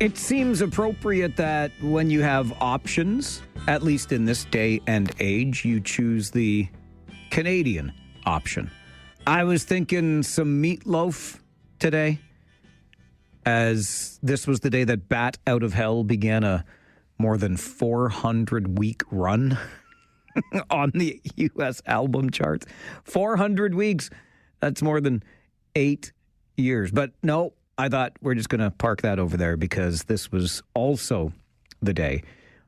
It seems appropriate that when you have options, at least in this day and age, you choose the Canadian option. I was thinking some meatloaf today, as this was the day that Bat Out of Hell began a more than 400-week run on the U.S. album charts. 400 weeks. That's more than 8 years. But no, I thought we're just going to park that over there because this was also the day.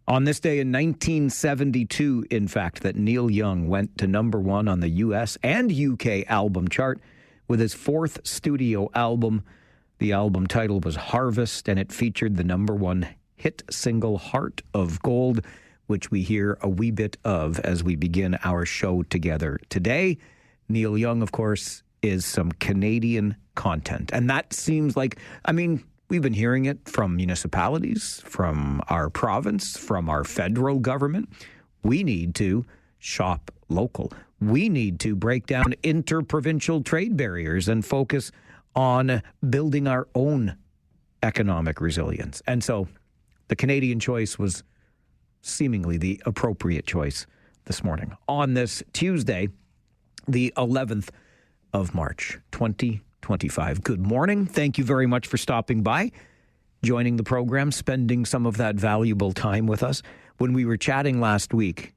On this day in 1972, in fact, that Neil Young went to number one on the U.S. and U.K. album chart with his fourth studio album. The album title was Harvest, and it featured the number one hit single, Heart of Gold, which we hear a wee bit of as we begin our show together today. Neil Young, of course, is some Canadian content. And that seems like, we've been hearing it from municipalities, from our province, from our federal government. We need to shop local. We need to break down interprovincial trade barriers and focus on building our own economic resilience. And so the Canadian choice was seemingly the appropriate choice this morning. On this Tuesday, the 11th of March, 2025. Good morning. Thank you very much for stopping by, joining the program, spending some of that valuable time with us. When we were chatting last week,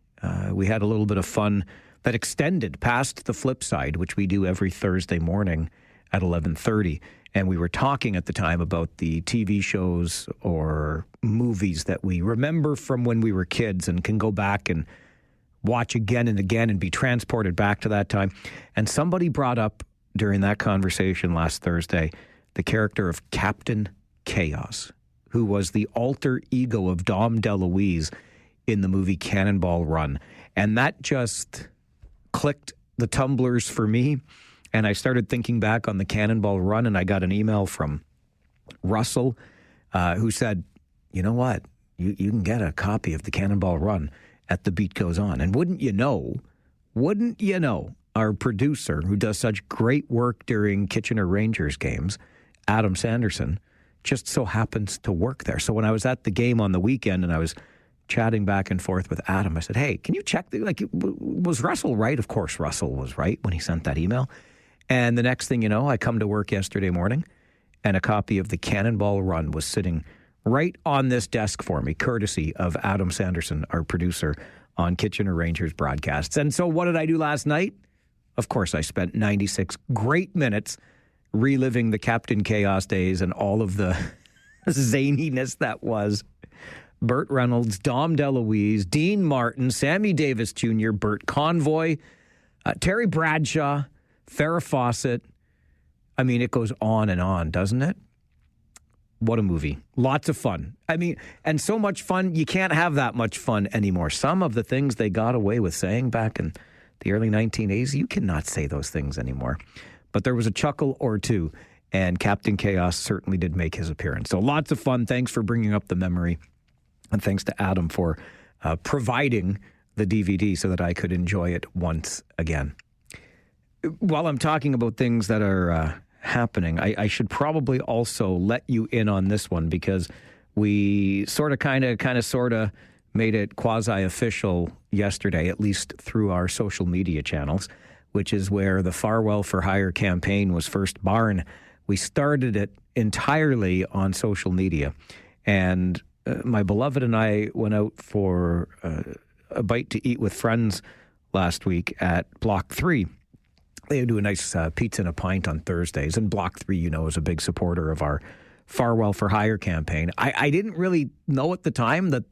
we had a little bit of fun that extended past the flip side, which we do every Thursday morning at 11:30. And we were talking at the time about the TV shows or movies that we remember from when we were kids and can go back and watch again and again and be transported back to that time. And somebody brought up during that conversation last Thursday the character of Captain Chaos, who was the alter ego of Dom DeLuise in the movie Cannonball Run. And that just clicked the tumblers for me. And I started thinking back on the Cannonball Run, and I got an email from Russell who said, you know what, you can get a copy of the Cannonball Run at The Beat Goes On. And wouldn't you know, our producer who does such great work during Kitchener Rangers games, Adam Sanderson, just so happens to work there. So when I was at the game on the weekend and I was chatting back and forth with Adam, I said, hey, can you check, was Russell right? Of course Russell was right when he sent that email. And the next thing you know, I come to work yesterday morning and a copy of the Cannonball Run was sitting right on this desk for me, courtesy of Adam Sanderson, our producer on Kitchener Rangers broadcasts. And so what did I do last night? Of course, I spent 96 great minutes reliving the Captain Chaos days and all of the zaniness that was Burt Reynolds, Dom DeLuise, Dean Martin, Sammy Davis Jr., Burt Convoy, Terry Bradshaw, Farrah Fawcett. It goes on, doesn't it? What a movie. Lots of fun. And so much fun, you can't have that much fun anymore. Some of the things they got away with saying back in the early 1980s, you cannot say those things anymore. But there was a chuckle or two, and Captain Chaos certainly did make his appearance. So lots of fun. Thanks for bringing up the memory. And thanks to Adam for providing the DVD so that I could enjoy it once again. While I'm talking about things that are happening, I should probably also let you in on this one because we sort of made it quasi-official yesterday, at least through our social media channels, which is where the Farwell for Hire campaign was first born. We started it entirely on social media. And my beloved and I went out for a bite to eat with friends last week at Block 3. They do a nice pizza and a pint on Thursdays. And Block 3, is a big supporter of our Farwell for Hire campaign. I didn't really know at the time that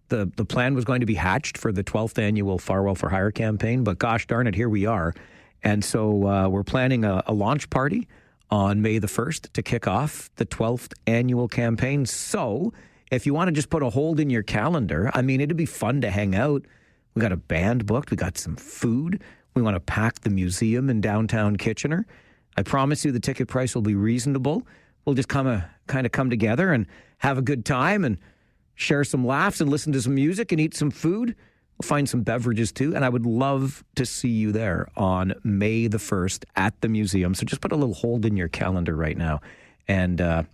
the plan was going to be hatched for the 12th annual Farwell for Hire campaign. But gosh darn it, here we are. And so we're planning a launch party on May the 1st to kick off the 12th annual campaign. So if you want to just put a hold in your calendar, it'd be fun to hang out. We got a band booked. We got some food. We want to pack the museum in downtown Kitchener. I promise you the ticket price will be reasonable. We'll just kind of come together and have a good time and share some laughs and listen to some music and eat some food. We'll find some beverages too. And I would love to see you there on May the 1st at the museum. So just put a little hold in your calendar right now. And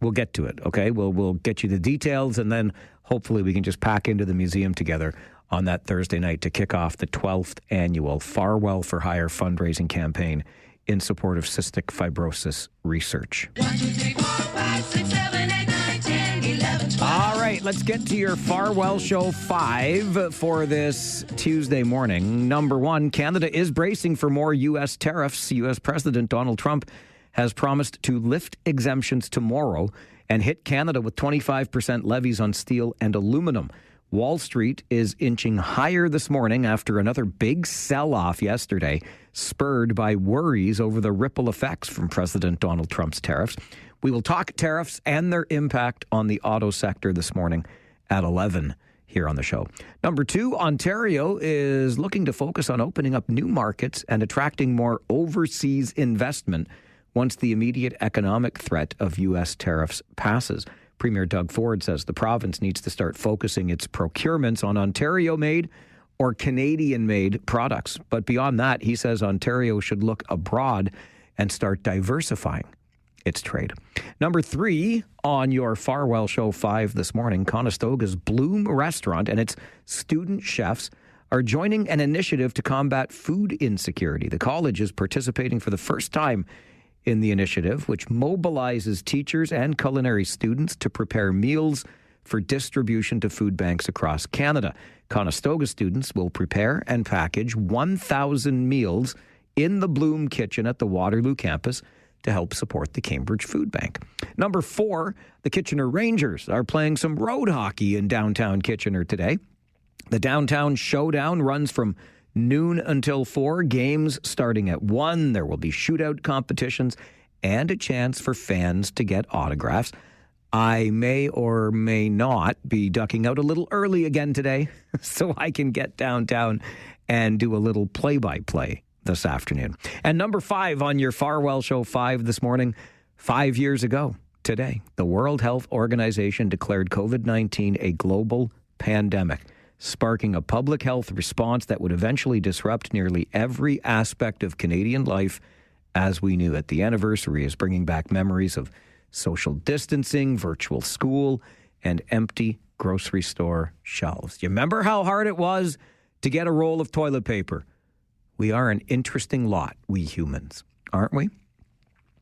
We'll get to it, okay? We'll get you the details, and then hopefully we can just pack into the museum together on that Thursday night to kick off the 12th annual Farwell for Hire fundraising campaign in support of cystic fibrosis research. 1, 2, 3, 4, 5, 6, 7, 8, 9, 10, 11, 12. All right, let's get to your Farwell Show 5 for this Tuesday morning. Number 1, Canada is bracing for more U.S. tariffs. U.S. President Donald Trump has promised to lift exemptions tomorrow and hit Canada with 25% levies on steel and aluminum. Wall Street is inching higher this morning after another big sell-off yesterday, spurred by worries over the ripple effects from President Donald Trump's tariffs. We will talk tariffs and their impact on the auto sector this morning at 11 here on the show. Number 2, Ontario is looking to focus on opening up new markets and attracting more overseas investment once the immediate economic threat of U.S. tariffs passes. Premier Doug Ford says the province needs to start focusing its procurements on Ontario-made or Canadian-made products. But beyond that, he says Ontario should look abroad and start diversifying its trade. Number 3 on your Farwell Show 5 this morning, Conestoga's Bloom Restaurant and its student chefs are joining an initiative to combat food insecurity. The college is participating for the first time in the initiative, which mobilizes teachers and culinary students to prepare meals for distribution to food banks across Canada. Conestoga students will prepare and package 1,000 meals in the Bloom Kitchen at the Waterloo campus to help support the Cambridge Food Bank. Number 4, the Kitchener Rangers are playing some road hockey in downtown Kitchener today. The Downtown Showdown runs from noon until 4, games starting at 1. There will be shootout competitions and a chance for fans to get autographs. I may or may not be ducking out a little early again today so I can get downtown and do a little play-by-play this afternoon. And number 5 on your Farwell Show 5 this morning, 5 years ago today, the World Health Organization declared COVID-19 a global pandemic, sparking a public health response that would eventually disrupt nearly every aspect of Canadian life as we knew it. The anniversary is bringing back memories of social distancing, virtual school, and empty grocery store shelves. You remember how hard it was to get a roll of toilet paper? We are an interesting lot, we humans, aren't we?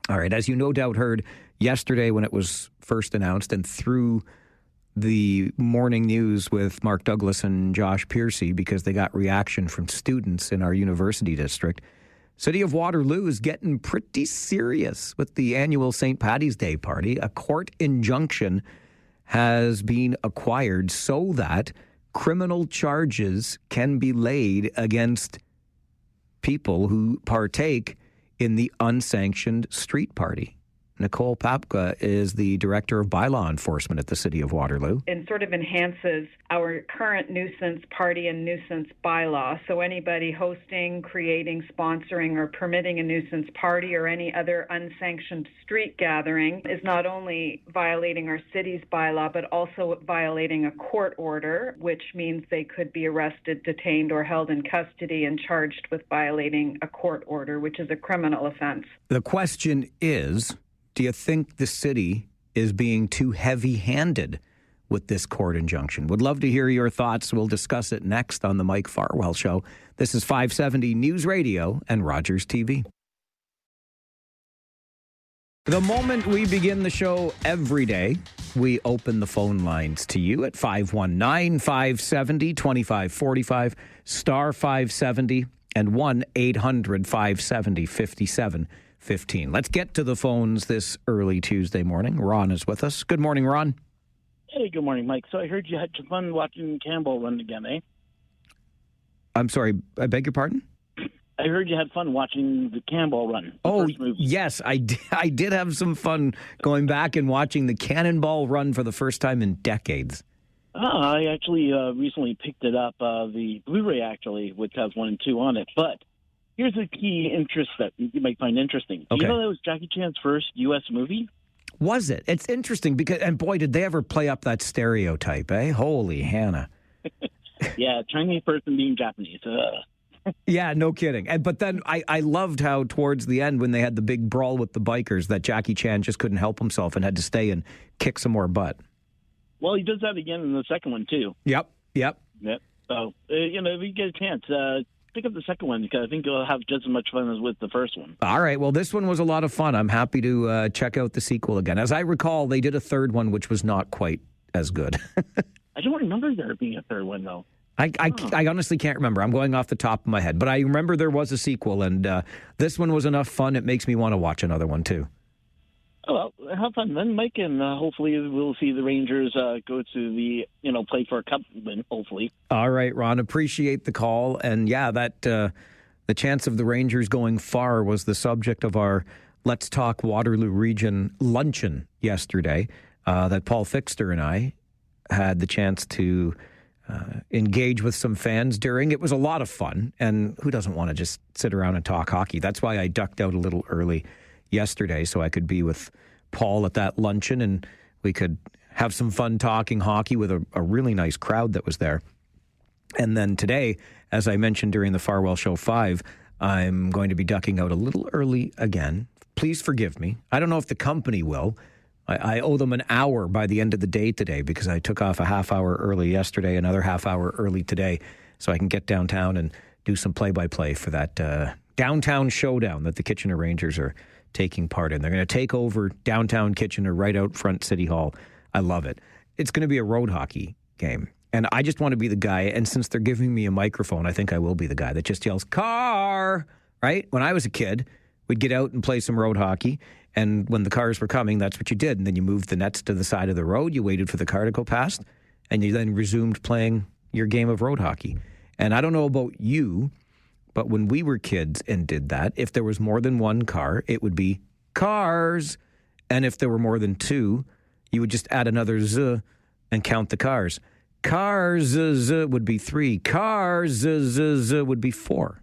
All right, as you no doubt heard yesterday when it was first announced and through the morning news with Mark Douglas and Josh Piercy, because they got reaction from students in our university district, City of Waterloo is getting pretty serious with the annual St. Paddy's Day party. A court injunction has been acquired so that criminal charges can be laid against people who partake in the unsanctioned street party. Nicole Papka is the Director of Bylaw Enforcement at the City of Waterloo. It sort of enhances our current nuisance party and nuisance bylaw. So anybody hosting, creating, sponsoring, or permitting a nuisance party or any other unsanctioned street gathering is not only violating our city's bylaw, but also violating a court order, which means they could be arrested, detained, or held in custody and charged with violating a court order, which is a criminal offense. The question is, do you think the city is being too heavy-handed with this court injunction? Would love to hear your thoughts. We'll discuss it next on the Mike Farwell Show. This is 570 News Radio and Rogers TV. The moment we begin the show every day, we open the phone lines to you at 519-570-2545, star 570, and 1-800-570-5715. Let's get to the phones this early Tuesday morning. Ron is with us. Good morning, Ron. Hey, good morning, Mike. So I heard you had some fun watching Campbell run again, eh? I'm sorry, I beg your pardon? I heard you had fun watching the Campbell run. Oh, yes, I did have some fun going back and watching the Cannonball run for the first time in decades. I actually recently picked it up, the Blu-ray actually, which has 1 and 2 on it. But here's a key interest that you might find interesting. Do you know that was Jackie Chan's first U.S. movie? Was it? It's interesting because, and boy, did they ever play up that stereotype, eh? Holy Hannah. Yeah, Chinese person being Japanese. Yeah, no kidding. But then I loved how towards the end when they had the big brawl with the bikers that Jackie Chan just couldn't help himself and had to stay and kick some more butt. Well, he does that again in the second one, too. Yep. So, if you get a chance, pick up the second one because I think you'll have just as much fun as with the first one. All right. Well, this one was a lot of fun. I'm happy to check out the sequel again. As I recall, they did a third one, which was not quite as good. I don't remember there being a third one, though. I honestly can't remember. I'm going off the top of my head. But I remember there was a sequel, and this one was enough fun. It makes me want to watch another one, too. Oh, well, have fun then, Mike, and hopefully we'll see the Rangers go to the, play for a cup win, hopefully. All right, Ron, appreciate the call. And yeah, that the chance of the Rangers going far was the subject of our Let's Talk Waterloo Region luncheon yesterday that Paul Fixter and I had the chance to engage with some fans during. It was a lot of fun, and who doesn't want to just sit around and talk hockey? That's why I ducked out a little early yesterday so I could be with Paul at that luncheon and we could have some fun talking hockey with a really nice crowd that was there. And then today, as I mentioned during the Farwell Show 5, I'm going to be ducking out a little early again. Please forgive me. I don't know if the company will. I owe them an hour by the end of the day today because I took off a half hour early yesterday, another half hour early today, so I can get downtown and do some play-by-play for that downtown showdown that the Kitchener Rangers are taking part in. They're going to take over downtown Kitchener right out front City Hall. I love it. It's going to be a road hockey game. And I just want to be the guy, and since they're giving me a microphone, I think I will be the guy that just yells, "Car!" Right? When I was a kid, we'd get out and play some road hockey, and when the cars were coming, that's what you did. And then you moved the nets to the side of the road, you waited for the car to go past, and you then resumed playing your game of road hockey. And I don't know about you, but when we were kids and did that, if there was more than one car, it would be cars. And if there were more than two, you would just add another z and count the cars. Cars z would be 3. Cars z would be 4.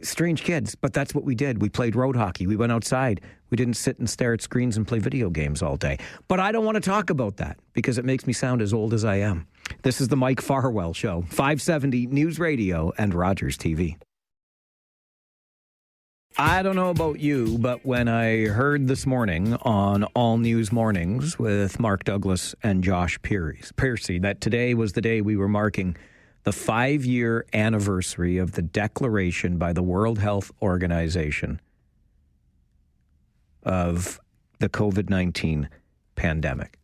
Strange kids, but that's what we did. We played road hockey. We went outside. We didn't sit and stare at screens and play video games all day. But I don't want to talk about that because it makes me sound as old as I am. This is the Mike Farwell Show, 570 News Radio and Rogers TV. I don't know about you, but when I heard this morning on All News Mornings with Mark Douglas and Josh Piercy that today was the day we were marking the 5-year anniversary of the declaration by the World Health Organization of the COVID-19 pandemic.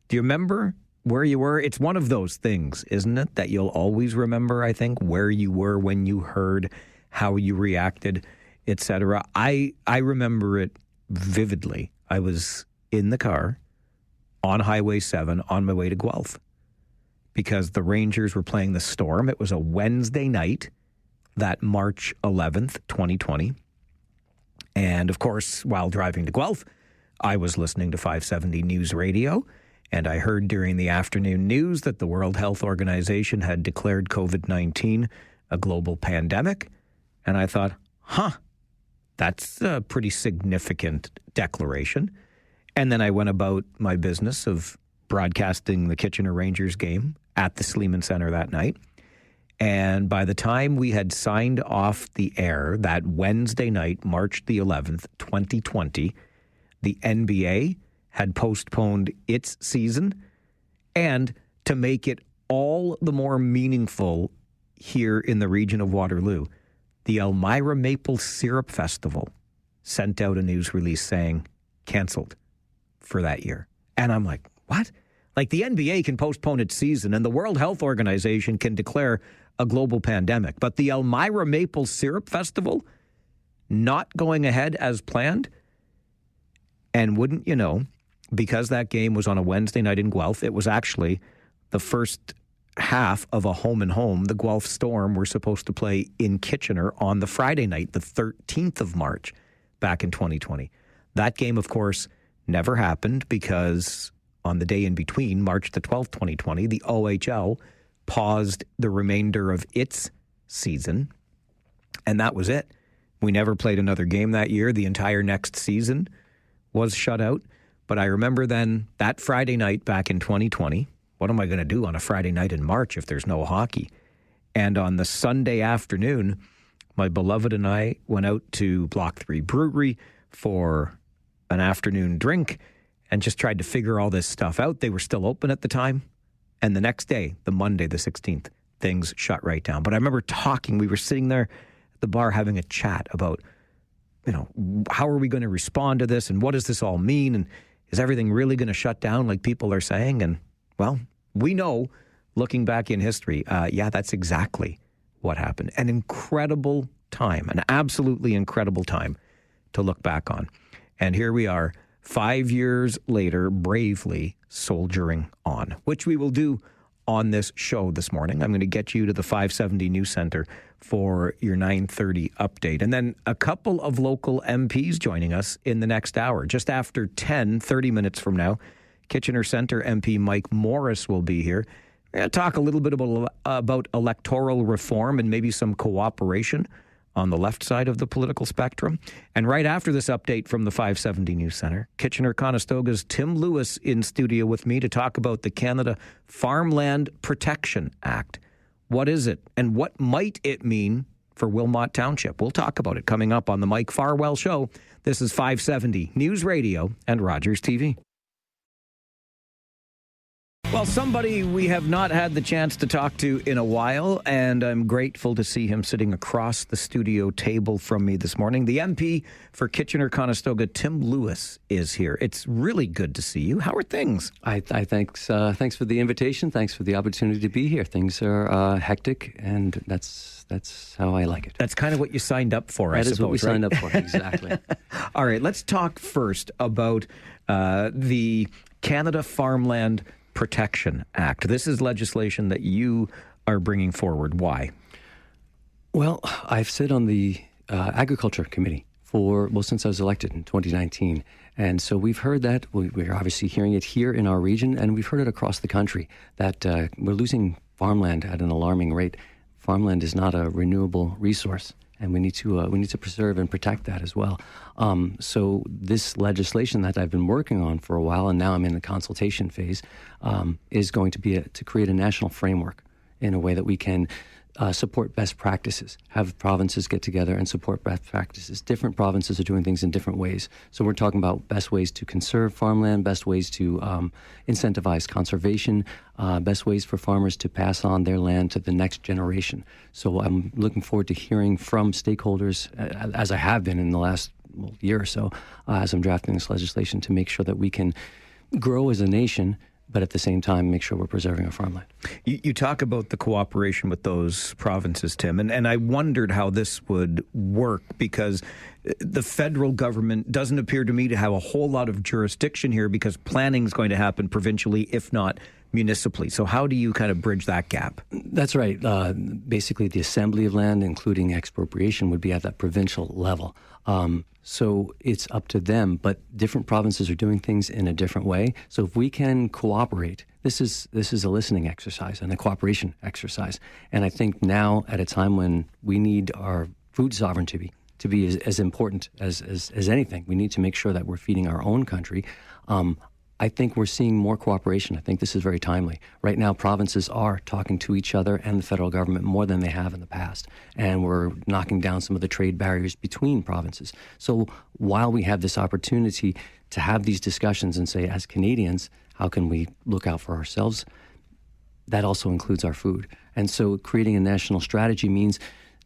Do you remember where you were? It's one of those things, isn't it, that you'll always remember, I think, where you were when you heard, how you reacted, etc. I remember it vividly. I was in the car on Highway 7 on my way to Guelph because the Rangers were playing the Storm. It was a Wednesday night, that March 11th, 2020. And, of course, while driving to Guelph, I was listening to 570 News Radio, and I heard during the afternoon news that the World Health Organization had declared COVID-19 a global pandemic. And I thought, that's a pretty significant declaration. And then I went about my business of broadcasting the Kitchener Rangers game at the Sleeman Center that night. And by the time we had signed off the air that Wednesday night, March the 11th, 2020, the NBA had postponed its season. And to make it all the more meaningful here in the region of Waterloo, the Elmira Maple Syrup Festival sent out a news release saying canceled for that year. And I'm like, what? Like the NBA can postpone its season and the World Health Organization can declare a global pandemic. But the Elmira Maple Syrup Festival not going ahead as planned. And wouldn't you know, because that game was on a Wednesday night in Guelph, it was actually the first half of a home and home. The Guelph Storm were supposed to play in Kitchener on the Friday night, the 13th of March, back in 2020. That game, of course, never happened because on the day in between, March the 12th, 2020, the OHL paused the remainder of its season, and that was it. We never played another game that year. The entire next season was shut out. But I remember then that Friday night back in 2020, what am I going to do on a Friday night in March if there's no hockey? And on the Sunday afternoon, my beloved and I went out to Block 3 Brewery for an afternoon drink and just tried to figure all this stuff out. They were still open at the time. And the next day, the Monday, the 16th, things shut right down. But I remember we were sitting there at the bar having a chat about, how are we going to respond to this? And what does this all mean? And is everything really going to shut down like people are saying? And, well, we know, looking back in history, that's exactly what happened. An incredible time, an absolutely incredible time to look back on. And here we are, 5 years later, bravely soldiering on, which we will do on this show this morning. I'm going to get you to the 570 News Center for your 9:30 update. And then a couple of local MPs joining us in the next hour. Just after 30 minutes from now, Kitchener Centre MP Mike Morris will be here. We're going to talk a little bit about electoral reform and maybe some cooperation on the left side of the political spectrum. And right after this update from the 570 News Center, Kitchener-Conestoga's Tim Lewis in studio with me to talk about the Canada Farmland Protection Act. What is it, and what might it mean for Wilmot Township? We'll talk about it coming up on the Mike Farwell Show. This is 570 News Radio and Rogers TV. Well, somebody we have not had the chance to talk to in a while, and I'm grateful to see him sitting across the studio table from me this morning. The MP for Kitchener-Conestoga, Tim Lewis, is here. It's really good to see you. How are things? Thanks for the invitation. Thanks for the opportunity to be here. Things are hectic, and that's how I like it. That's kind of what you signed up for, I suppose, That is what we right? signed up for, exactly. All right, let's talk first about the Canada Farmland Protection Act. This is legislation that you are bringing forward. Why? Well, I've sit on the Agriculture Committee since I was elected in 2019. And so we've heard that. We're obviously hearing it here in our region, and we've heard it across the country, that we're losing farmland at an alarming rate. Farmland is not a renewable resource, and we need to preserve and protect that as well. So this legislation that I've been working on for a while, and now I'm in the consultation phase, is going to be to create a national framework in a way that we can support best practices, have provinces get together and support best practices. Different provinces are doing things in different ways. So we're talking about best ways to conserve farmland, best ways to incentivize conservation, best ways for farmers to pass on their land to the next generation. So I'm looking forward to hearing from stakeholders, as I have been in the last year or so, as I'm drafting this legislation, to make sure that we can grow as a nation, but at the same time, make sure we're preserving our farmland. You talk about the cooperation with those provinces, Tim, and I wondered how this would work, because the federal government doesn't appear to me to have a whole lot of jurisdiction here, because planning is going to happen provincially, if not municipally. So how do you kind of bridge that gap? That's right. Basically, the assembly of land, including expropriation, would be at that provincial level. So it's up to them, but different provinces are doing things in a different way. So if we can cooperate, this is a listening exercise and a cooperation exercise. And I think now, at a time when we need our food sovereignty to be as important as anything, we need to make sure that we're feeding our own country. I think we're seeing more cooperation. I think this is very timely. Right now, provinces are talking to each other and the federal government more than they have in the past. And we're knocking down some of the trade barriers between provinces. So while we have this opportunity to have these discussions and say, as Canadians, how can we look out for ourselves? That also includes our food. And so creating a national strategy means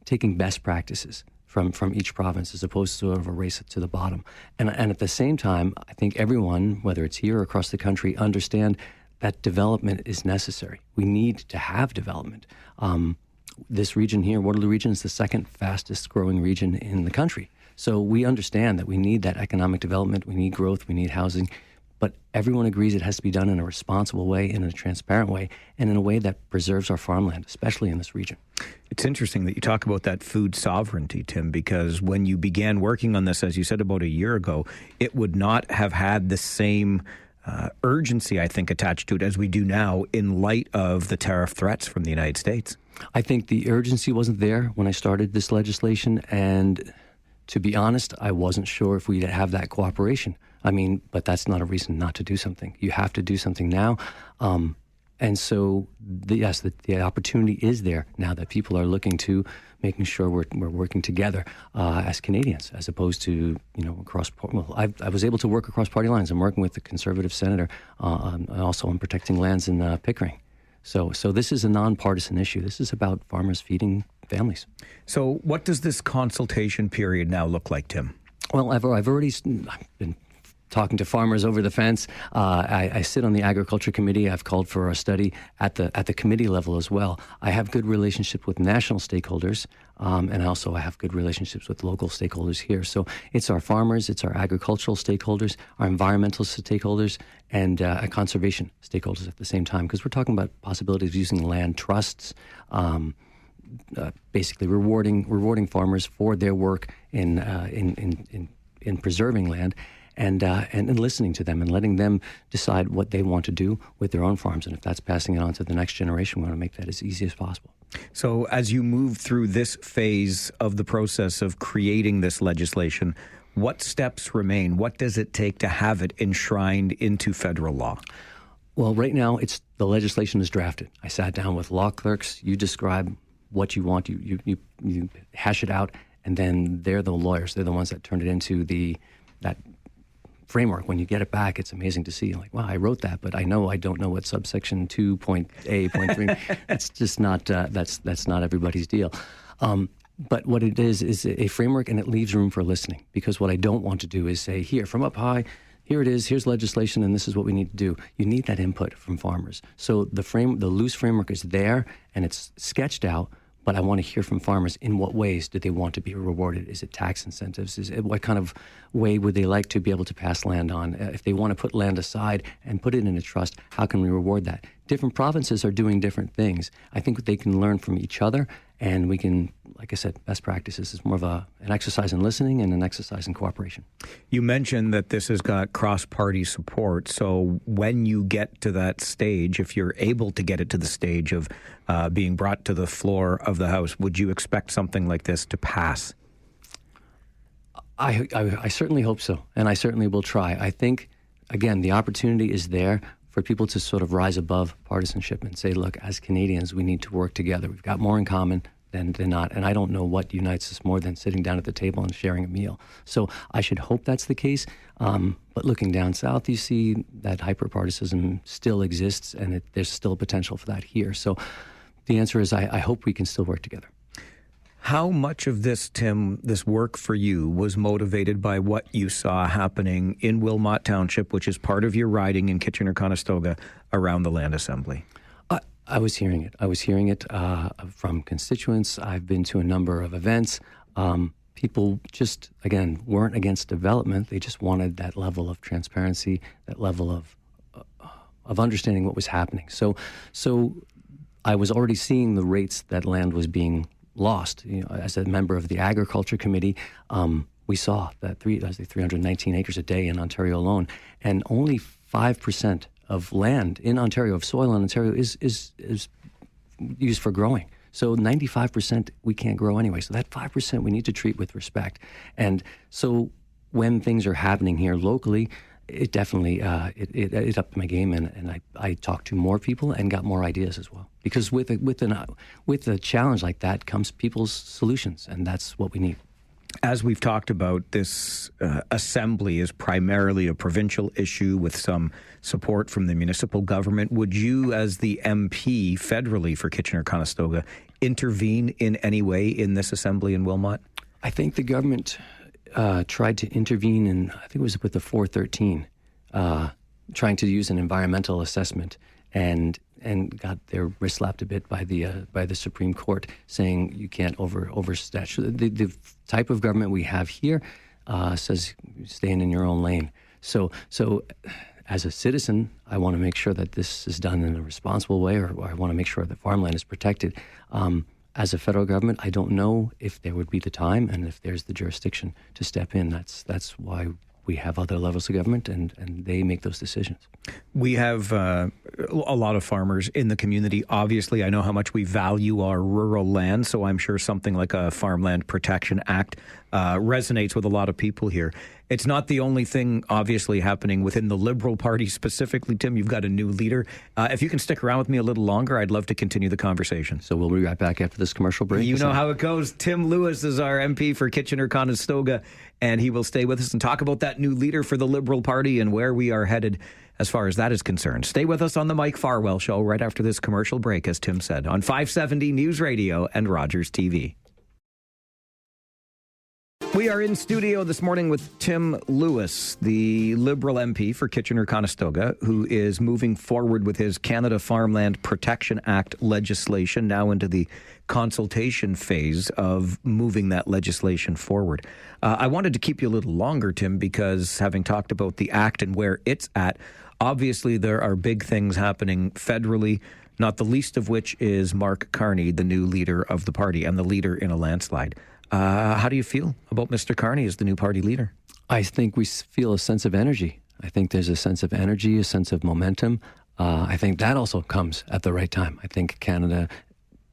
taking best practices from each province, as opposed to sort of a race to the bottom. And at the same time, I think everyone, whether it's here or across the country, understand that development is necessary. We need to have development. This region here, Waterloo region, is the second fastest growing region in the country. So we understand that we need that economic development, we need growth, we need housing, but everyone agrees it has to be done in a responsible way, in a transparent way, and in a way that preserves our farmland, especially in this region. It's interesting that you talk about that food sovereignty, Tim, because when you began working on this, as you said, about a year ago, it would not have had the same urgency, I think, attached to it as we do now in light of the tariff threats from the United States. I think the urgency wasn't there when I started this legislation, and to be honest, I wasn't sure if we'd have that cooperation. I mean, but that's not a reason not to do something. You have to do something now. And so, the opportunity is there now that people are looking to making sure we're working together as Canadians, as opposed to, across. Well, I was able to work across party lines. I'm working with the Conservative senator, also on protecting lands in Pickering. So this is a nonpartisan issue. This is about farmers feeding families. So what does this consultation period now look like, Tim? Well, I've been talking to farmers over the fence. I sit on the Agriculture Committee. I've called for a study at the committee level as well. I have good relationships with national stakeholders, and also I have good relationships with local stakeholders here. So it's our farmers, it's our agricultural stakeholders, our environmental stakeholders, and conservation stakeholders at the same time, because we're talking about possibilities of using land trusts, basically rewarding farmers for their work in preserving land. And listening to them and letting them decide what they want to do with their own farms. And if that's passing it on to the next generation, we want to make that as easy as possible. So as you move through this phase of the process of creating this legislation, what steps remain? What does it take to have it enshrined into federal law? Well, right now, the legislation is drafted. I sat down with law clerks. You describe what you want. You hash it out, and then they're the lawyers. They're the ones that turn it into that framework. When you get it back, it's amazing to see. Like, wow, I wrote that, but I don't know what subsection 2.A.3. It's just not. That's not everybody's deal. But what it is a framework, and it leaves room for listening. Because what I don't want to do is say, here, from up high, here it is, here's legislation, and this is what we need to do. You need that input from farmers. So the loose framework is there, and it's sketched out. But I want to hear from farmers, in what ways do they want to be rewarded? Is it tax incentives? What kind of way would they like to be able to pass land on? If they want to put land aside and put it in a trust, how can we reward that? Different provinces are doing different things. I think they can learn from each other, and we can, like I said, best practices is more of an exercise in listening and an exercise in cooperation. You mentioned that this has got cross-party support. So when you get to that stage, if you're able to get it to the stage of being brought to the floor of the House, would you expect something like this to pass? I certainly hope so, and I certainly will try. I think, again, the opportunity is there for people to sort of rise above partisanship and say, look, as Canadians, we need to work together. We've got more in common than not. And I don't know what unites us more than sitting down at the table and sharing a meal. So I should hope that's the case. But looking down south, you see that hyper-partisanship still exists, and there's still potential for that here. So the answer is I hope we can still work together. How much of this, Tim, this work for you was motivated by what you saw happening in Wilmot Township, which is part of your riding in Kitchener-Conestoga, around the land assembly? I was hearing it from constituents. I've been to a number of events. People just, again, weren't against development. They just wanted that level of transparency, that level of understanding what was happening. So I was already seeing the rates that land was being lost. As a member of the Agriculture Committee, we saw that 319 acres a day in Ontario alone, and only 5% of land in Ontario, of soil in Ontario, is used for growing. So 95% we can't grow anyway. So that 5% we need to treat with respect. And so when things are happening here locally, it definitely it upped my game, and I talked to more people and got more ideas as well. Because with a challenge like that comes people's solutions, and that's what we need. As we've talked about, this assembly is primarily a provincial issue with some support from the municipal government. Would you, as the MP federally for Kitchener-Conestoga, intervene in any way in this assembly in Wilmot? I think the government tried to intervene in, I think it was with the 413, trying to use an environmental assessment, and got their wrist slapped a bit by the Supreme Court, saying you can't overstretch. The type of government we have here says staying in your own lane. So as a citizen, I want to make sure that this is done in a responsible way, or I want to make sure that farmland is protected. As a federal government, I don't know if there would be the time and if there's the jurisdiction to step in. That's why we have other levels of government, and they make those decisions. We have a lot of farmers in the community. Obviously, I know how much we value our rural land, so I'm sure something like a Farmland Protection Act resonates with a lot of people here. It's not the only thing, obviously, happening within the Liberal Party specifically. Tim, you've got a new leader. If you can stick around with me a little longer, I'd love to continue the conversation. So we'll be right back after this commercial break. You know how it goes. Tim Lewis is our MP for Kitchener-Conestoga, and he will stay with us and talk about that new leader for the Liberal Party and where we are headed as far as that is concerned. Stay with us on the Mike Farwell Show right after this commercial break, as Tim said, on 570 News Radio and Rogers TV. We are in studio this morning with Tim Lewis, the Liberal MP for Kitchener-Conestoga, who is moving forward with his Canada Farmland Protection Act legislation, now into the consultation phase of moving that legislation forward. I wanted to keep you a little longer, Tim, because having talked about the act and where it's at, obviously there are big things happening federally, not the least of which is Mark Carney, the new leader of the party and the leader in a landslide. How do you feel about Mr. Carney as the new party leader? I think we feel a sense of energy. I think there's a sense of energy, a sense of momentum. I think that also comes at the right time. I think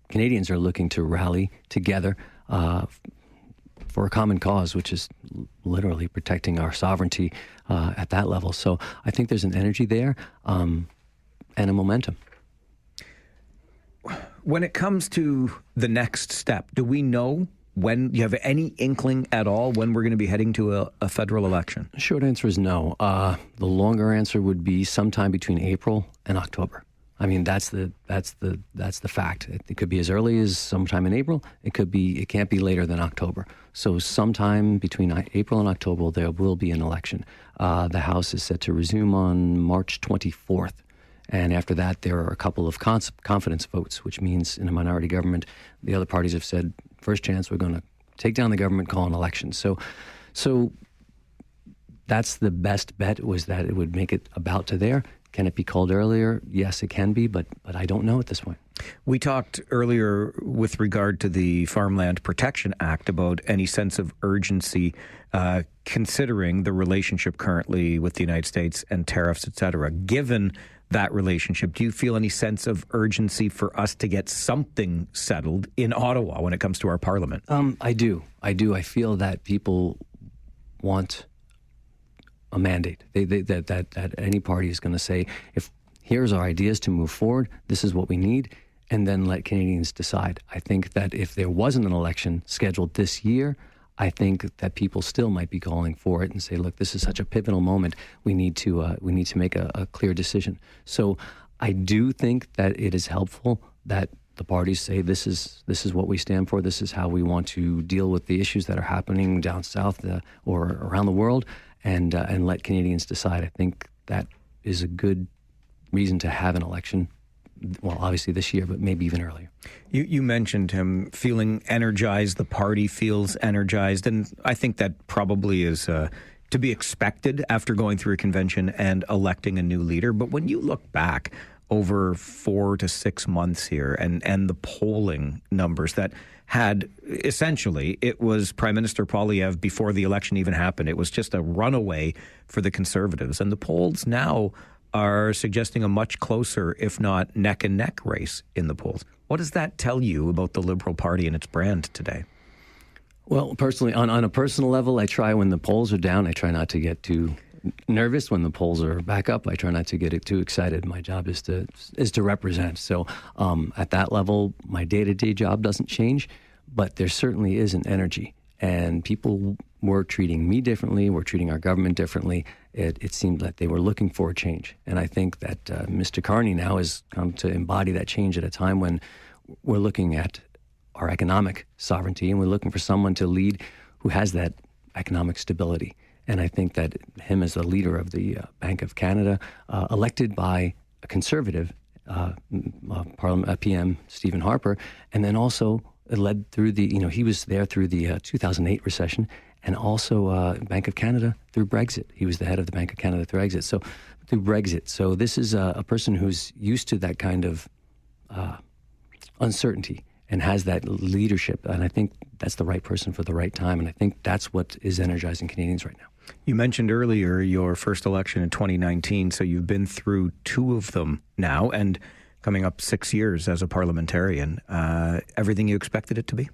Canadians are looking to rally together for a common cause, which is literally protecting our sovereignty at that level. So I think there's an energy there and a momentum. When it comes to the next step, do we know when, you have any inkling at all when we're going to be heading to a federal election? Short answer is no. The longer answer would be sometime between April and October. I mean, that's the fact. It could be as early as sometime in April. It can't be later than October. So sometime between April and October, there will be an election. The House is set to resume on March 24th. And after that, there are a couple of confidence votes, which means in a minority government, the other parties have said, first chance, we're going to take down the government, call an election. So that's the best bet, was that it would make it about to there. Can it be called earlier? Yes, it can be, but I don't know at this point. We talked earlier with regard to the Farmland Protection Act about any sense of urgency considering the relationship currently with the United States and tariffs, et cetera. Given that relationship, do you feel any sense of urgency for us to get something settled in Ottawa when it comes to our parliament? I do. I feel that people want a mandate. That any party is going to say, if here's our ideas to move forward, this is what we need, and then let Canadians decide. I think that if there wasn't an election scheduled this year, I think that people still might be calling for it and say, look, this is such a pivotal moment. We need to make a clear decision. So I do think that it is helpful that the parties say this is what we stand for. This is how we want to deal with the issues that are happening down south or around the world, and let Canadians decide. I think that is a good reason to have an election. Well, obviously this year, but maybe even earlier. You mentioned him feeling energized. The party feels energized. And I think that probably is to be expected after going through a convention and electing a new leader. But when you look back over 4 to 6 months here and the polling numbers that had essentially, it was Prime Minister Poilievre before the election even happened. It was just a runaway for the Conservatives. And the polls now are suggesting a much closer, if not neck and neck race in the polls. What does that tell you about the Liberal Party and its brand today? Well, personally, on a personal level, I try when the polls are down, I try not to get too nervous. When the polls are back up, I try not to get too excited. My job is to represent. So at that level, my day-to-day job doesn't change, but there certainly is an energy. And people were treating me differently, were treating our government differently. It seemed that they were looking for a change. And I think that Mr. Carney now has come to embody that change at a time when we're looking at our economic sovereignty, and we're looking for someone to lead who has that economic stability. And I think that him as the leader of the Bank of Canada, elected by a Conservative PM, Stephen Harper, and then also led through he was there through the 2008 recession, and also Bank of Canada through Brexit. He was the head of the Bank of Canada through Brexit. So this is a person who's used to that kind of uncertainty and has that leadership. And I think that's the right person for the right time. And I think that's what is energizing Canadians right now. You mentioned earlier your first election in 2019, so you've been through two of them now and coming up 6 years as a parliamentarian. Everything you expected it to be?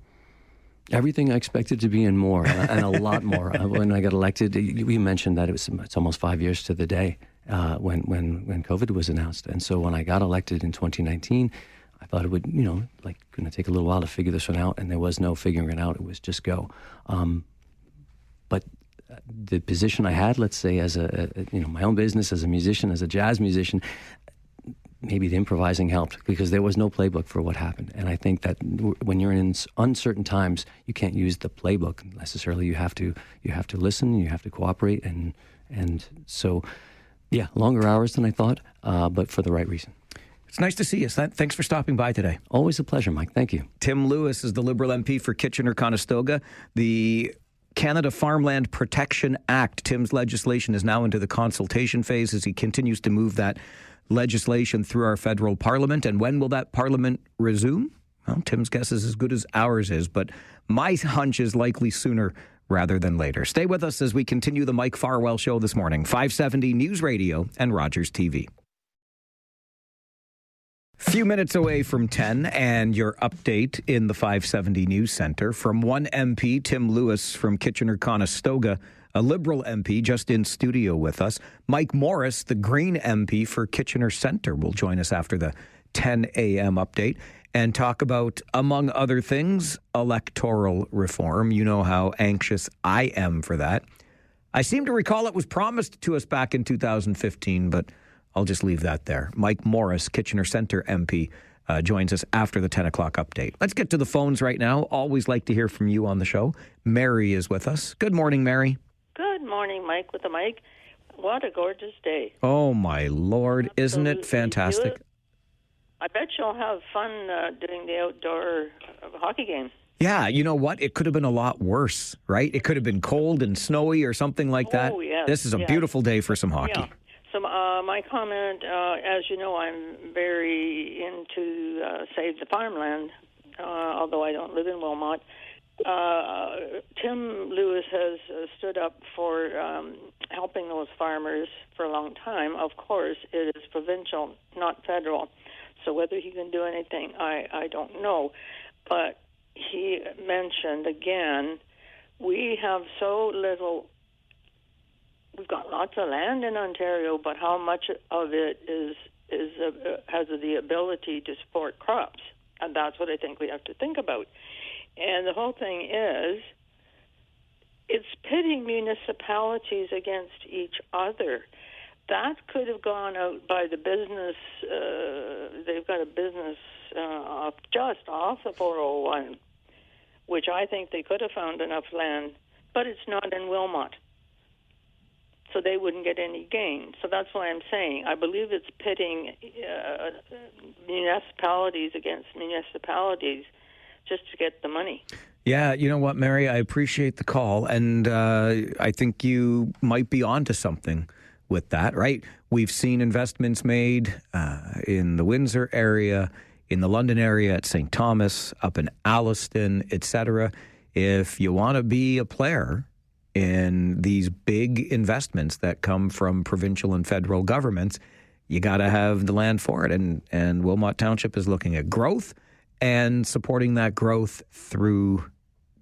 Everything I expected to be and more, and a lot more. When I got elected, we mentioned that it's almost 5 years to the day when COVID was announced. And so when I got elected in 2019, I thought it would, going to take a little while to figure this one out, and there was no figuring it out. It was just go. But the position I had, let's say, as my own business, as a musician, as a jazz musician, maybe the improvising helped because there was no playbook for what happened. And I think that when you're in uncertain times, you can't use the playbook necessarily. You have to listen, you have to cooperate. And so, yeah, longer hours than I thought, but for the right reason. It's nice to see you. Thanks for stopping by today. Always a pleasure, Mike. Thank you. Tim Lewis is the Liberal MP for Kitchener-Conestoga. The Canada Farmland Protection Act, Tim's legislation, is now into the consultation phase as he continues to move that legislation through our federal parliament. And when will that parliament resume? Well, Tim's guess is as good as ours is, but my hunch is likely sooner rather than later. Stay with us as we continue the Mike Farwell Show this morning, 570 News Radio and Rogers TV. Few minutes away from 10 and your update in the 570 News Center from one MP, Tim Lewis from Kitchener-Conestoga, a Liberal MP just in studio with us. Mike Morris, the Green MP for Kitchener Centre, will join us after the 10 a.m. update and talk about, among other things, electoral reform. You know how anxious I am for that. I seem to recall it was promised to us back in 2015, but I'll just leave that there. Mike Morris, Kitchener Centre MP, joins us after the 10 o'clock update. Let's get to the phones right now. Always like to hear from you on the show. Mary is with us. Good morning, Mary. Good morning, Mike with the mic. What a gorgeous day. Oh, my Lord. Absolutely. Isn't it fantastic? I bet you'll have fun doing the outdoor hockey game. Yeah, you know what? It could have been a lot worse, right? It could have been cold and snowy or something like that. Oh, yes. This is a beautiful day for some hockey. Yeah. So my comment, as you know, I'm very into Save the Farmland, although I don't live in Wilmot. Tim Lewis has stood up for helping those farmers for a long time. Of course, it is provincial, not federal. So whether he can do anything, I don't know. But he mentioned, again, we have so little. We've got lots of land in Ontario, but how much of it has the ability to support crops? And that's what I think we have to think about. And the whole thing is, it's pitting municipalities against each other. That could have gone out by the business. They've got a business just off the 401, which I think they could have found enough land, but it's not in Wilmot. So they wouldn't get any gain. So that's why I'm saying I believe it's pitting municipalities against municipalities just to get the money. Yeah, you know what, Mary? I appreciate the call, and I think you might be onto something with that, right? We've seen investments made in the Windsor area, in the London area, at St. Thomas, up in Alliston, etc. If you want to be a player in these big investments that come from provincial and federal governments, you got to have the land for it. And Wilmot Township is looking at growth and supporting that growth through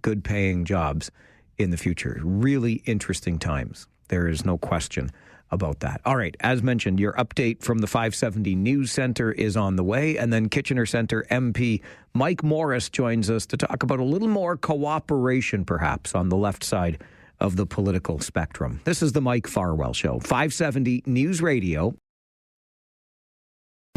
good-paying jobs in the future. Really interesting times. There is no question about that. All right, as mentioned, your update from the 570 News Center is on the way, and then Kitchener Centre MP Mike Morris joins us to talk about a little more cooperation, perhaps, on the left side of the political spectrum. This is the Mike Farwell Show, 570 News Radio.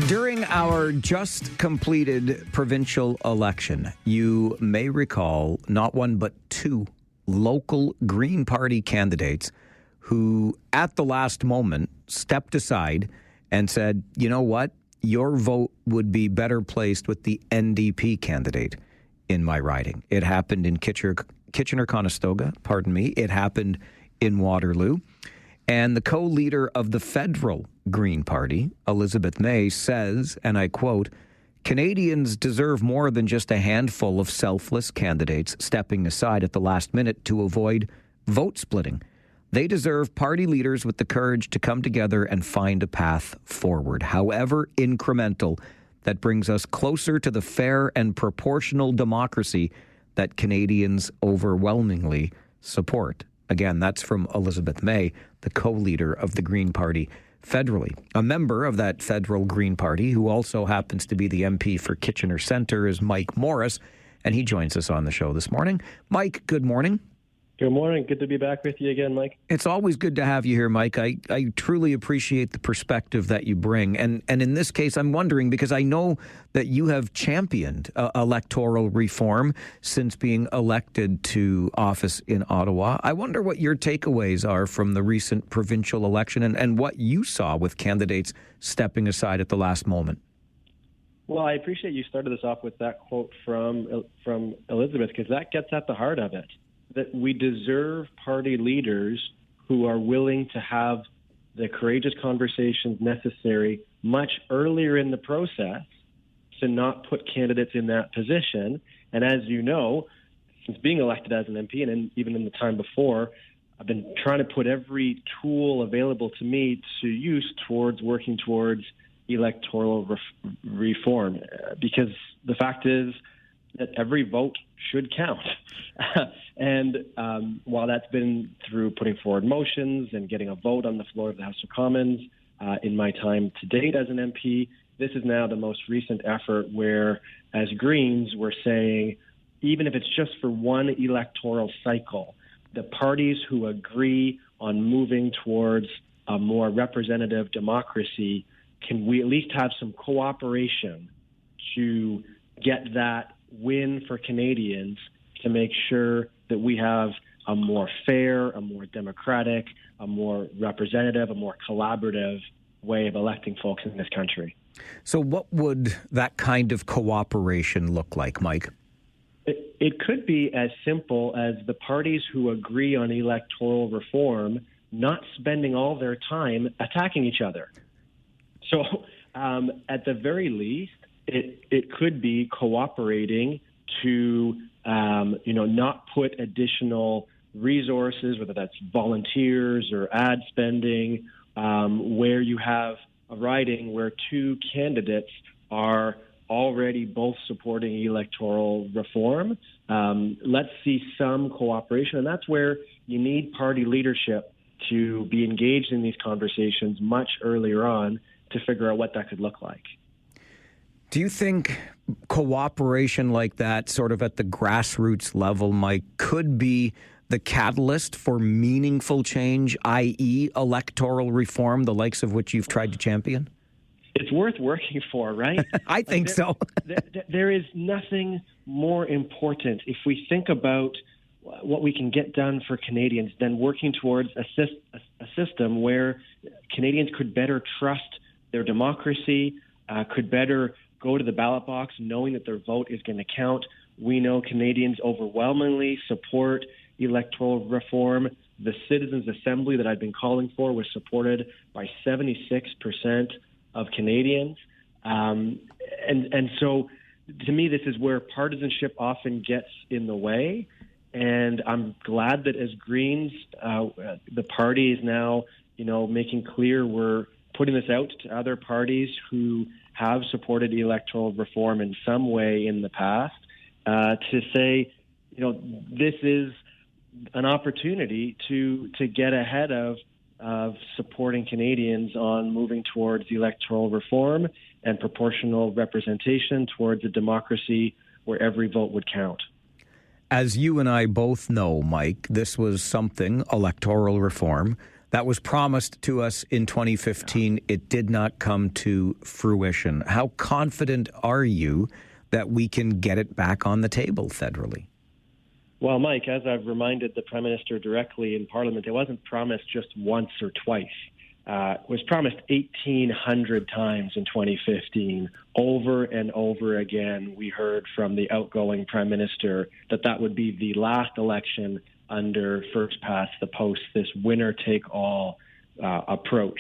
During our just completed provincial election, you may recall not one but two local Green Party candidates who, at the last moment, stepped aside and said, you know what, your vote would be better placed with the NDP candidate in my riding. It happened in Kitchener-Conestoga, it happened in Waterloo. And the co-leader of the federal Green Party, Elizabeth May, says, and I quote, Canadians deserve more than just a handful of selfless candidates stepping aside at the last minute to avoid vote splitting. They deserve party leaders with the courage to come together and find a path forward, however incremental, that brings us closer to the fair and proportional democracy that Canadians overwhelmingly support. Again, that's from Elizabeth May, the co-leader of the Green Party federally. A member of that federal Green Party, who also happens to be the MP for Kitchener Centre, is Mike Morris, and he joins us on the show this morning. Mike, good morning. Good morning. Good to be back with you again, Mike. It's always good to have you here, Mike. I truly appreciate the perspective that you bring. And in this case, I'm wondering, because I know that you have championed electoral reform since being elected to office in Ottawa. I wonder what your takeaways are from the recent provincial election and what you saw with candidates stepping aside at the last moment. Well, I appreciate you started this off with that quote from Elizabeth, because that gets at the heart of it. That we deserve party leaders who are willing to have the courageous conversations necessary much earlier in the process to not put candidates in that position. And as you know, since being elected as an MP and even in the time before, I've been trying to put every tool available to me to use towards working towards electoral reform, because the fact is that every vote should count. And while that's been through putting forward motions and getting a vote on the floor of the House of Commons in my time to date as an MP, this is now the most recent effort where, as Greens, we're saying, even if it's just for one electoral cycle, the parties who agree on moving towards a more representative democracy, can we at least have some cooperation to get that win for Canadians to make sure that we have a more fair, a more democratic, a more representative, a more collaborative way of electing folks in this country. So what would that kind of cooperation look like, Mike? It could be as simple as the parties who agree on electoral reform not spending all their time attacking each other. So at the very least, it could be cooperating to, not put additional resources, whether that's volunteers or ad spending, where you have a riding where two candidates are already both supporting electoral reform. Let's see some cooperation, and that's where you need party leadership to be engaged in these conversations much earlier on to figure out what that could look like. Do you think cooperation like that, sort of at the grassroots level, Mike, could be the catalyst for meaningful change, i.e. electoral reform, the likes of which you've tried to champion? It's worth working for, right? I think so. There is nothing more important if we think about what we can get done for Canadians than working towards a system where Canadians could better trust their democracy, could better go to the ballot box knowing that their vote is going to count. We know Canadians overwhelmingly support electoral reform. The Citizens' Assembly that I've been calling for was supported by 76% of Canadians. And so to me, this is where partisanship often gets in the way. And I'm glad that as Greens, the party is now, making clear we're putting this out to other parties who have supported electoral reform in some way in the past, to say, this is an opportunity to get ahead of supporting Canadians on moving towards electoral reform and proportional representation towards a democracy where every vote would count. As you and I both know, Mike, this was something, electoral reform, that was promised to us in 2015. It did not come to fruition. How confident are you that we can get it back on the table federally? Well, Mike, as I've reminded the Prime Minister directly in Parliament, it wasn't promised just once or twice. It was promised 1,800 times in 2015. Over and over again, we heard from the outgoing Prime Minister that would be the last election under first past the post, this winner-take-all approach.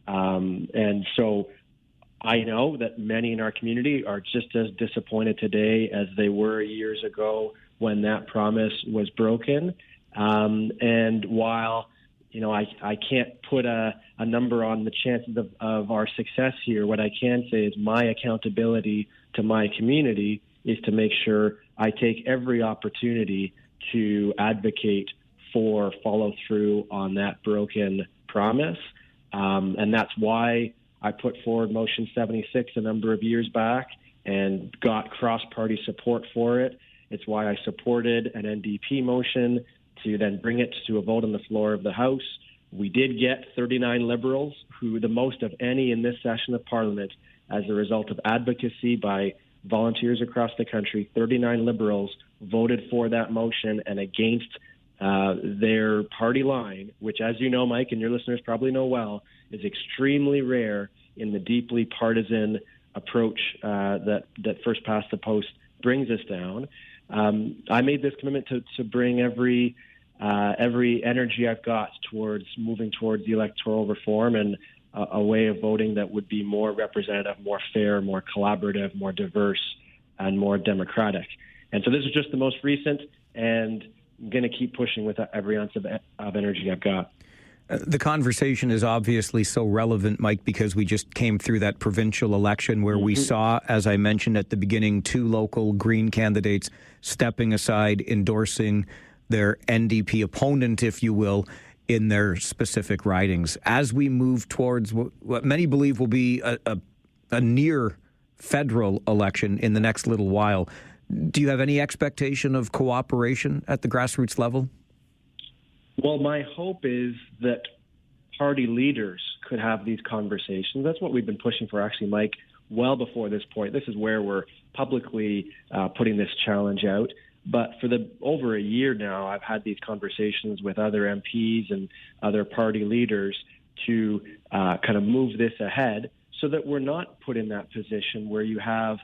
And so I know that many in our community are just as disappointed today as they were years ago when that promise was broken. And while, I can't put a number on the chances of our success here. What I can say is my accountability to my community is to make sure I take every opportunity to advocate for follow through on that broken promise. And that's why I put forward Motion 76 a number of years back and got cross-party support for it. It's why I supported an NDP motion to then bring it to a vote on the floor of the House. We did get 39 Liberals, who the most of any in this session of Parliament, as a result of advocacy by volunteers across the country. 39 Liberals voted for that motion and against their party line, which, as you know, Mike, and your listeners probably know well, is extremely rare in the deeply partisan approach that First Past the Post brings us down. I made this commitment to bring every energy I've got towards moving towards the electoral reform and a way of voting that would be more representative, more fair, more collaborative, more diverse, and more democratic. And so this is just the most recent, and I'm going to keep pushing with every ounce of energy I've got. The conversation is obviously so relevant, Mike, because we just came through that provincial election where we saw, as I mentioned at the beginning, two local Green candidates stepping aside, endorsing their NDP opponent, if you will, in their specific ridings. As we move towards what many believe will be a near federal election in the next little while, do you have any expectation of cooperation at the grassroots level? Well, my hope is that party leaders could have these conversations. That's what we've been pushing for, actually, Mike, well before this point. This is where we're publicly putting this challenge out. But for over a year now, I've had these conversations with other MPs and other party leaders to kind of move this ahead so that we're not put in that position where you have,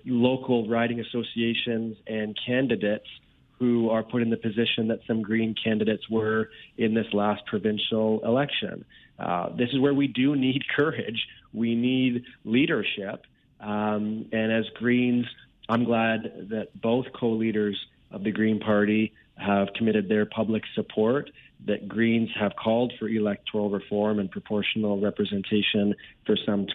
local riding associations and candidates who are put in the position that some Green candidates were in this last provincial election. This is where we do need courage. We need leadership. And as Greens, I'm glad that both co-leaders of the Green Party have committed their public support, that Greens have called for electoral reform and proportional representation for some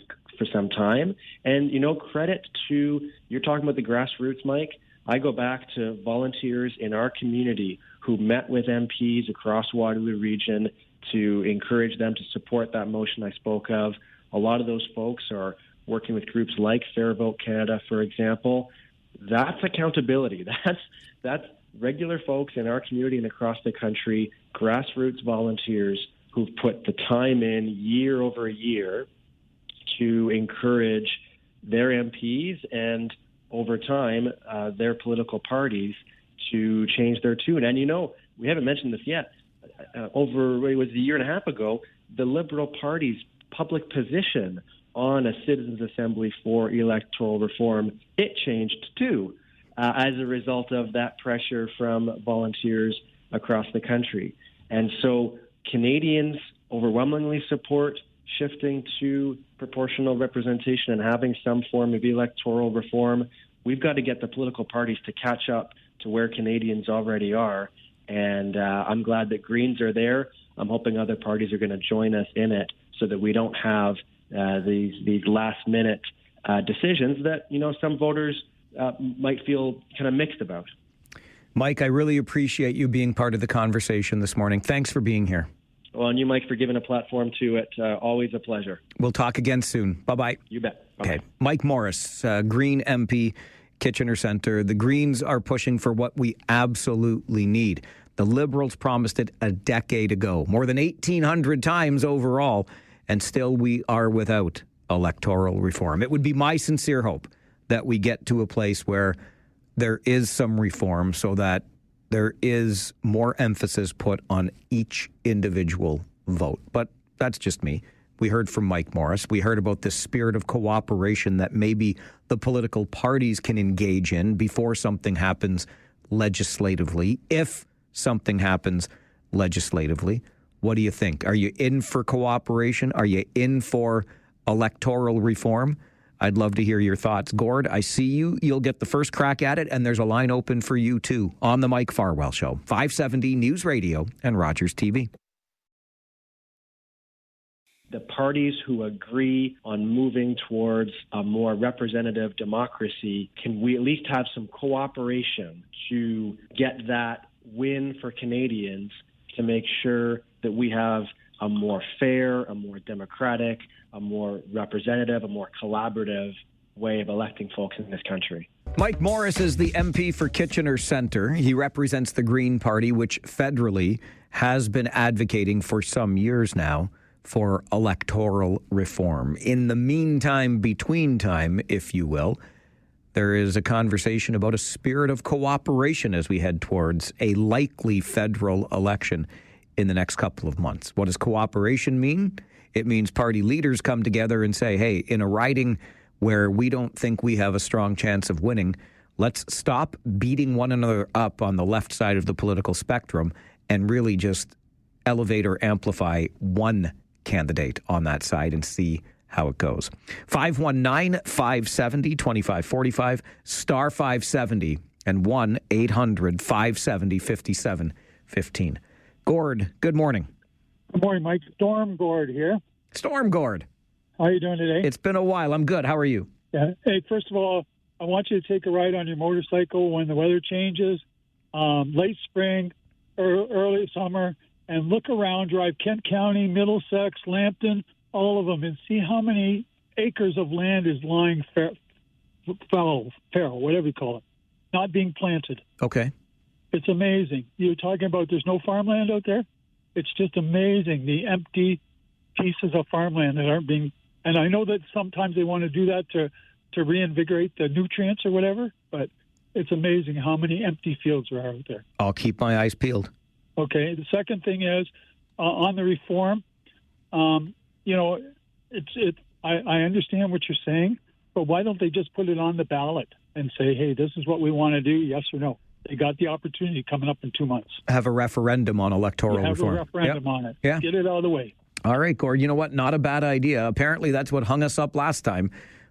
time. And, credit to, you're talking about the grassroots, Mike. I go back to volunteers in our community who met with MPs across Waterloo Region to encourage them to support that motion I spoke of. A lot of those folks are working with groups like Fair Vote Canada, for example. That's accountability. That's regular folks in our community and across the country, grassroots volunteers who've put the time in year over year to encourage their MPs and, over time, their political parties to change their tune. And, we haven't mentioned this yet. It was a year and a half ago, the Liberal Party's public position on a citizens' assembly for electoral reform, it changed too, as a result of that pressure from volunteers across the country. And so Canadians overwhelmingly support shifting to proportional representation and having some form of electoral reform. We've got to get the political parties to catch up to where Canadians already are. And I'm glad that Greens are there. I'm hoping other parties are going to join us in it so that we don't have these last-minute decisions that, some voters might feel kind of mixed about. Mike, I really appreciate you being part of the conversation this morning. Thanks for being here. Well, and you, Mike, for giving a platform to it. Always a pleasure. We'll talk again soon. Bye-bye. You bet. Bye-bye. Okay. Mike Morris, Green MP, Kitchener Centre. The Greens are pushing for what we absolutely need. The Liberals promised it a decade ago, more than 1,800 times overall, and still we are without electoral reform. It would be my sincere hope that we get to a place where there is some reform so that there is more emphasis put on each individual vote. But that's just me. We heard from Mike Morris. We heard about the spirit of cooperation that maybe the political parties can engage in before something happens legislatively, if something happens legislatively. What do you think? Are you in for cooperation? Are you in for electoral reform? I'd love to hear your thoughts. Gord, I see you. You'll get the first crack at it, and there's a line open for you, too, on the Mike Farwell Show, 570 News Radio and Rogers TV. The parties who agree on moving towards a more representative democracy, can we at least have some cooperation to get that win for Canadians to make sure that we have a more fair, a more democratic, a more representative, a more collaborative way of electing folks in this country? Mike Morris is the MP for Kitchener Centre. He represents the Green Party, which federally has been advocating for some years now for electoral reform. In the meantime, between time, if you will, there is a conversation about a spirit of cooperation as we head towards a likely federal election in the next couple of months. What does cooperation mean? It means party leaders come together and say, hey, in a riding where we don't think we have a strong chance of winning, let's stop beating one another up on the left side of the political spectrum and really just elevate or amplify one candidate on that side and see how it goes. 519-570-2545, star 570, and 1-800-570-5715. Gord, good morning. Good morning, Mike. Storm Gord here. Storm Gord. How are you doing today? It's been a while. I'm good. How are you? Yeah. Hey, first of all, I want you to take a ride on your motorcycle when the weather changes, late spring, early summer, and look around, drive Kent County, Middlesex, Lambton, all of them, and see how many acres of land is lying fallow, whatever you call it, not being planted. Okay. It's amazing. You're talking about there's no farmland out there? It's just amazing, the empty pieces of farmland that aren't being... And I know that sometimes they want to do that to reinvigorate the nutrients or whatever, but it's amazing how many empty fields there are out there. I'll keep my eyes peeled. Okay. The second thing is on the reform. I understand what you're saying, but why don't they just put it on the ballot and say, "Hey, this is what we want to do, yes or no"? They got the opportunity coming up in 2 months. Have a referendum on electoral reform. Have a referendum on it. Yeah. Get it out of the way. All right, Gord. You know what? Not a bad idea. Apparently, that's what hung us up last time.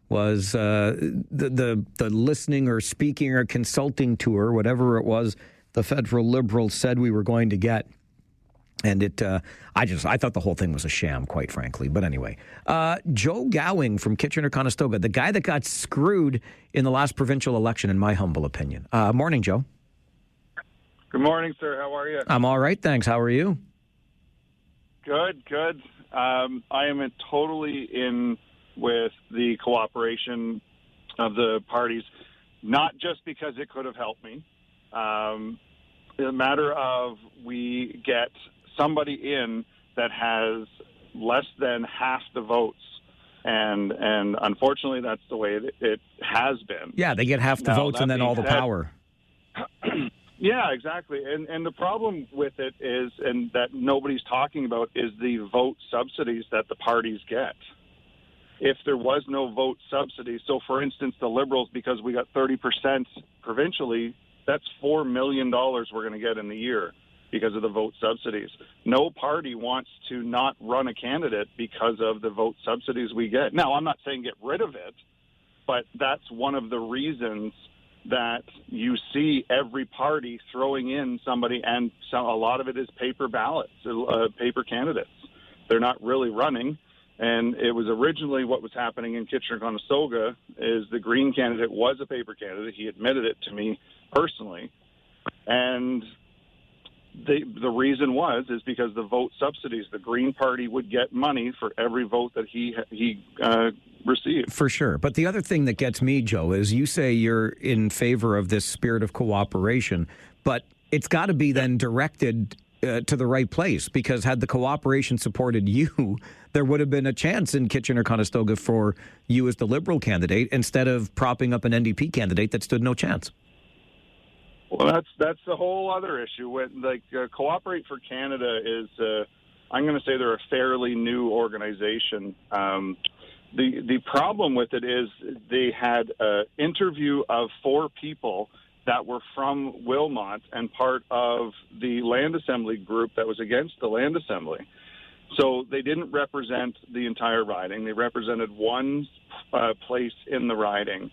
Was the listening or speaking or consulting tour, whatever it was, the federal Liberals said we were going to get. And I thought the whole thing was a sham, quite frankly. But anyway, Joe Gowing from Kitchener-Conestoga, the guy that got screwed in the last provincial election, in my humble opinion. Morning, Joe. Good morning, sir. How are you? I'm all right, thanks. How are you? Good. I am totally in with the cooperation of the parties, not just because it could have helped me. It's a matter of we get somebody in that has less than half the votes, and unfortunately that's the way it has been. Yeah, they get half the votes and then all the power. Yeah, exactly. And the problem with it is, and that nobody's talking about, is the vote subsidies that the parties get. If there was no vote subsidies, so for instance, the Liberals, because we got 30% provincially, that's $4 million we're going to get in the year because of the vote subsidies. No party wants to not run a candidate because of the vote subsidies we get. Now, I'm not saying get rid of it, but that's one of the reasons that you see every party throwing in somebody, and a lot of it is paper ballots, paper candidates. They're not really running. And it was originally what was happening in Kitchener-Conestoga is the Green candidate was a paper candidate. He admitted it to me personally. And the reason is because the vote subsidies, the Green Party would get money for every vote that he received. For sure. But the other thing that gets me, Joe, is you say you're in favor of this spirit of cooperation, but it's got to be then directed to the right place, because had the cooperation supported you, there would have been a chance in Kitchener-Conestoga for you as the Liberal candidate instead of propping up an NDP candidate that stood no chance. Well, that's the whole other issue. Cooperate for Canada is, I'm going to say they're a fairly new organization. The problem with it is they had an interview of 4 people that were from Wilmot and part of the Land Assembly group that was against the Land Assembly. So they didn't represent the entire riding. They represented one place in the riding,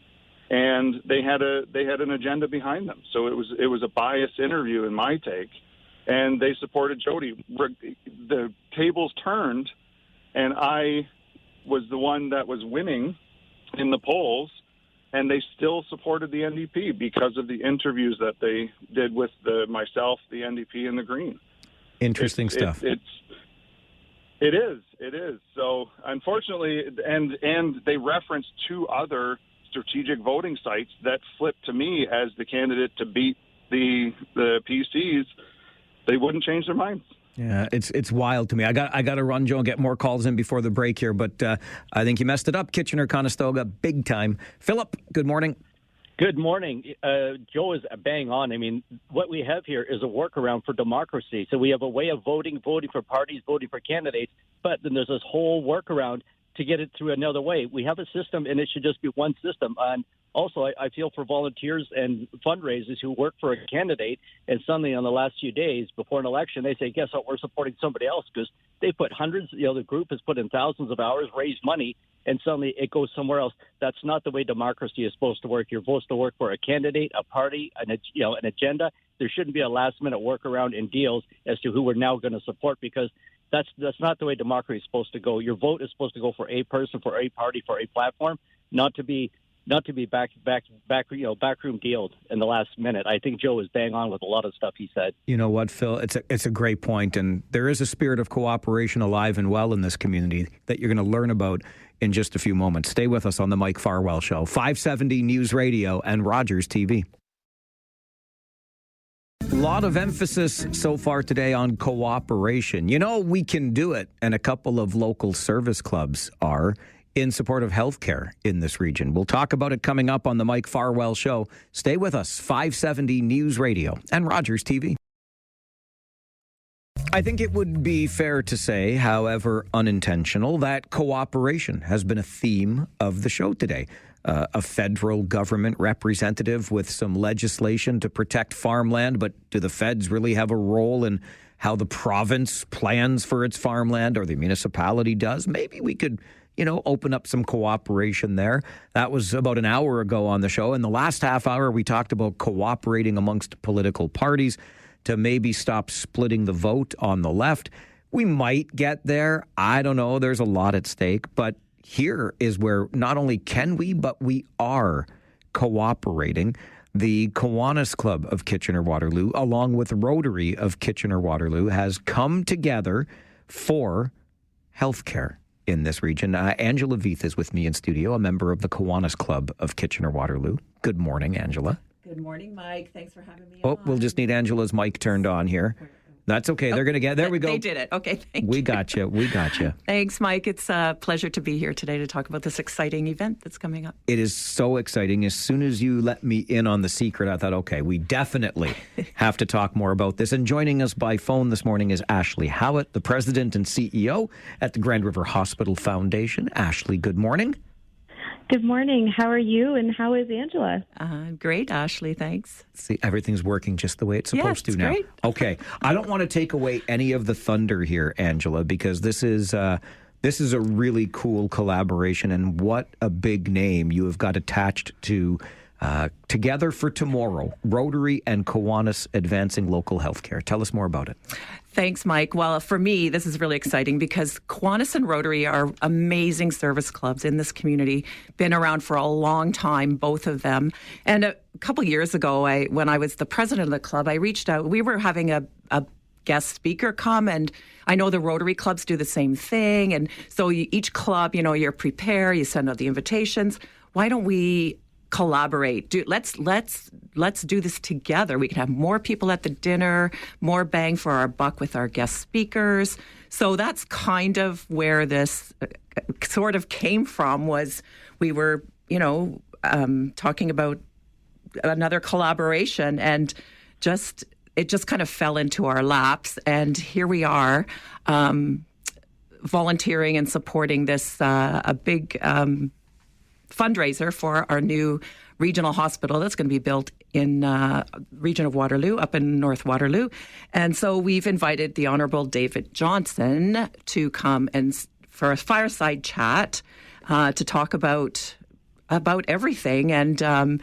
and they had an agenda behind them. So it was a biased interview in my take, and they supported Jody. The tables turned, and I was the one that was winning in the polls, and they still supported the NDP because of the interviews that they did with myself, the NDP, and the Green. Interesting stuff. It is. So unfortunately, and they referenced 2 other strategic voting sites that flipped to me as the candidate to beat the PCs. They wouldn't change their minds. Yeah, it's wild to me. I got to run, Joe, and get more calls in before the break here, but I think you messed it up, Kitchener-Conestoga, big time. Philip, good morning. Good morning. Joe is bang on. I mean, what we have here is a workaround for democracy. So we have a way of voting for parties, voting for candidates, but then there's this whole workaround to get it through another way. We have a system, and it should just be one system. And also, I feel for volunteers and fundraisers who work for a candidate, and suddenly on the last few days before an election, they say, guess what, we're supporting somebody else because they put hundreds, the group has put in thousands of hours, raised money, and suddenly it goes somewhere else. That's not the way democracy is supposed to work. You're supposed to work for a candidate, a party, an agenda. There shouldn't be a last-minute workaround in deals as to who we're now going to support, because that's not the way democracy is supposed to go. Your vote is supposed to go for a person, for a party, for a platform, not to be backroom dealed in the last minute. I think Joe is bang on with a lot of stuff he said. You know what, Phil? It's a great point, and there is a spirit of cooperation alive and well in this community that you're going to learn about in just a few moments. Stay with us on the Mike Farwell Show, 570 News Radio and Rogers TV. A lot of emphasis so far today on cooperation. You know, we can do it, and a couple of local service clubs are in support of healthcare in this region. We'll talk about it coming up on the Mike Farwell Show. Stay with us, 570 News Radio and Rogers TV. I think it would be fair to say, however unintentional, that cooperation has been a theme of the show today. A federal government representative with some legislation to protect farmland, but do the feds really have a role in how the province plans for its farmland, or the municipality does? Maybe we could, open up some cooperation there. That was about an hour ago on the show. In the last half hour, we talked about cooperating amongst political parties to maybe stop splitting the vote on the left. We might get there. I don't know. There's a lot at stake. But here is where not only can we, but we are cooperating. The Kiwanis Club of Kitchener-Waterloo, along with Rotary of Kitchener-Waterloo, has come together for healthcare in this region. Angela Veith is with me in studio, a member of the Kiwanis Club of Kitchener-Waterloo. Good morning, Angela. Good morning, Mike. Thanks for having me on. We'll just need Angela's mic turned on here. That's okay. They're going to get... There we go. They did it. Okay, thank you. We got you. Thanks, Mike. It's a pleasure to be here today to talk about this exciting event that's coming up. It is so exciting. As soon as you let me in on the secret, I thought, okay, we definitely have to talk more about this. And joining us by phone this morning is Ashley Howitt, the president and CEO at the Grand River Hospital Foundation. Ashley, good morning. Good morning. How are you, and how is Angela? Great, Ashley. Thanks. See, everything's working just the way it's supposed to now. Great. Okay. I don't want to take away any of the thunder here, Angela, because this is a really cool collaboration, and what a big name you have got attached to Together for Tomorrow, Rotary and Kiwanis Advancing Local Healthcare. Tell us more about it. Thanks, Mike. Well, for me, this is really exciting because Kiwanis and Rotary are amazing service clubs in this community. Been around for a long time, both of them. And a couple years ago, when I was the president of the club, I reached out. We were having a guest speaker come, and I know the Rotary clubs do the same thing. And so each club, you prepare, you send out the invitations. Why don't we collaborate? Let's do this together. We can have more people at the dinner, more bang for our buck with our guest speakers. So that's kind of where this sort of came from. Was we were, talking about another collaboration, and it just kind of fell into our laps, and here we are, volunteering and supporting this a big fundraiser for our new regional hospital that's going to be built in region of Waterloo, up in North Waterloo. And so we've invited the Honourable David Johnson to come and for a fireside chat to talk about everything. And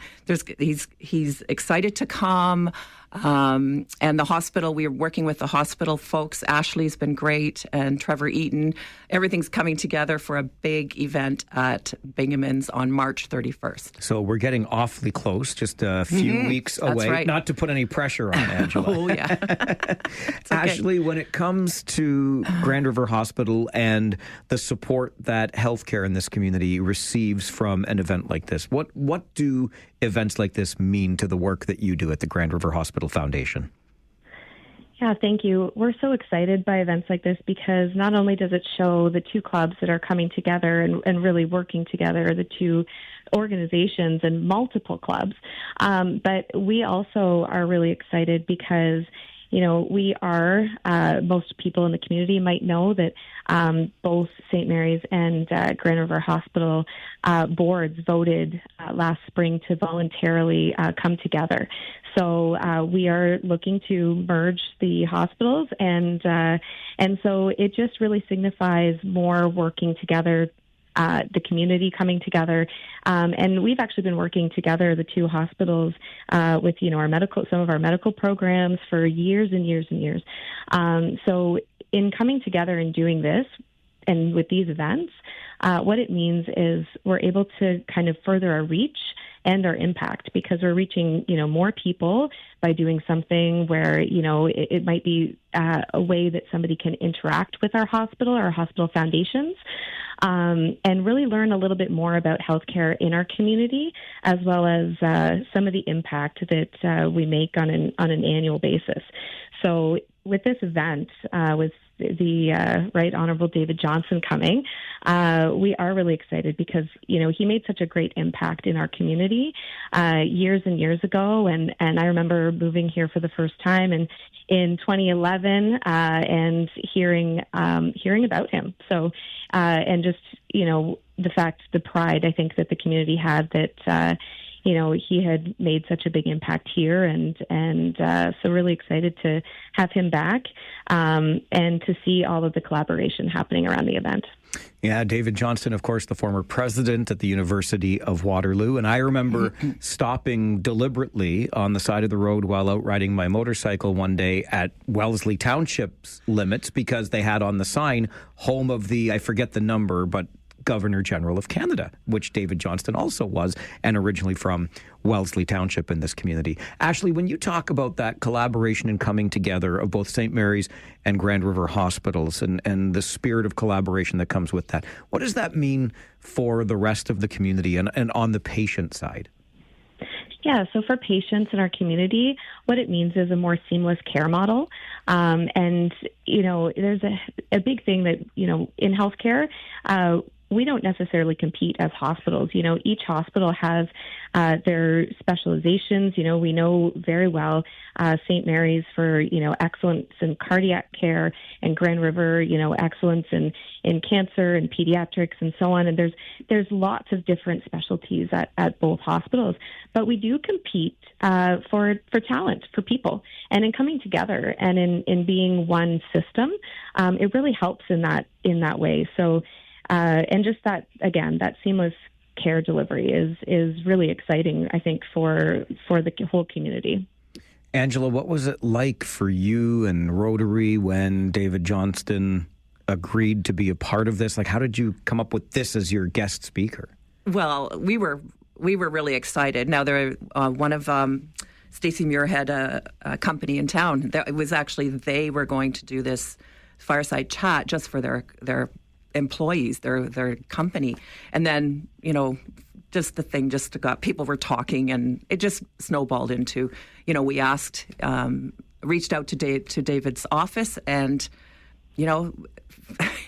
he's excited to come. And the hospital, we're working with the hospital folks. Ashley's been great, and Trevor Eaton. Everything's coming together for a big event at Binghamans on March 31st. So we're getting awfully close, just a few weeks away. That's right. Not to put any pressure on Angela. Oh, yeah. Ashley, when it comes to Grand River Hospital and the support that healthcare in this community receives from an event like this, what do events like this mean to the work that you do at the Grand River Hospital Foundation? Yeah, thank you. We're so excited by events like this because not only does it show the two clubs that are coming together and really working together, the two organizations and multiple clubs, but we also are really excited because we are, most people in the community might know that both St. Mary's and Grand River Hospital boards voted last spring to voluntarily come together. So we are looking to merge the hospitals, and so it just really signifies more working together, the community coming together, and we've actually been working together, the two hospitals, with some of our medical programs for years and years and years. So in coming together and doing this, and with these events, what it means is we're able to kind of further our reach and our impact, because we're reaching, more people by doing something where, it might be a way that somebody can interact with our hospital or our hospital foundations, and really learn a little bit more about healthcare in our community, as well as some of the impact that we make on an annual basis. So with this event, with the Right Honorable David Johnston coming, we are really excited because, he made such a great impact in our community years and years ago. And I remember moving here for the first time in 2011 and hearing about him. So, and just, the pride I think that the community had that, he had made such a big impact here, and so really excited to have him back and to see all of the collaboration happening around the event. Yeah, David Johnston, of course, the former president at the University of Waterloo. And I remember stopping deliberately on the side of the road while out riding my motorcycle one day at Wellesley Township's limits because they had on the sign, home of the, I forget the number, but Governor General of Canada, which David Johnston also was, and originally from Wellesley Township in this community. Ashley, when you talk about that collaboration and coming together of both St. Mary's and Grand River hospitals and the spirit of collaboration that comes with that, what does that mean for the rest of the community and on the patient side? Yeah, so for patients in our community, what it means is a more seamless care model. And, there's a big thing that, in healthcare, we don't necessarily compete as hospitals. Each hospital has their specializations. We know very well St. Mary's for, excellence in cardiac care, and Grand River, excellence in cancer and pediatrics and so on. And there's lots of different specialties at both hospitals. But we do compete for talent, for people. And in coming together and in being one system, it really helps in that way. So, and just that seamless care delivery is really exciting, I think, for the whole community. Angela, what was it like for you and Rotary when David Johnston agreed to be a part of this? Like, how did you come up with this as your guest speaker? Well, we were really excited. Now, they're one of Stacey Muir had a company in town. It was actually they were going to do this fireside chat just for their employees, their company, and then just the thing just got people were talking, and it just snowballed into we asked, reached out to David's office, and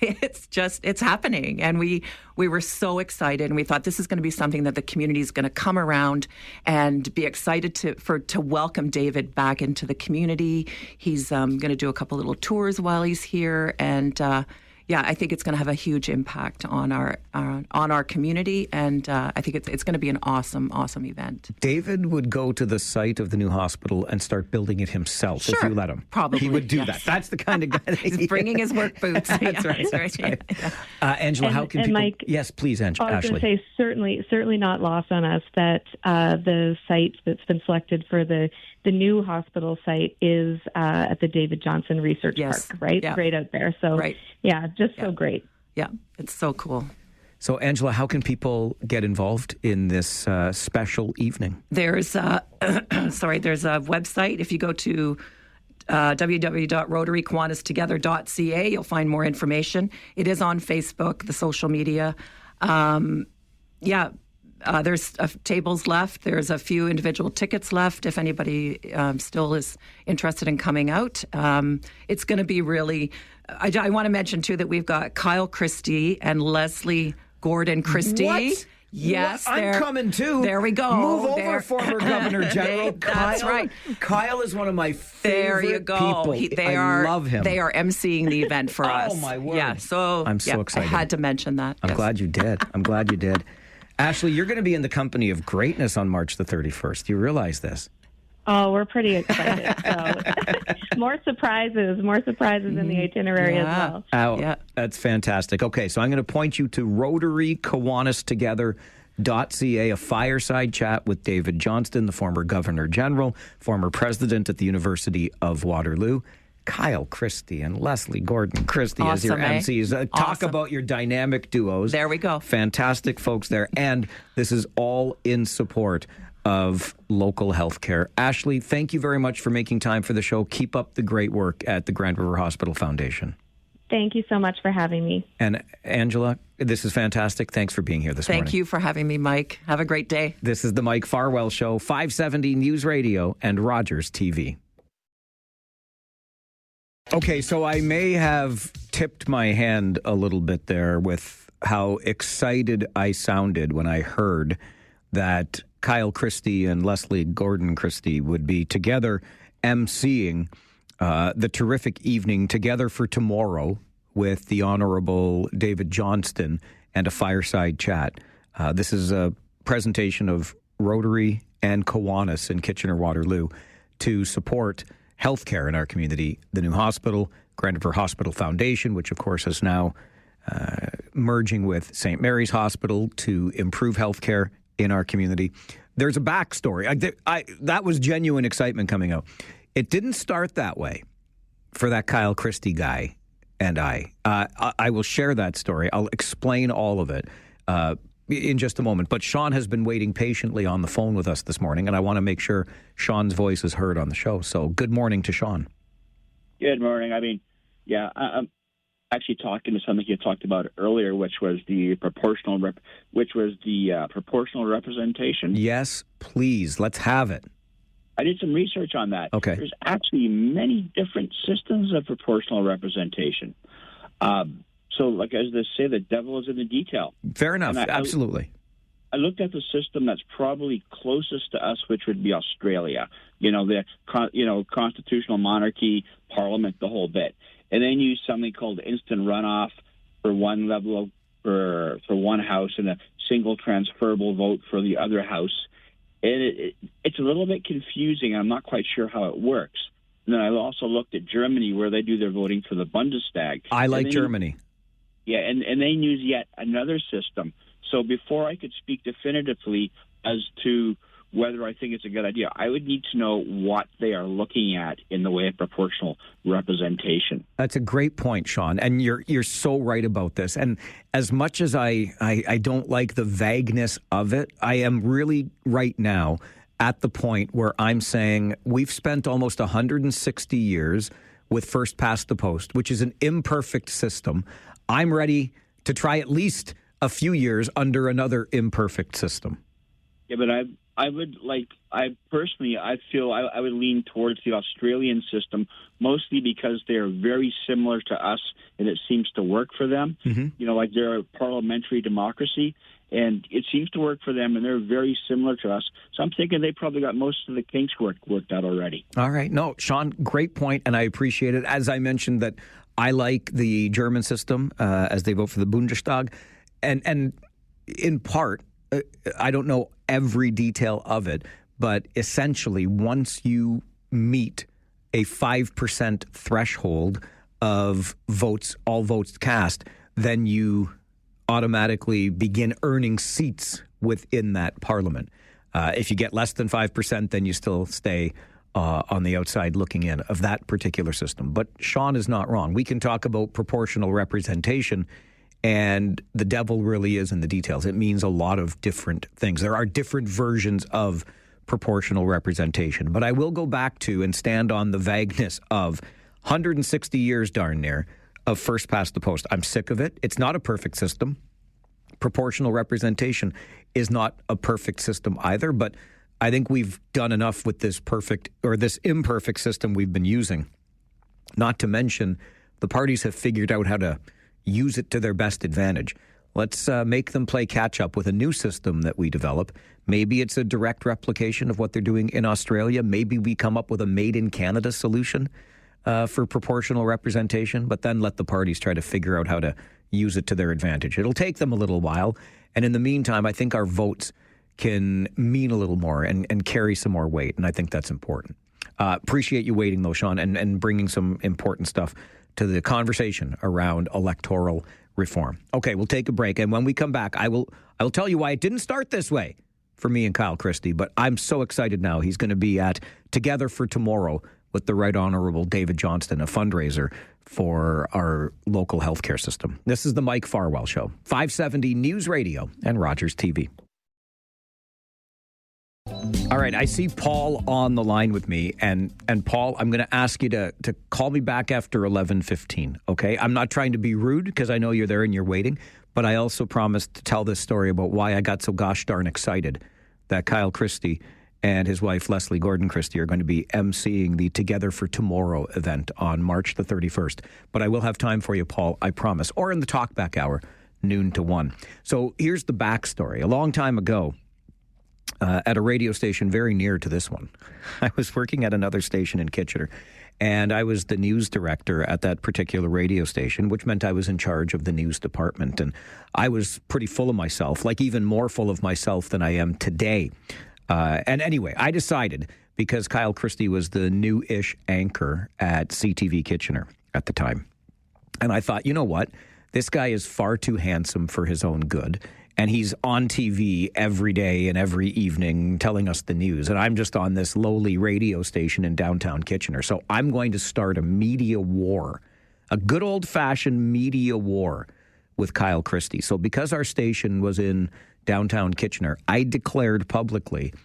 it's happening, and we were so excited, and we thought this is going to be something that the community is going to come around and be excited to welcome David back into the community. He's going to do a couple little tours while he's here, and I think it's going to have a huge impact on our community, and I think it's going to be an awesome event. David would go to the site of the new hospital and start building it himself if you let him. Probably. He would do that. That's the kind of guy that he's bringing his work boots. That's right. Angela, how can people... Mike, yes, please, Ashley. I was going to say, certainly not lost on us that the site that's been selected for the new hospital site is at the David Johnson Research Park, right? Yeah. Right out there. So, so great. Yeah, it's so cool. So, Angela, how can people get involved in this special evening? There's there's a website. If you go to www.rotarykiwanistogether.ca, you'll find more information. It is on Facebook, the social media. There's tables left. There's a few individual tickets left if anybody still is interested in coming out. It's going to be really... I want to mention, too, that we've got Kyle Christie and Leslie Gordon Christie. What? Yes. I'm coming, too. There we go. Move over, former Governor General. That's right. Kyle is one of my favorite people. I love him. They are emceeing the event for us. Oh, my word. Yeah, so I'm so excited. I had to mention that. I'm glad you did. Ashley, you're going to be in the company of greatness on March the 31st. You realize this? Oh, we're pretty excited. So more surprises in the itinerary as well. Oh, that's fantastic. Okay, so I'm going to point you to RotaryKiwanistogether.ca, a fireside chat with David Johnston, the former Governor General, former president at the University of Waterloo. Kyle Christie and Leslie Gordon Christie as your MCs. Talk about your dynamic duos. There we go. Fantastic folks there. And this is all in support of local health care. Ashley, thank you very much for making time for the show. Keep up the great work at the Grand River Hospital Foundation. Thank you so much for having me. And Angela, this is fantastic. Thanks for being here this morning. Thank you for having me, Mike. Have a great day. This is the Mike Farwell Show, 570 News Radio and Rogers TV. Okay, so I may have tipped my hand a little bit there with how excited I sounded when I heard that Kyle Christie and Leslie Gordon Christie would be together emceeing the terrific evening Together for Tomorrow with the Honorable David Johnston and a fireside chat. This is a presentation of Rotary and Kiwanis in Kitchener-Waterloo to support healthcare in our community. The new hospital, Grand River Hospital Foundation, which of course is now merging with St. Mary's Hospital to improve healthcare in our community. There's a backstory. That was genuine excitement coming out. It didn't start that way for that Kyle Christie guy and I. I will share that story. I'll explain all of it in just a moment. But Sean has been waiting patiently on the phone with us this morning, and I want to make sure Sean's voice is heard on the show. So good morning to Sean. Good morning. I'm actually talking to something you talked about earlier, which was the proportional representation. Yes, please. Let's have it. I did some research on that. Okay. There's actually many different systems of proportional representation. So, like as they say, the devil is in the detail. Fair enough. Absolutely. I looked at the system that's probably closest to us, which would be Australia. The constitutional monarchy, parliament, the whole bit. And then use something called instant runoff for one level for one house and a single transferable vote for the other house. And it's a little bit confusing. I'm not quite sure how it works. And then I also looked at Germany, where they do their voting for the Bundestag. I like Germany. Yeah, and they use yet another system. So before I could speak definitively as to whether I think it's a good idea, I would need to know what they are looking at in the way of proportional representation. That's a great point, Sean, and you're so right about this. And as much as I don't like the vagueness of it, I am really right now at the point where I'm saying we've spent almost 160 years with first past the post, which is an imperfect system. I'm ready to try at least a few years under another imperfect system. Yeah, but I feel I would lean towards the Australian system, mostly because they're very similar to us and it seems to work for them. Mm-hmm. They're a parliamentary democracy and it seems to work for them and they're very similar to us. So I'm thinking they probably got most of the kinks worked out already. All right. No, Sean, great point, and I appreciate it. As I mentioned that I like the German system as they vote for the Bundestag. And in part, I don't know every detail of it, but essentially, once you meet a 5% threshold of votes, all votes cast, then you automatically begin earning seats within that parliament. If you get less than 5%, then you still stay on the outside looking in of that particular system. But Sean is not wrong. We can talk about proportional representation, and the devil really is in the details. It means a lot of different things. There are different versions of proportional representation. But I will go back to and stand on the vagueness of 160 years, darn near, of first past the post. I'm sick of it. It's not a perfect system. Proportional representation is not a perfect system either, but I think we've done enough with this perfect or this imperfect system we've been using. Not to mention, the parties have figured out how to use it to their best advantage. Let's make them play catch up with a new system that we develop. Maybe it's a direct replication of what they're doing in Australia. Maybe we come up with a made in Canada solution for proportional representation, but then let the parties try to figure out how to use it to their advantage. It'll take them a little while. And in the meantime, I think our votes can mean a little more and carry some more weight. And I think that's important. Appreciate you waiting, though, Sean, and bringing some important stuff to the conversation around electoral reform. Okay, we'll take a break. And when we come back, I will tell you why it didn't start this way for me and Kyle Christie. But I'm so excited now. He's going to be at Together for Tomorrow with the Right Honourable David Johnston, a fundraiser for our local healthcare system. This is the Mike Farwell Show, 570 News Radio and Rogers TV. All right, I see Paul on the line with me, and Paul, I'm going to ask you to call me back after 11:15, okay? I'm not trying to be rude because I know you're there and you're waiting, but I also promised to tell this story about why I got so gosh darn excited that Kyle Christie and his wife, Leslie Gordon Christie, are going to be emceeing the Together for Tomorrow event on March the 31st. But I will have time for you, Paul, I promise, or in the Talkback Hour, noon to 1. So here's the backstory. A long time ago, at a radio station very near to this one, I was working at another station in Kitchener, and I was the news director at that particular radio station, which meant I was in charge of the news department. And I was pretty full of myself, like even more full of myself than I am today. And anyway, I decided, because Kyle Christie was the new-ish anchor at CTV Kitchener at the time, and I thought, you know what? This guy is far too handsome for his own good. And he's on TV every day and every evening telling us the news. And I'm just on this lowly radio station in downtown Kitchener. So I'm going to start a media war, a good old-fashioned media war with Kyle Christie. So because our station was in downtown Kitchener, I declared publicly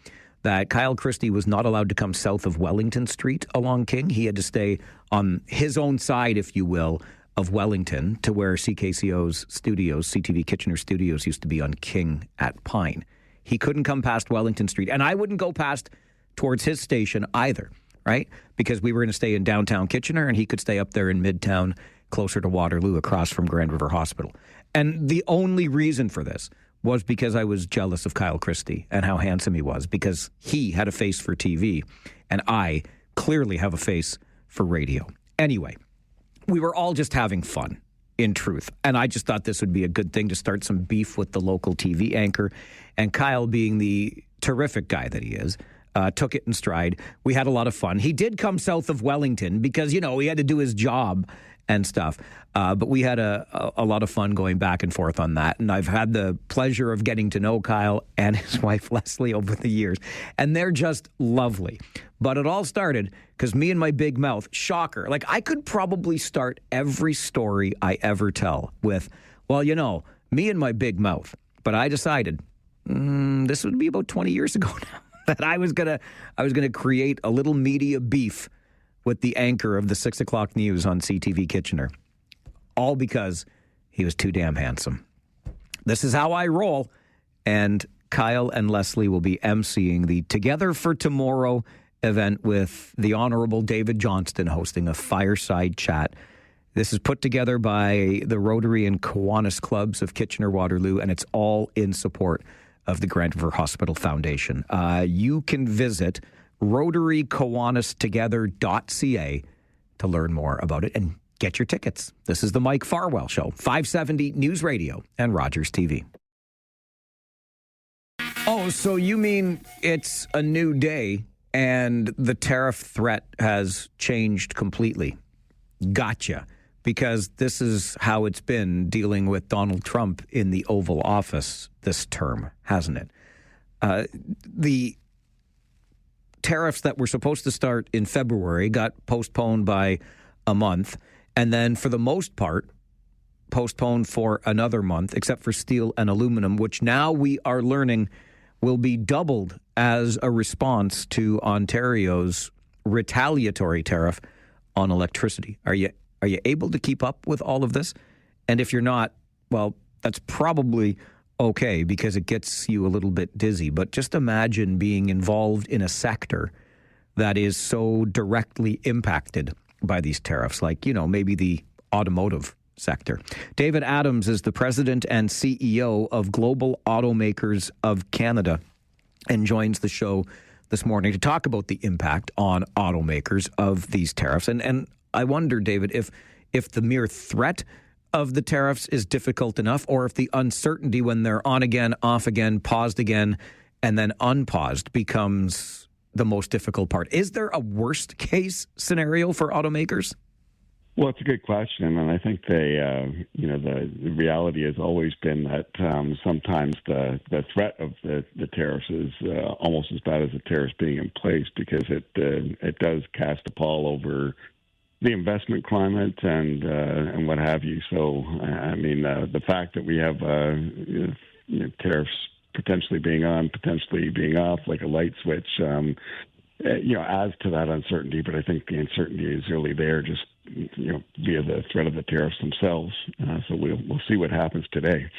that Kyle Christie was not allowed to come south of Wellington Street along King. He had to stay on his own side, if you will, of Wellington, to where CKCO's studios, CTV Kitchener studios, used to be on King at Pine. He couldn't come past Wellington Street, and I wouldn't go past towards his station either, right? Because we were going to stay in downtown Kitchener, and he could stay up there in Midtown, closer to Waterloo, across from Grand River Hospital. And the only reason for this was because I was jealous of Kyle Christie and how handsome he was, because he had a face for TV, and I clearly have a face for radio. Anyway, we were all just having fun, in truth. And I just thought this would be a good thing to start some beef with the local TV anchor. And Kyle, being the terrific guy that he is, took it in stride. We had a lot of fun. He did come south of Wellington because, you know, he had to do his job and stuff. But we had a lot of fun going back and forth on that. And I've had the pleasure of getting to know Kyle and his wife, Leslie, over the years. And they're just lovely. But it all started because me and my big mouth, shocker, like I could probably start every story I ever tell with, well, you know, me and my big mouth. But I decided, this would be about 20 years ago now, that I was gonna create a little media beef with the anchor of the 6 o'clock news on CTV Kitchener, all because he was too damn handsome. This is how I roll, and Kyle and Leslie will be emceeing the Together for Tomorrow event with the Honourable David Johnston hosting a fireside chat. This is put together by the Rotary and Kiwanis clubs of Kitchener-Waterloo, and it's all in support of the Grand River Hospital Foundation. You can visit RotaryKiwanisTogether.ca to learn more about it. And get your tickets. This is the Mike Farwell Show, 570 News Radio and Rogers TV. Oh, so you mean it's a new day and the tariff threat has changed completely? Gotcha. Because this is how it's been dealing with Donald Trump in the Oval Office this term, hasn't it? The tariffs that were supposed to start in February got postponed by a month, and then for the most part, postponed for another month, except for steel and aluminum, which now we are learning will be doubled as a response to Ontario's retaliatory tariff on electricity. Are you able to keep up with all of this? And if you're not, well, that's probably okay because it gets you a little bit dizzy. But just imagine being involved in a sector that is so directly impacted by these tariffs, like, maybe the automotive sector. David Adams is the president and CEO of Global Automakers of Canada and joins the show this morning to talk about the impact on automakers of these tariffs. And I wonder, David, if the mere threat of the tariffs is difficult enough, or if the uncertainty when they're on again, off again, paused again, and then unpaused becomes the most difficult part. Is there a worst case scenario for automakers? Well, it's a good question, and I think the reality has always been that sometimes the threat of the tariffs is almost as bad as the tariffs being in place, because it does cast a pall over the investment climate and what have you. So, the fact that we have tariffs potentially being on, potentially being off, like a light switch, adds to that uncertainty. But I think the uncertainty is really there just via the threat of the tariffs themselves. So we'll see what happens today.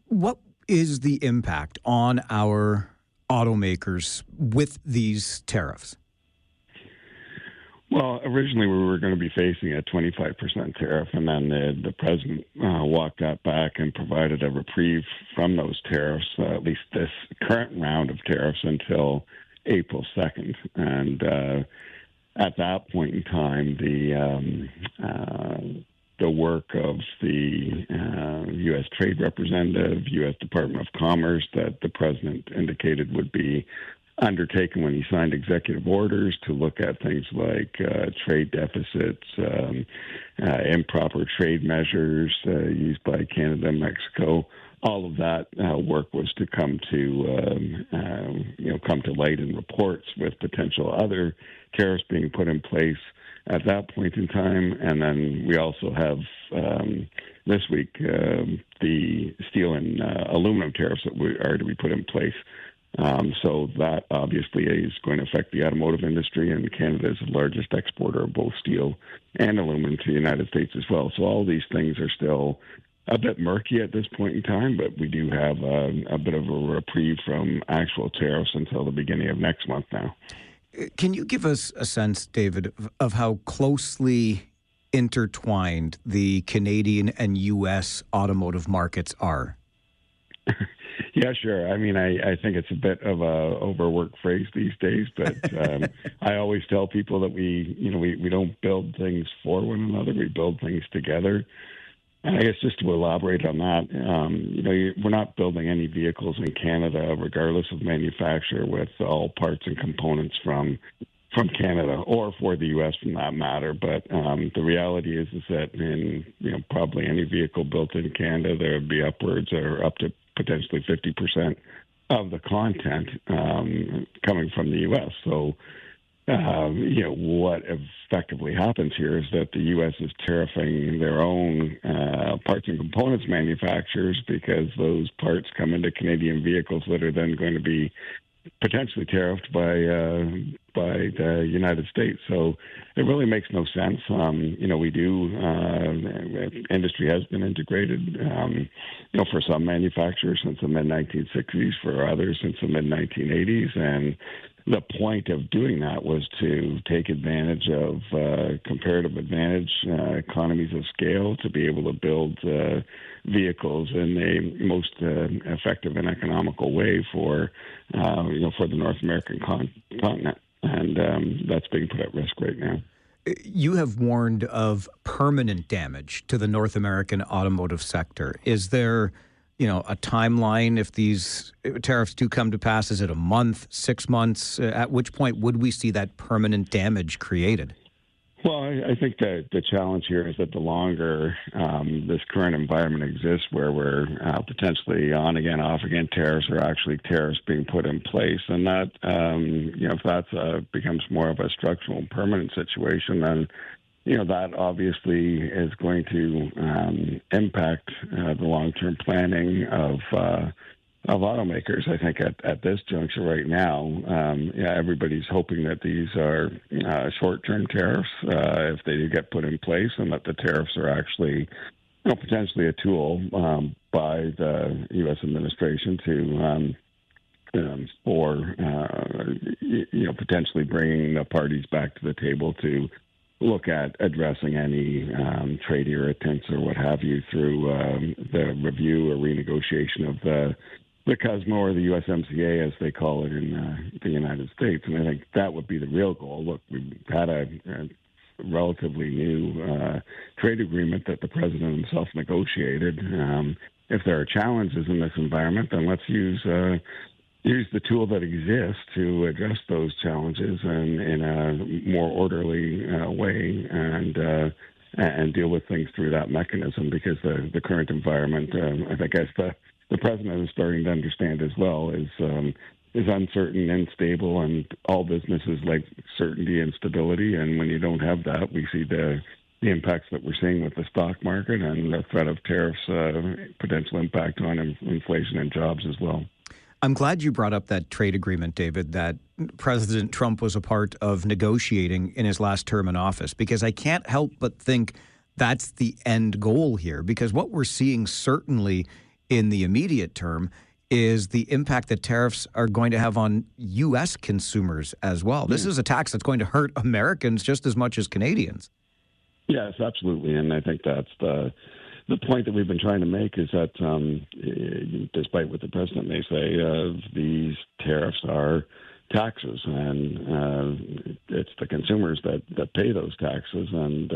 What is the impact on our automakers with these tariffs? Well, originally we were going to be facing a 25% tariff, and then the president walked that back and provided a reprieve from those tariffs, at least this current round of tariffs, until April 2nd. And at that point in time, the work of the U.S. Trade Representative, U.S. Department of Commerce, that the president indicated would be undertaken when he signed executive orders to look at things like trade deficits, improper trade measures used by Canada and Mexico. All of that work was to come to light in reports with potential other tariffs being put in place at that point in time. And then we also have this week the steel and aluminum tariffs that are to be put in place. So that obviously is going to affect the automotive industry, and Canada is the largest exporter of both steel and aluminum to the United States as well. So all these things are still a bit murky at this point in time, but we do have a bit of a reprieve from actual tariffs until the beginning of next month now. Can you give us a sense, David, of how closely intertwined the Canadian and U.S. automotive markets are? Yeah, sure. I mean, I think it's a bit of a overworked phrase these days, but I always tell people that we don't build things for one another; we build things together. And I guess just to elaborate on that, we're not building any vehicles in Canada, regardless of manufacturer, with all parts and components from Canada, or for the U.S. from that matter. But the reality is that in probably any vehicle built in Canada, there would be upwards or up to potentially 50% of the content coming from the U.S. So, what effectively happens here is that the U.S. is tariffing their own parts and components manufacturers, because those parts come into Canadian vehicles that are then going to be potentially tariffed by the United States. So it really makes no sense. Industry has been integrated, for some manufacturers since the mid-1960s, for others since the mid-1980s. And the point of doing that was to take advantage of comparative advantage, economies of scale, to be able to build vehicles in a most effective and economical way for the North American continent. And that's being put at risk right now. You have warned of permanent damage to the North American automotive sector. Is there, a timeline if these tariffs do come to pass? Is it a month, 6 months? At which point would we see that permanent damage created? Well, I think that the challenge here is that the longer this current environment exists where we're potentially on again, off again tariffs or actually tariffs being put in place, and that, if that becomes more of a structural and permanent situation, then, that obviously is going to impact the long-term planning of automakers. I think at this juncture right now, everybody's hoping that these are short-term tariffs if they do get put in place, and that the tariffs are actually, potentially a tool by the U.S. administration for potentially bringing the parties back to the table to look at addressing any trade irritants or what have you through the review or renegotiation of the CUSMA or the USMCA, as they call it in the United States. And I think that would be the real goal. Look, we've had a relatively new trade agreement that the president himself negotiated. If there are challenges in this environment, then let's use the tool that exists to address those challenges in a more orderly way and deal with things through that mechanism, because the current environment, I think, as the president is starting to understand as well, is uncertain, unstable, and all businesses like certainty and stability. And when you don't have that, we see the impacts that we're seeing with the stock market and the threat of tariffs, potential impact on inflation and jobs as well. I'm glad you brought up that trade agreement, David, that President Trump was a part of negotiating in his last term in office, because I can't help but think that's the end goal here, because what we're seeing certainly in the immediate term is the impact that tariffs are going to have on U.S. consumers as well. This is a tax that's going to hurt Americans just as much as Canadians. Yes, absolutely. And I think that's the point that we've been trying to make, is that despite what the president may say, these tariffs are taxes, and it's the consumers that pay those taxes. And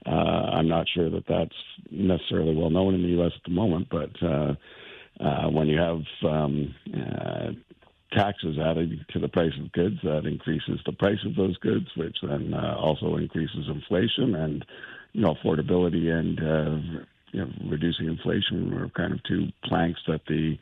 I'm not sure that that's necessarily well known in the U.S. at the moment, but when you have taxes added to the price of goods, that increases the price of those goods, which then also increases inflation and affordability and reducing inflation were kind of two planks that the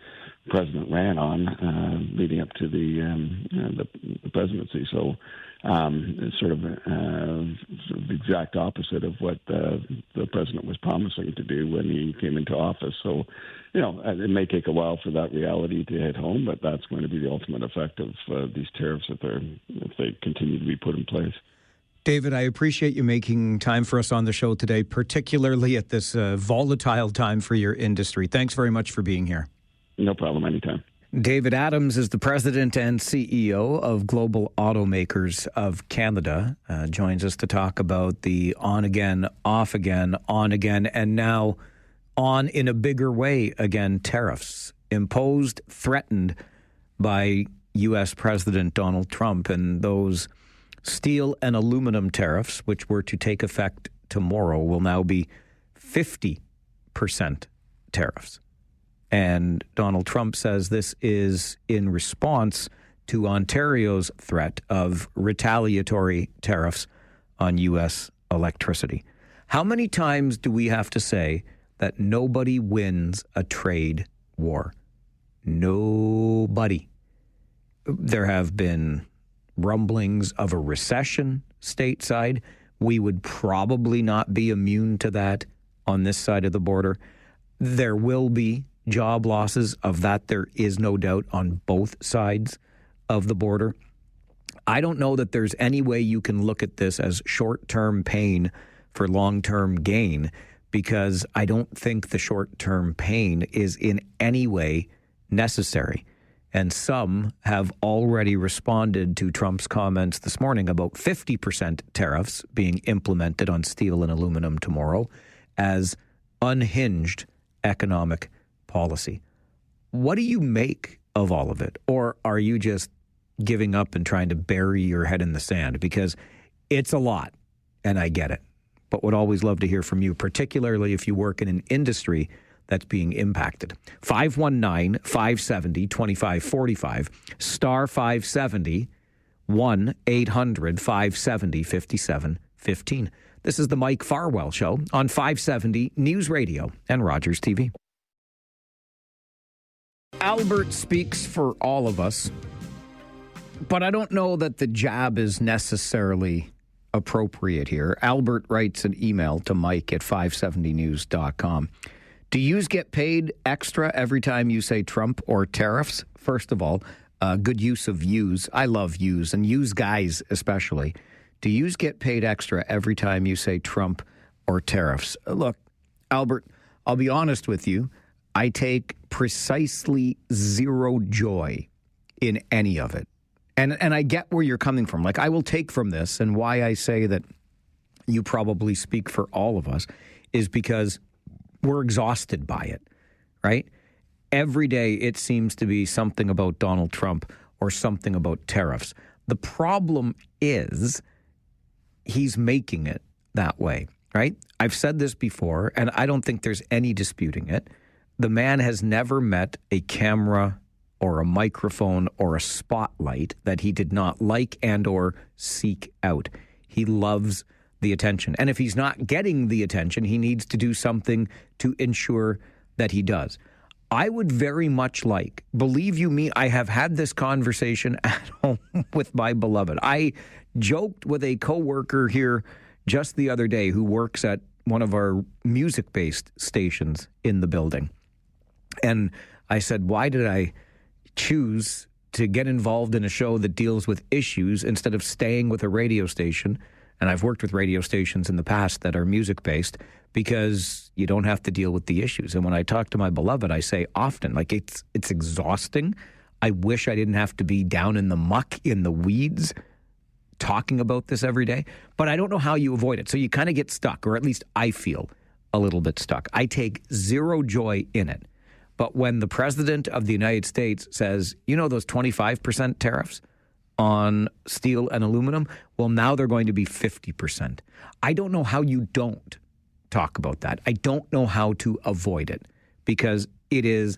president ran on leading up to the presidency. So it's sort of the exact opposite of what the president was promising to do when he came into office. So, it may take a while for that reality to hit home, but that's going to be the ultimate effect of these tariffs if they continue to be put in place. David, I appreciate you making time for us on the show today, particularly at this volatile time for your industry. Thanks very much for being here. No problem, anytime. David Adams is the president and CEO of Global Automakers of Canada. Joins us to talk about the on again, off again, on again, and now on in a bigger way again tariffs imposed, threatened by U.S. President Donald Trump, and those steel and aluminum tariffs, which were to take effect tomorrow, will now be 50% tariffs. And Donald Trump says this is in response to Ontario's threat of retaliatory tariffs on U.S. electricity. How many times do we have to say that nobody wins a trade war? Nobody. There have been rumblings of a recession stateside. We would probably not be immune to that on this side of the border. There will be job losses. Of that, there is no doubt on both sides of the border. I don't know that there's any way you can look at this as short-term pain for long-term gain, because I don't think the short-term pain is in any way necessary. And some have already responded to Trump's comments this morning about 50% tariffs being implemented on steel and aluminum tomorrow as unhinged economic policy. What do you make of all of it? Or are you just giving up and trying to bury your head in the sand? Because it's a lot. and I get it, but would always love to hear from you, particularly if you work in an industry that's being impacted. 519-570-2545, star 570, 1-800-570-5715. This is the Mike Farwell Show on 570 News Radio and Rogers TV. Albert speaks for all of us, but I don't know that the jab is necessarily appropriate here. Albert writes an email to Mike at 570news.com. Do yous get paid extra every time you say Trump or tariffs? First of all, good use of yous. I love yous, and yous guys especially. Do yous get paid extra every time you say Trump or tariffs? Look, Albert, I'll be honest with you. I take precisely zero joy in any of it. And I get where you're coming from. Like, I will take from this, and why I say that you probably speak for all of us is because we're exhausted by it, right? Every day it seems to be something about Donald Trump or something about tariffs. The problem is he's making it that way, right? I've said this before, and I don't think there's any disputing it. The man has never met a camera or a microphone or a spotlight that he did not like and or seek out. He loves the attention. And if he's not getting the attention, he needs to do something to ensure that he does. I would very much like, believe you me, I have had this conversation at home with my beloved. I joked with a coworker here just the other day who works at one of our music-based stations in the building. And I said, why did I choose to get involved in a show that deals with issues instead of staying with a radio station? And I've worked with radio stations in the past that are music-based because you don't have to deal with the issues. And when I talk to my beloved, I say often, like, it's exhausting. I wish I didn't have to be down in the muck, in the weeds, talking about this every day. But I don't know how you avoid it. So you kind of get stuck, or at least I feel a little bit stuck. I take zero joy in it. But when the president of the United States says, you know, those 25% tariffs on steel and aluminum, well, now they're going to be 50%. I don't know how you don't talk about that. I don't know how to avoid it because it is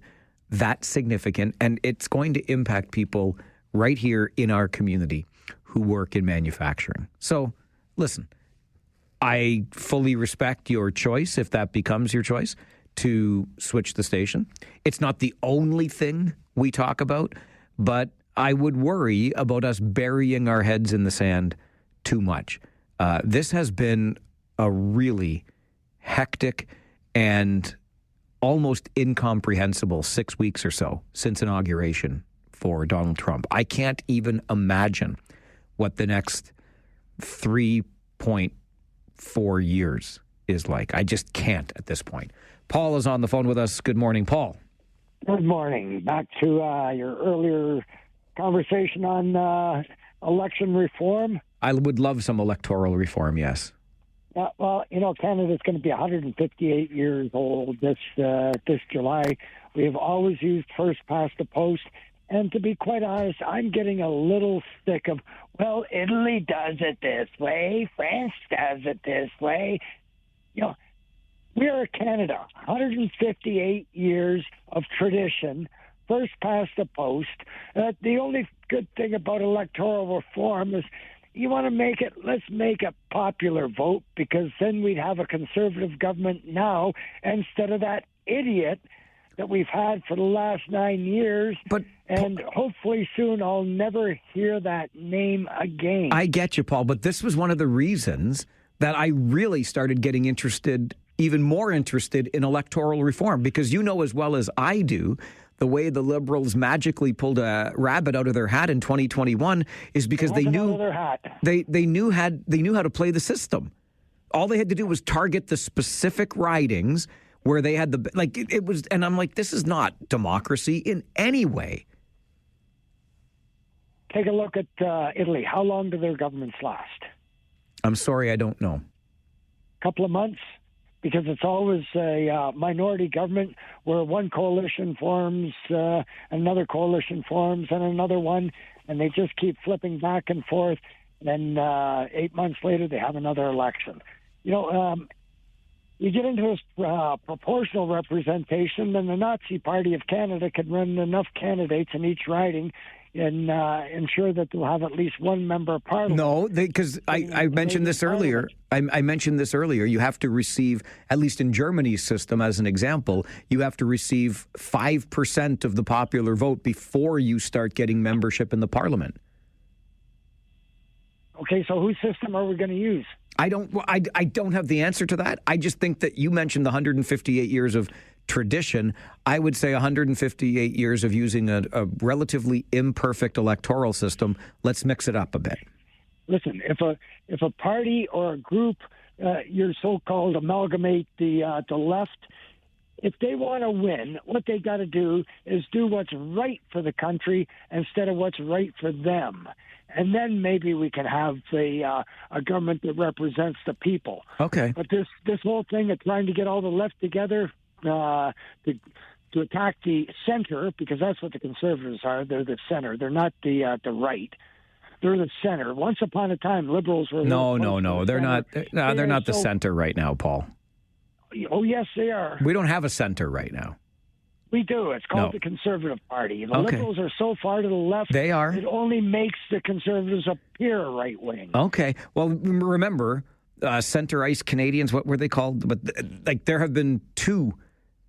that significant and it's going to impact people right here in our community who work in manufacturing. So, listen, I fully respect your choice if that becomes your choice to switch the station. It's not the only thing we talk about, but I would worry about us burying our heads in the sand too much. This has been a really hectic and almost incomprehensible 6 weeks or so since inauguration for Donald Trump. I can't even imagine what the next 3.4 years is like. I just can't at this point. Paul is on the phone with us. Good morning, Paul. Good morning. Back to your earlier conversation on election reform. I would love some electoral reform, yes. Well, you know, Canada's going to be 158 years old this July. We have always used first past the post. And to be quite honest, I'm getting a little sick of, well, Italy does it this way, France does it this way. You know, we are Canada, 158 years of tradition, first past the post. The only good thing about electoral reform is you want to make it, let's make a popular vote, because then we'd have a conservative government now instead of that idiot that we've had for the last 9 years. And hopefully soon I'll never hear that name again. I get you, Paul, but this was one of the reasons that I really started getting interested, even more interested in electoral reform, because you know as well as I do, the way the Liberals magically pulled a rabbit out of their hat in 2021 is because they knew they knew how to play the system. All they had to do was target the specific ridings where they had it was, and I'm like, this is not democracy in any way. Take a look at Italy. How long do their governments last? I'm sorry, I don't know. A couple of months? Because it's always a minority government where one coalition forms, another coalition forms, and another one, and they just keep flipping back and forth. and 8 months later they have another election. You get into this proportional representation, then the Nazi Party of Canada could run enough candidates in each riding and ensure that they'll have at least one member of parliament. No, because I mentioned this earlier. I mentioned this earlier. You have to receive, at least in Germany's system, as an example, you have to receive 5% of the popular vote before you start getting membership in the parliament. Okay, so whose system are we going to use? I don't have the answer to that. I just think that you mentioned the 158 years of tradition. I would say 158 years of using a relatively imperfect electoral system. Let's mix it up a bit. Listen, if a party or a group, your so-called amalgamate the left, if they want to win, what they got to do is do what's right for the country instead of what's right for them. And then maybe we can have a government that represents the people. Okay. But this whole thing of trying to get all the left together to attack the center, because that's what the Conservatives are. They're the center. They're not the right. They're the center. Once upon a time, Liberals were. No. They're not. They're not the center right now, Paul. Oh yes, they are. We don't have a center right now. We do. It's called the Conservative Party. The Liberals are so far to the left. They are. It only makes the Conservatives appear right wing. Okay. Well, remember, center-ice Canadians. What were they called? But there have been two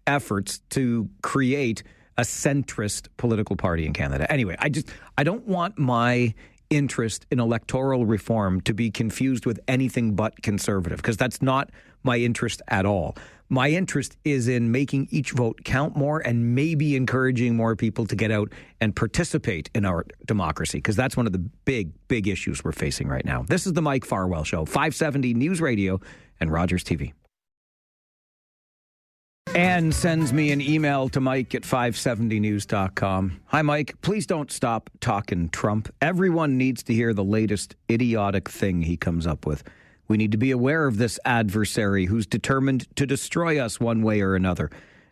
efforts to create a centrist political party in Canada. Anyway, I don't want my interest in electoral reform to be confused with anything but conservative, because that's not my interest at all. My interest is in making each vote count more and maybe encouraging more people to get out and participate in our democracy, because that's one of the big, big issues we're facing right now. This is the Mike Farwell Show, 570 News Radio and Rogers TV. Anne sends me an email to Mike at 570news.com. Hi, Mike. Please don't stop talking Trump. Everyone needs to hear the latest idiotic thing he comes up with. We need to be aware of this adversary who's determined to destroy us one way or another.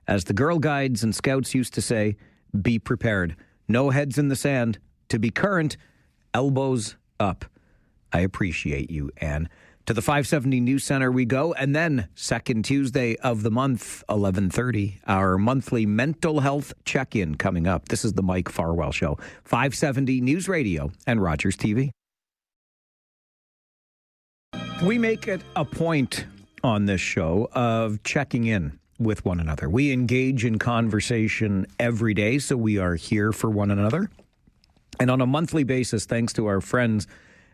As the Girl Guides and Scouts used to say, be prepared. No heads in the sand. To be current, elbows up. I appreciate you, Anne. To the 570 News Center we go, and then second Tuesday of the month, 11:30, our monthly mental health check-in coming up. This is the Mike Farwell Show, 570 News Radio and Rogers TV. We make it a point on this show of checking in with one another. We engage in conversation every day, so we are here for one another. And on a monthly basis, thanks to our friends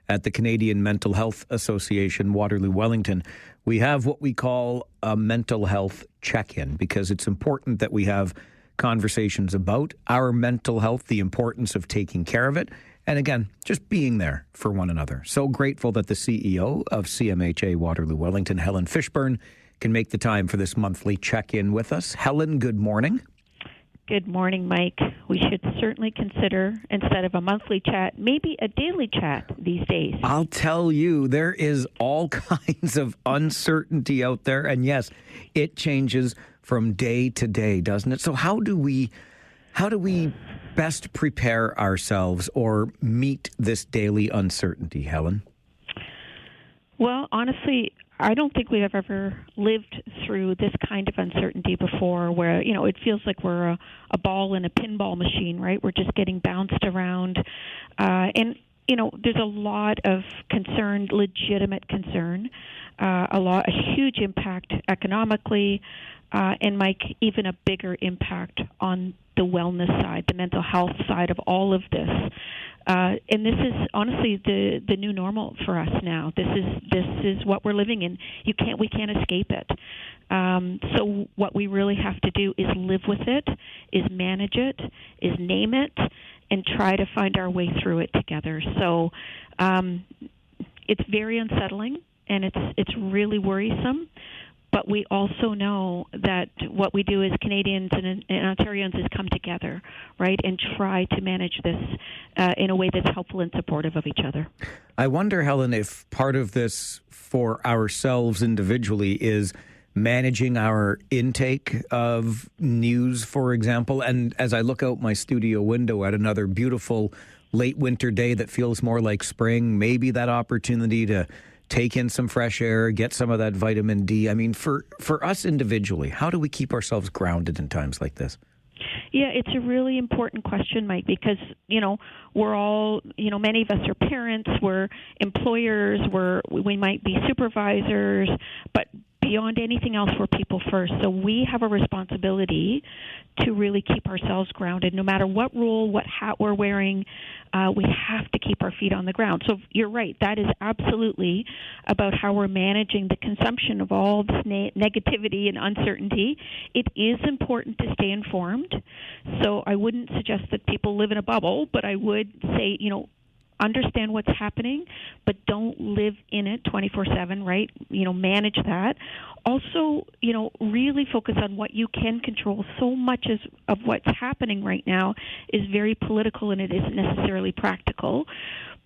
at the Canadian Mental Health Association, Waterloo Wellington, we have what we call a mental health check-in, because it's important that we have conversations about our mental health, the importance of taking care of it, and again, just being there for one another. So grateful that the CEO of CMHA Waterloo Wellington, Helen Fishburne, can make the time for this monthly check-in with us. Helen, good morning. Good morning, Mike. We should certainly consider, instead of a monthly chat, maybe a daily chat these days. I'll tell you, there is all kinds of uncertainty out there. And yes, it changes from day to day, doesn't it? So how do we best prepare ourselves or meet this daily uncertainty, Helen? Well, honestly, I don't think we've ever lived through this kind of uncertainty before, where, it feels like we're a ball in a pinball machine, right? We're just getting bounced around. And there's a lot of concern, legitimate concern, a huge impact economically, and, Mike, even a bigger impact on the wellness side, the mental health side of all of this. And this is honestly the new normal for us now. This is what we're living in. We can't escape it. So what we really have to do is live with it, is manage it, is name it, and try to find our way through it together. So it's very unsettling, and it's really worrisome. But we also know that what we do as Canadians and Ontarians is come together, right, and try to manage this in a way that's helpful and supportive of each other. I wonder, Helen, if part of this for ourselves individually is managing our intake of news, for example. And as I look out my studio window at another beautiful late winter day that feels more like spring, maybe that opportunity to take in some fresh air, get some of that vitamin D. I mean, for us individually, how do we keep ourselves grounded in times like this? Yeah, it's a really important question, Mike, because, we're all, many of us are parents, we're employers, we might be supervisors, but beyond anything else, we're people first. So we have a responsibility to really keep ourselves grounded. No matter what role, what hat we're wearing, we have to keep our feet on the ground. So you're right. That is absolutely about how we're managing the consumption of all this negativity and uncertainty. It is important to stay informed. So I wouldn't suggest that people live in a bubble, but I would say, understand what's happening, but don't live in it 24/7, right? Manage that. Also, really focus on what you can control. So much of what's happening right now is very political and it isn't necessarily practical.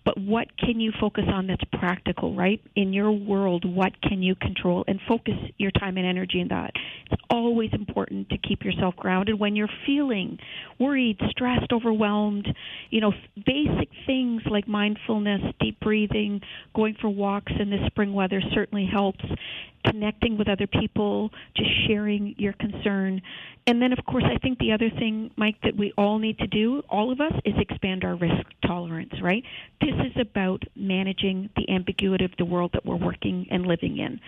But what can you focus on that's practical, right? In your world, what can you control? And focus your time and energy in that. It's always important to keep yourself grounded when you're feeling worried, stressed, overwhelmed. Basic things like mindfulness, deep breathing, going for walks in the spring weather certainly helps. Connecting with other people, just sharing your concern. And then, of course, I think the other thing, Mike, that we all need to do, all of us, is expand our risk tolerance, right? This is about managing the ambiguity of the world that we're working and living in.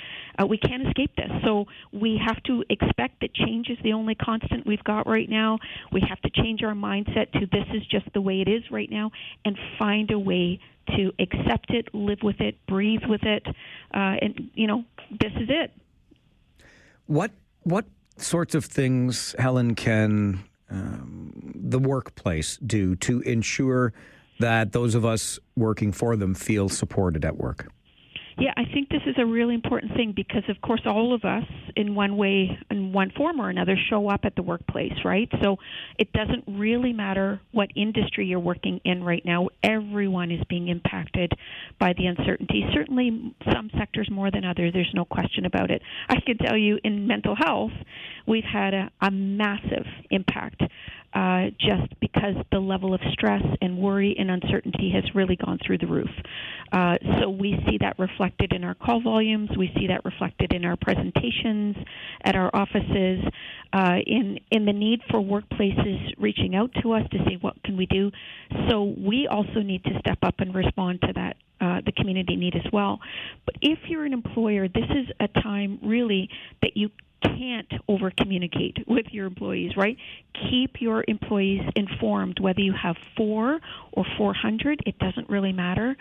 We can't escape this. So we have to expect that change is the only constant we've got right now. We have to change our mindset to this is just the way it is right now and find a way to accept it, live with it, breathe with it, and this is it. What sorts of things, Helen, can the workplace do to ensure that those of us working for them feel supported at work? Yeah, I think this is a really important thing because, of course, all of us in one way, in one form or another, show up at the workplace, right? So it doesn't really matter what industry you're working in right now. Everyone is being impacted by the uncertainty. Certainly some sectors more than others. There's no question about it. I can tell you in mental health, we've had a massive impact just because the level of stress and worry and uncertainty has really gone through the roof. So we see that reflected in our call volumes. We see that reflected in our presentations at our offices, in the need for workplaces reaching out to us to say, what can we do? So we also need to step up and respond to that, the community need as well. But if you're an employer, this is a time really that you can't over-communicate with your employees, right? Keep your employees informed, whether you have 4 or 400, it doesn't really matter.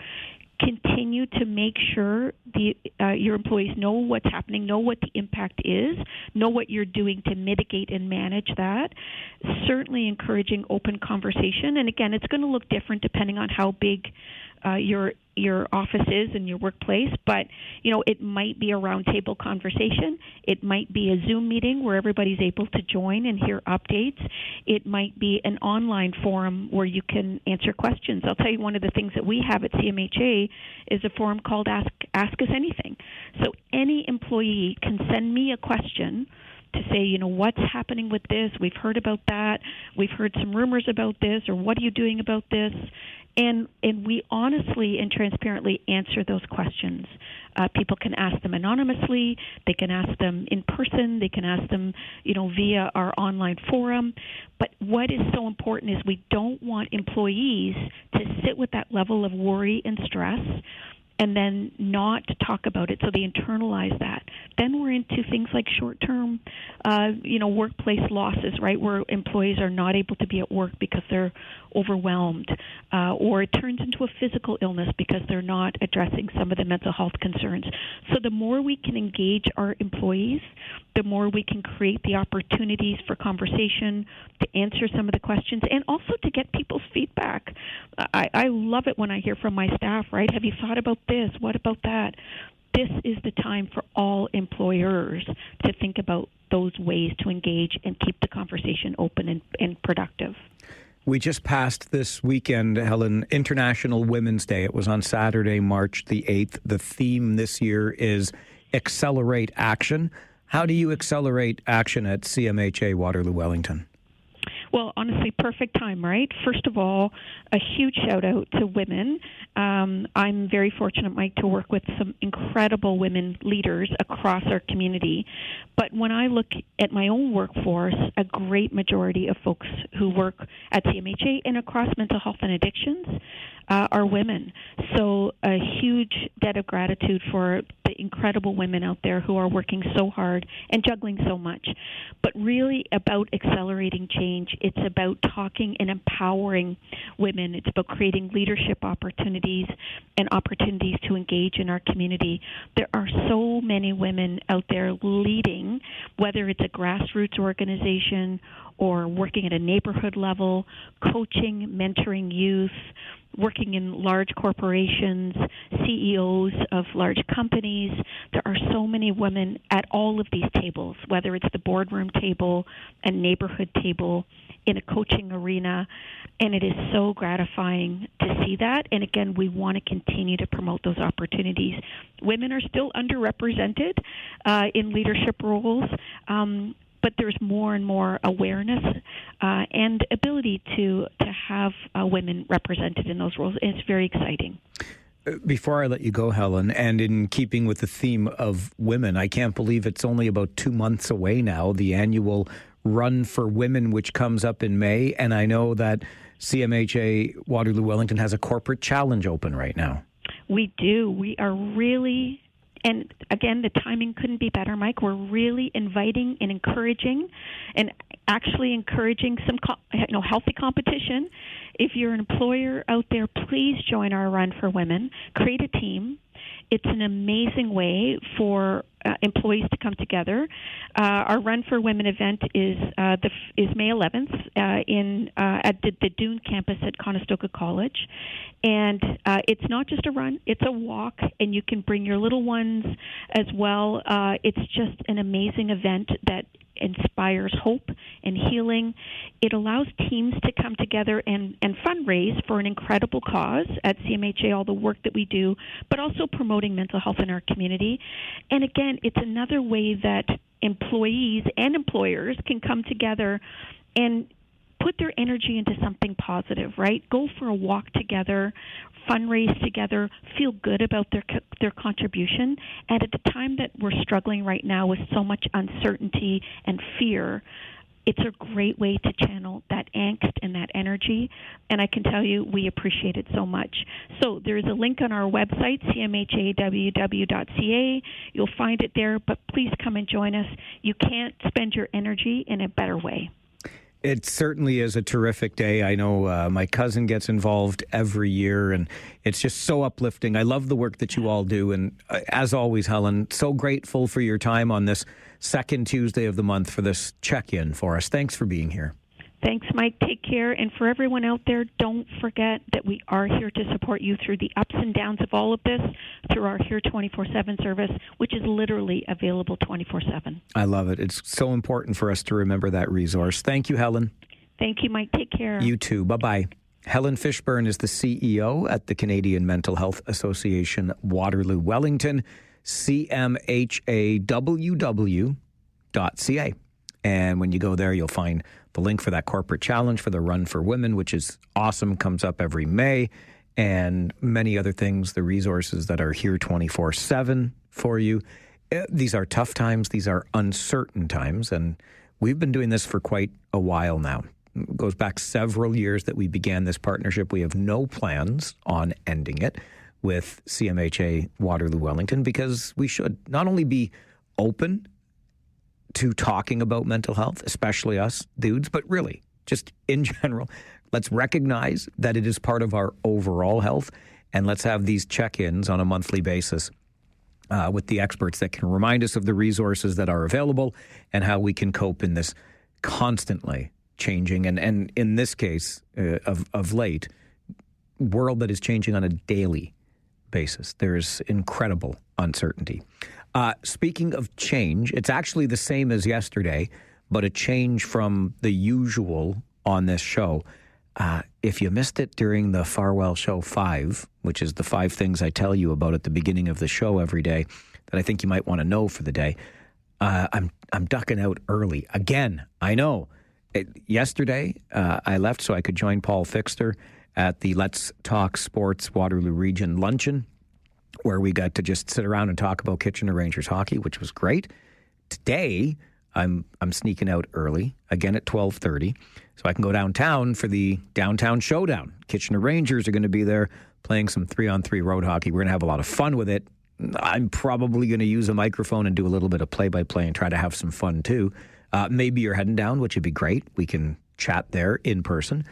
Continue to make sure your employees know what's happening, know what the impact is, know what you're doing to mitigate and manage that. Certainly encouraging open conversation. And again, it's going to look different depending on how big your office is and your workplace, but it might be a roundtable conversation. It might be a Zoom meeting where everybody's able to join and hear updates. It might be an online forum where you can answer questions. I'll tell you, one of the things that we have at CMHA is a forum called Ask Us Anything. So any employee can send me a question to say, what's happening with this? We've heard about that. We've heard some rumors about this, or what are you doing about this? And we honestly and transparently answer those questions. People can ask them anonymously. They can ask them in person. They can ask them, via our online forum. But what is so important is we don't want employees to sit with that level of worry and stress and then not talk about it, so they internalize that. Then we're into things like short-term, workplace losses, right, where employees are not able to be at work because they're overwhelmed, or it turns into a physical illness because they're not addressing some of the mental health concerns. So the more we can engage our employees, the more we can create the opportunities for conversation, to answer some of the questions, and also to get people's feedback. I love it when I hear from my staff, right? Have you thought about this? What about that? This is the time for all employers to think about those ways to engage and keep the conversation open and productive. We just passed this weekend, Helen, International Women's Day. It was on Saturday, March the 8th. The theme this year is Accelerate Action. How do you accelerate action at CMHA Waterloo Wellington? Well, honestly, perfect time, right? First of all, a huge shout out to women. I'm very fortunate, Mike, to work with some incredible women leaders across our community. But when I look at my own workforce, a great majority of folks who work at CMHA and across mental health and addictions are women. So a huge debt of gratitude for the incredible women out there who are working so hard and juggling so much. But really about accelerating change, it's about talking and empowering women. It's about creating leadership opportunities and opportunities to engage in our community. There are so many women out there leading, whether it's a grassroots organization or working at a neighborhood level, coaching, mentoring youth, working in large corporations, CEOs of large companies. There are so many women at all of these tables, whether it's the boardroom table, a neighborhood table, in a coaching arena, and it is so gratifying to see that. And again, we want to continue to promote those opportunities. Women are still underrepresented in leadership roles, but there's more and more awareness and ability to have women represented in those roles. And it's very exciting. Before I let you go, Helen, and in keeping with the theme of women, I can't believe it's only about 2 months away now, the annual Run for Women, which comes up in May. And I know that CMHA Waterloo Wellington has a corporate challenge open right now. We do. We are really... And again, the timing couldn't be better, Mike. We're really inviting and encouraging, and actually encouraging some healthy competition. If you're an employer out there, please join our Run for Women. Create a team. It's an amazing way for employees to come together. Our Run for Women event is May 11th at the Dune campus at Conestoga College. And it's not just a run, it's a walk, and you can bring your little ones as well. It's just an amazing event that inspires hope and healing. It allows teams to come together and fundraise for an incredible cause at CMHA, all the work that we do, but also promoting mental health in our community. And again, it's another way that employees and employers can come together and put their energy into something positive, right? Go for a walk together, fundraise together, feel good about their contribution. And at the time that we're struggling right now with so much uncertainty and fear, it's a great way to channel that angst and that energy. And I can tell you, we appreciate it so much. So there's a link on our website, cmhaww.ca. You'll find it there, but please come and join us. You can't spend your energy in a better way. It certainly is a terrific day. I know my cousin gets involved every year, and it's just so uplifting. I love the work that you all do. And as always, Helen, so grateful for your time on this second Tuesday of the month for this check-in for us. Thanks for being here. Thanks, Mike. Take care. And for everyone out there, don't forget that we are here to support you through the ups and downs of all of this through our Here 24/7 service, which is literally available 24/7. I love it. It's so important for us to remember that resource. Thank you, Helen. Thank you, Mike. Take care. You too. Bye-bye. Helen Fishburne is the CEO at the Canadian Mental Health Association, Waterloo Wellington, cmhaww.ca. And when you go there, you'll find the link for that corporate challenge for the Run for Women, which is awesome, comes up every May, and many other things, the resources that are here 24/7 for you. These are tough times. These are uncertain times, and we've been doing this for quite a while now. It goes back several years that we began this partnership. We have no plans on ending it with CMHA Waterloo Wellington because we should not only be open to talking about mental health, especially us dudes, but really just in general, let's recognize that it is part of our overall health, and let's have these check-ins on a monthly basis with the experts that can remind us of the resources that are available and how we can cope in this constantly changing and in this case of late, world that is changing on a daily basis. There's incredible uncertainty. Speaking of change, it's actually the same as yesterday, but a change from the usual on this show. If you missed it during the Farwell Show 5, which is the 5 things I tell you about at the beginning of the show every day that I think you might want to know for the day, I'm ducking out early. Again, I know Yesterday, I left so I could join Paul Fixter at the Let's Talk Sports Waterloo Region Luncheon, where we got to just sit around and talk about Kitchener Rangers hockey, which was great. Today, I'm sneaking out early, again at 12:30, so I can go downtown for the Downtown Showdown. Kitchener Rangers are going to be there playing some 3-on-3 road hockey. We're going to have a lot of fun with it. I'm probably going to use a microphone and do a little bit of play-by-play and try to have some fun, too. Maybe you're heading down, which would be great. We can chat there in person.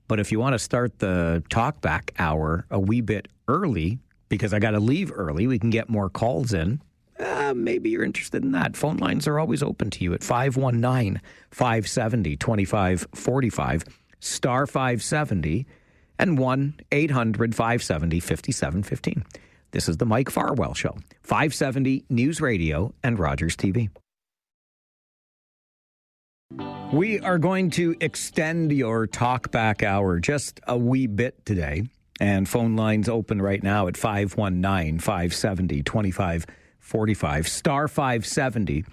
But if you want to start the Talkback Hour a wee bit early, because I got to leave early, we can get more calls in. Maybe you're interested in that. Phone lines are always open to you at 519-570-2545, star 570, and 1-800-570-5715. This is the Mike Farwell Show, 570 News Radio and Rogers TV. We are going to extend your Talkback Hour just a wee bit today, and phone lines open right now at 519-570-2545, star 570,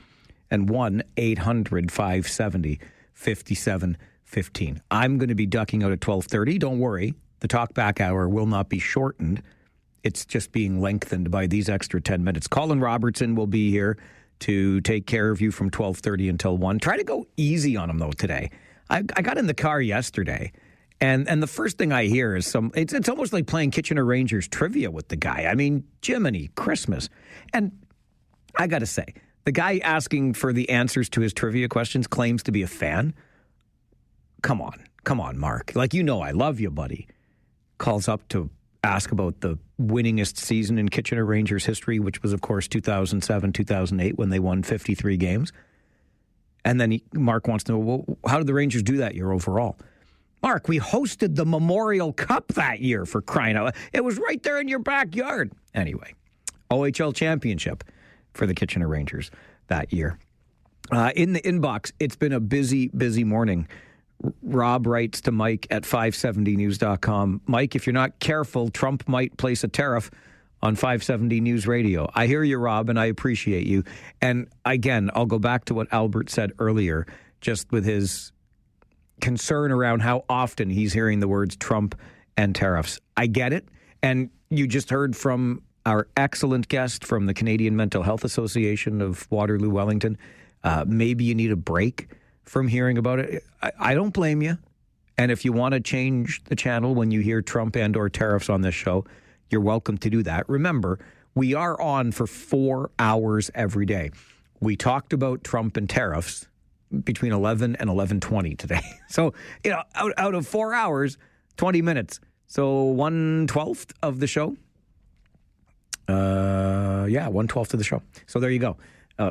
and 1-800-570-5715. I'm going to be ducking out at 12:30. Don't worry, the Talkback Hour will not be shortened. It's just being lengthened by these extra 10 minutes. Colin Robertson will be here to take care of you from 12:30 until 1. Try to go easy on him, though, today. I got in the car yesterday, and the first thing I hear is it's almost like playing Kitchener Rangers trivia with the guy. I mean, Jiminy Christmas. And I got to say, the guy asking for the answers to his trivia questions claims to be a fan. Come on, Mark. Like, you know I love you, buddy. Calls up to ask about the winningest season in Kitchener Rangers history, which was, of course, 2007-2008 when they won 53 games. And then Mark wants to know, well, how did the Rangers do that year overall? Mark, we hosted the Memorial Cup that year, for crying out loud. It was right there in your backyard. Anyway, OHL championship for the Kitchener Rangers that year. In the inbox, it's been a busy, busy morning. Rob writes to Mike at 570news.com. Mike, if you're not careful, Trump might place a tariff on 570 News Radio. I hear you, Rob, and I appreciate you. And again, I'll go back to what Albert said earlier, just with his concern around how often he's hearing the words Trump and tariffs. I get it. And you just heard from our excellent guest from the Canadian Mental Health Association of Waterloo, Wellington. Maybe you need a break from hearing about it. I don't blame you. And if you want to change the channel when you hear Trump and or tariffs on this show, you're welcome to do that. Remember, we are on for 4 hours every day. We talked about Trump and tariffs between 11 and 11:20 today. So, out of 4 hours, 20 minutes. So 1/12 of the show. 1/12 of the show. So there you go.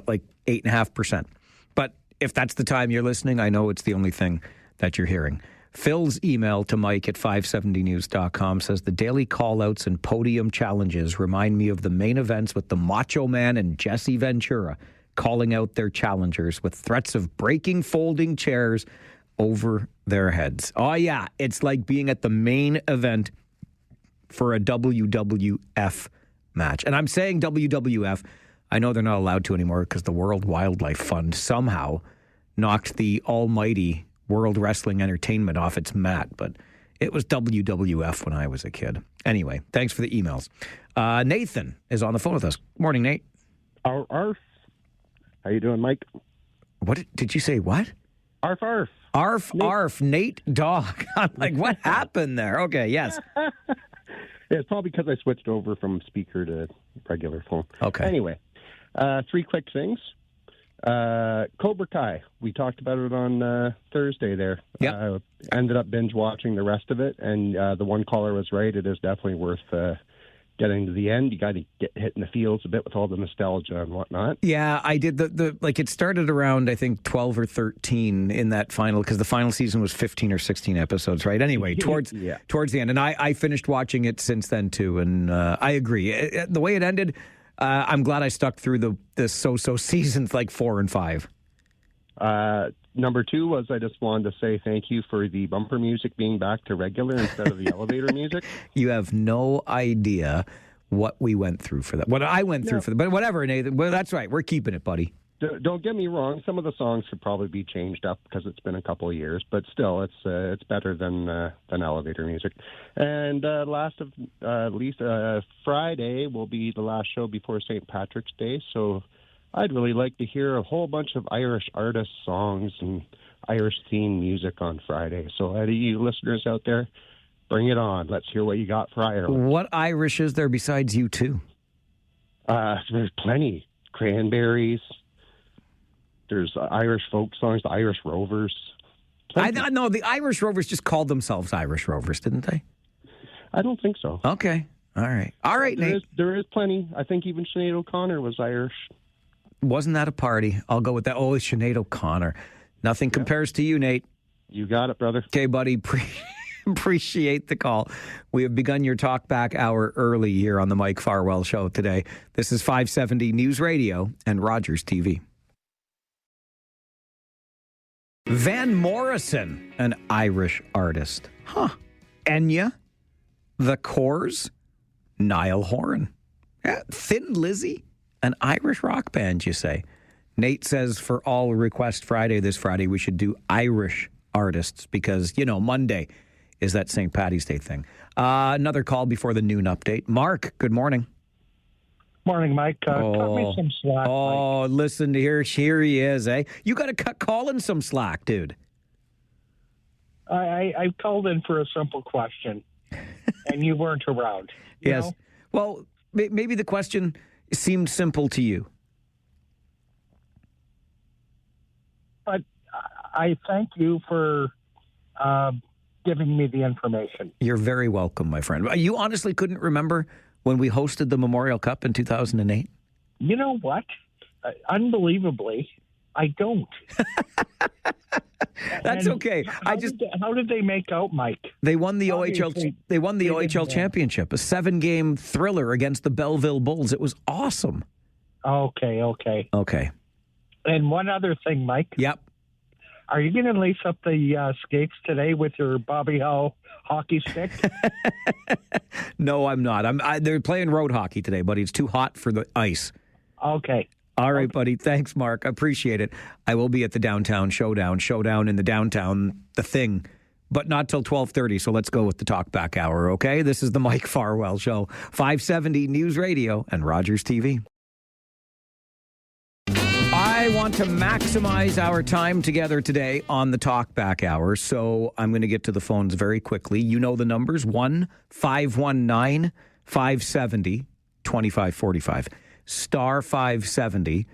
Like 8.5%. But if that's the time you're listening, I know it's the only thing that you're hearing. Phil's email to Mike at 570news.com says, the daily call-outs and podium challenges remind me of the main events with the Macho Man and Jesse Ventura calling out their challengers with threats of breaking folding chairs over their heads. Oh, yeah, it's like being at the main event for a WWF match. And I'm saying WWF. I know they're not allowed to anymore because the World Wildlife Fund somehow knocked the almighty World Wrestling Entertainment off its mat, but it was WWF when I was a kid. Anyway, thanks for the emails. Nathan is on the phone with us. Morning, Nate. Arf. How you doing, Mike? What did you say? What? Arf, arf. Arf, Nate. Arf. Nate Dog. I'm like, what happened there? Okay, yes. Yeah, it's probably because I switched over from speaker to regular phone. Okay. Anyway. 3 quick things. Cobra Kai. We talked about it on Thursday there. Yep. Ended up binge watching the rest of it, and the one caller was right. It is definitely worth getting to the end. You got to get hit in the feels a bit with all the nostalgia and whatnot. Yeah, I did. It started around, I think, 12 or 13 in that final, because the final season was 15 or 16 episodes, right? Anyway, towards the end. And I finished watching it since then, too, and I agree. The way it ended, I'm glad I stuck through the so-so seasons like 4 and 5. Number 2 was I just wanted to say thank you for the bumper music being back to regular instead of the elevator music. You have no idea what we went through for that. What I went through for that. But whatever, Nathan. Well, that's right. We're keeping it, buddy. don't get me wrong. Some of the songs could probably be changed up because it's been a couple of years, but still, it's better than elevator music. And last of least, Friday will be the last show before St. Patrick's Day. So I'd really like to hear a whole bunch of Irish artists' songs and Irish theme music on Friday. So any of you listeners out there, bring it on. Let's hear what you got for Ireland. What Irish is there besides you two? There's plenty. Cranberries. There's Irish folk songs, the Irish Rovers. No, the Irish Rovers just called themselves Irish Rovers, didn't they? I don't think so. Okay. All right, Nate. There is plenty. I think even Sinead O'Connor was Irish. Wasn't that a party? I'll go with that. Oh, it's Sinead O'Connor. Nothing compares to you, Nate. You got it, brother. Okay, buddy. Appreciate the call. We have begun your Talkback Hour early here on the Mike Farwell Show today. This is 570 News Radio and Rogers TV. Van Morrison, an Irish artist. Huh. Enya, The Corrs, Niall Horan. Yeah, Thin Lizzy, an Irish rock band, you say. Nate says for all Request Friday this Friday, we should do Irish artists because, Monday is that St. Paddy's Day thing. Another call before the noon update. Mark, good morning. Morning, Mike. Cut me some slack. Oh, Mike. Listen, here he is, eh? You got to cut Colin some slack, dude. I called in for a simple question, and you weren't around. Yes. Know? Well, maybe the question seemed simple to you. But I thank you for giving me the information. You're very welcome, my friend. You honestly couldn't remember when we hosted the Memorial Cup in 2008? You know what? Unbelievably, I don't. That's okay. How did they make out, Mike? They won the OHL. They won the OHL championship, a 7-game thriller against the Belleville Bulls. It was awesome. Okay. And one other thing, Mike. Yep. Are you going to lace up the skates today with your Bobby Hull hockey stick? No, I'm not. They're playing road hockey today, buddy. It's too hot for the ice. Okay. All right, buddy. Thanks, Mark. I appreciate it. I will be at the Downtown Showdown in the downtown, the thing, but not till 12:30. So let's go with the Talkback Hour, okay? This is the Mike Farwell Show, 570 News Radio and Rogers TV. I want to maximize our time together today on the Talkback Hour, so I'm going to get to the phones very quickly. You know the numbers, 1-519-570-2545, star 570,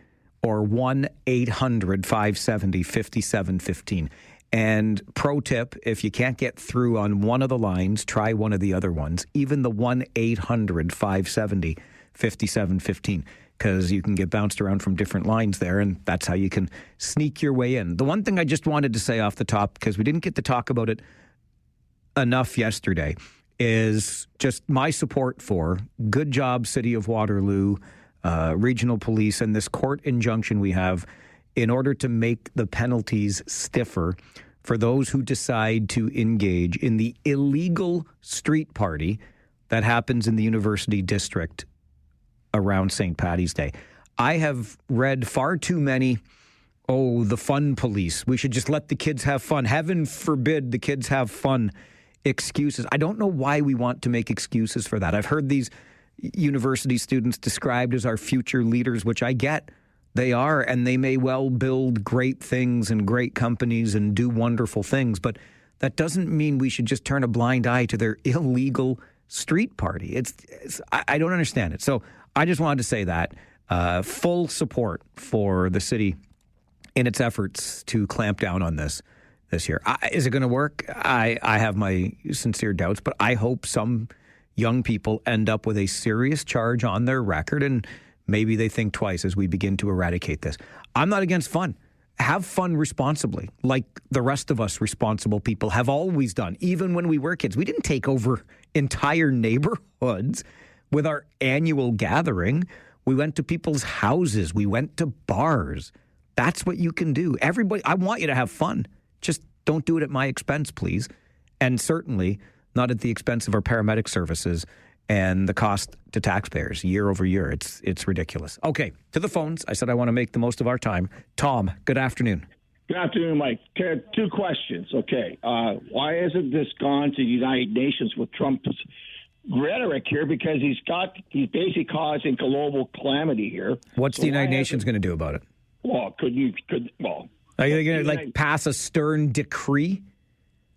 or 1-800-570-5715. And pro tip, if you can't get through on one of the lines, try one of the other ones, even the 1-800-570-5715. Because you can get bounced around from different lines there, and that's how you can sneak your way in. The one thing I just wanted to say off the top, because we didn't get to talk about it enough yesterday, is just my support for good job, City of Waterloo, regional police, and this court injunction we have in order to make the penalties stiffer for those who decide to engage in the illegal street party that happens in the University District around St. Paddy's Day. I have read far too many, the fun police. We should just let the kids have fun. Heaven forbid the kids have fun excuses. I don't know why we want to make excuses for that. I've heard these university students described as our future leaders, which I get. They are, and they may well build great things and great companies and do wonderful things, but that doesn't mean we should just turn a blind eye to their illegal street party. I don't understand it. So I just wanted to say that full support for the city in its efforts to clamp down on this year. Is it going to work? I have my sincere doubts, but I hope some young people end up with a serious charge on their record, and maybe they think twice as we begin to eradicate this. I'm not against fun. Have fun responsibly, like the rest of us responsible people have always done, even when we were kids. We didn't take over entire neighborhoods with our annual gathering. We went to people's houses. We went to bars. That's what you can do. Everybody, I want you to have fun. Just don't do it at my expense, please. And certainly not at the expense of our paramedic services and the cost to taxpayers year over year. It's ridiculous. Okay, to the phones. I said I want to make the most of our time. Tom, good afternoon. Good afternoon, Mike. Two questions. Okay. Why hasn't this gone to the United Nations with Trump's rhetoric here? Because he's basically causing global calamity here. What's the United Nations going to do about it? Well, are you going to pass a stern decree?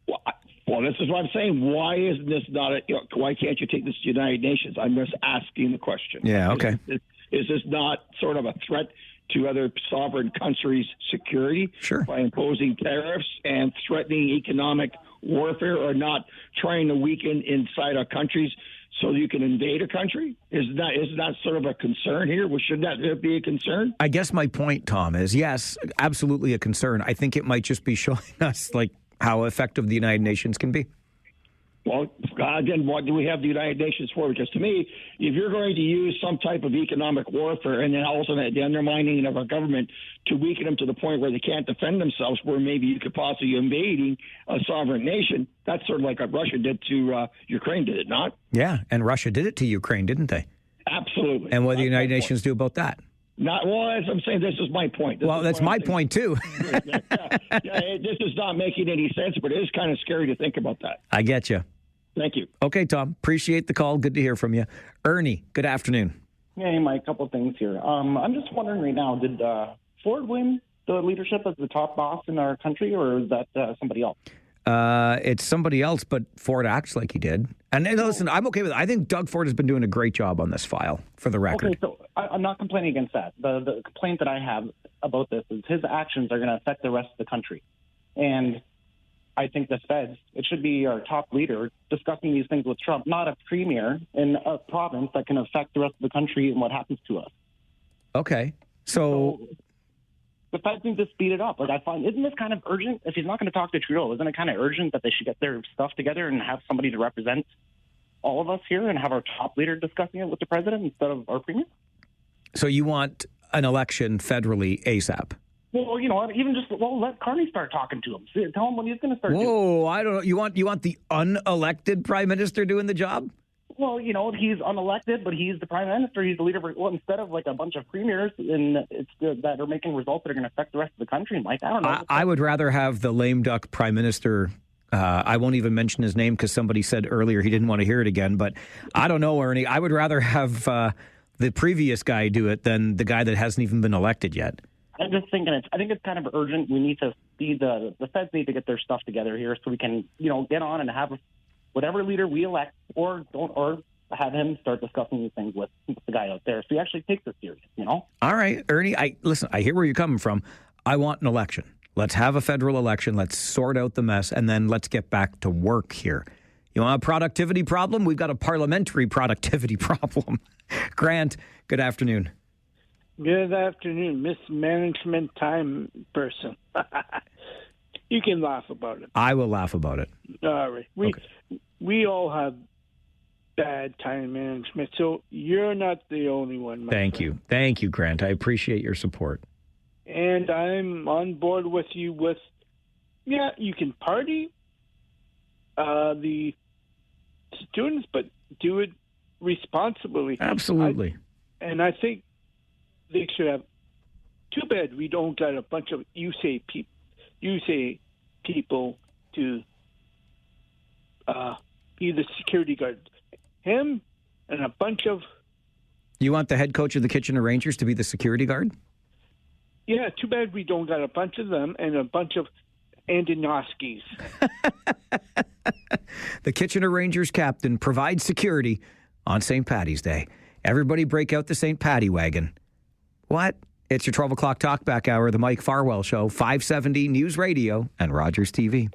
Well, this is what I'm saying. Why isn't this why can't you take this to the United Nations? I'm just asking the question. Yeah, okay. Is this not sort of a threat to other sovereign countries' security by imposing tariffs and threatening economic warfare, or not trying to weaken inside our countries so you can invade a country? Isn't that sort of a concern here? Well, should that be a concern? I guess my point, Tom, is yes, absolutely a concern. I think it might just be showing us how effective the United Nations can be. Well, again, what do we have the United Nations for? Because to me, if you're going to use some type of economic warfare and then also the undermining of our government to weaken them to the point where they can't defend themselves, where maybe you could possibly invading a sovereign nation, that's sort of like what Russia did to Ukraine, did it not? Yeah, and Russia did it to Ukraine, didn't they? Absolutely. And what did the United Nations do about that? Well, as I'm saying, this is my point. That's my point, too. This is not making any sense, but it is kind of scary to think about that. I get you. Thank you. Okay, Tom. Appreciate the call. Good to hear from you. Ernie, good afternoon. Hey, Mike, a couple of things here. I'm just wondering right now, did Ford win the leadership as the top boss in our country, or is that somebody else? It's somebody else, but Ford acts like he did. And listen, I'm okay with it. I think Doug Ford has been doing a great job on this file, for the record. Okay, so I'm not complaining against that. The complaint that I have about this is his actions are going to affect the rest of the country. And I think the feds, it should be our top leader discussing these things with Trump, not a premier in a province that can affect the rest of the country and what happens to us. Okay. So the feds need to speed it up. Isn't this kind of urgent? If he's not going to talk to Trudeau, isn't it kind of urgent that they should get their stuff together and have somebody to represent all of us here and have our top leader discussing it with the president instead of our premier? So you want an election federally ASAP? Well, you know, let Carney start talking to him. Tell him when he's going to start doing it. Whoa, I don't know. You want the unelected prime minister doing the job? Well, you know, he's unelected, but he's the prime minister. He's the leader. Instead of a bunch of premiers that are making results that are going to affect the rest of the country, Mike, I don't know. I would rather have the lame duck prime minister. I won't even mention his name because somebody said earlier he didn't want to hear it again. But I don't know, Ernie. I would rather have the previous guy do it than the guy that hasn't even been elected yet. I'm just thinking I think it's kind of urgent. We need to see the feds need to get their stuff together here so we can, get on and have whatever leader we elect or have him start discussing these things with the guy out there. So he actually takes this serious, All right, Ernie, I hear where you're coming from. I want an election. Let's have a federal election. Let's sort out the mess, and then let's get back to work here. You want a productivity problem? We've got a parliamentary productivity problem. Grant, good afternoon. Good afternoon, mismanagement time person. You can laugh about it. I will laugh about it. All right. We all have bad time management, so you're not the only one. Thank you. Thank you, Grant. I appreciate your support. And I'm on board with you you can party the students, but do it responsibly. Absolutely. I think they should have. Too bad we don't got a bunch of you say people to be the security guard. Him and a bunch of. You want the head coach of the Kitchener Rangers to be the security guard? Yeah. Too bad we don't got a bunch of them and a bunch of Andinoskis. The Kitchener Rangers captain provides security on St. Paddy's Day. Everybody break out the St. Paddy wagon. What? It's your 12 o'clock Talkback Hour, the Mike Farwell Show, 570 News Radio and Rogers TV.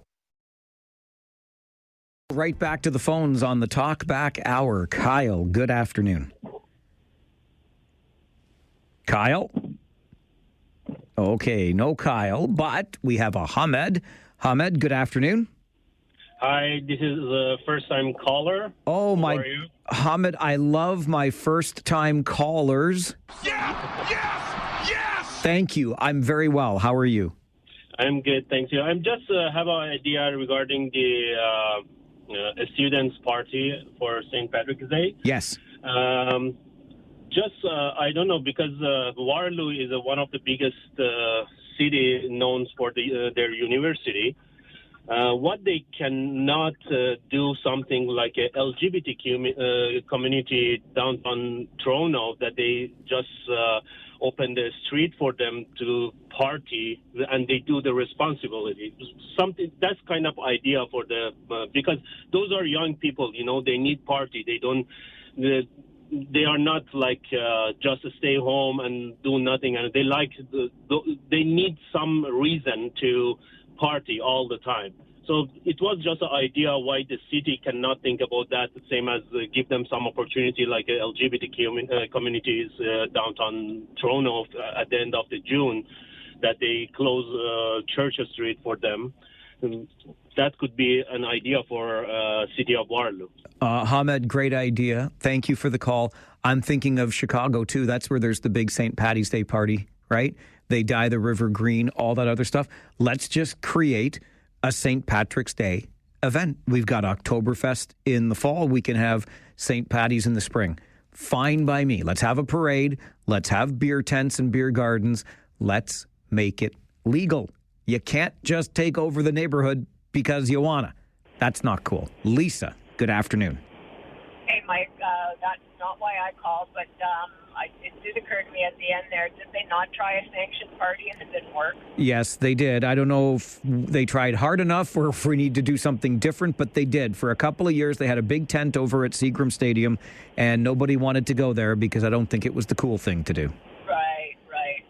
Right back to the phones on the Talkback Hour. Kyle, good afternoon. Kyle? Okay, no Kyle, but we have a Hamed. Hamed, good afternoon. Hi, this is the first-time caller. Oh, my. Hamed, I love my first-time callers. Yes! Thank you. I'm very well. How are you? I'm good, thank you. I'm just have an idea regarding the students' party for St. Patrick's Day. Yes. I don't know, because Waterloo is one of the biggest city known for their university. What they cannot do something like a LGBT community downtown Toronto, that they just open the street for them to party and they do the responsibility. Something that's kind of idea for the because those are young people, they need party. They are not like just stay home and do nothing, and they need some reason to party all the time. So it was just an idea why the city cannot think about that, the same as give them some opportunity like LGBT communities downtown Toronto at the end of the June, that they close Church Street for them. That could be an idea for City of Waterloo. Hamed, great idea. Thank you for the call. I'm thinking of Chicago, too. That's where there's the big St. Paddy's Day party, right? They dye the river green, all that other stuff. Let's just create a St. Patrick's Day event. We've got Oktoberfest in the fall. We can have St. Paddy's in the spring. Fine by me. Let's have a parade. Let's have beer tents and beer gardens. Let's make it legal. You can't just take over the neighborhood because you wanna. That's not cool. Lisa, good afternoon. Hey, Mike, that's not why I called, but it did occur to me at the end there, did they not try a sanctioned party and it didn't work? Yes, they did. I don't know if they tried hard enough or if we need to do something different, but they did. For a couple of years, they had a big tent over at Seagram Stadium, and nobody wanted to go there because I don't think it was the cool thing to do. Right.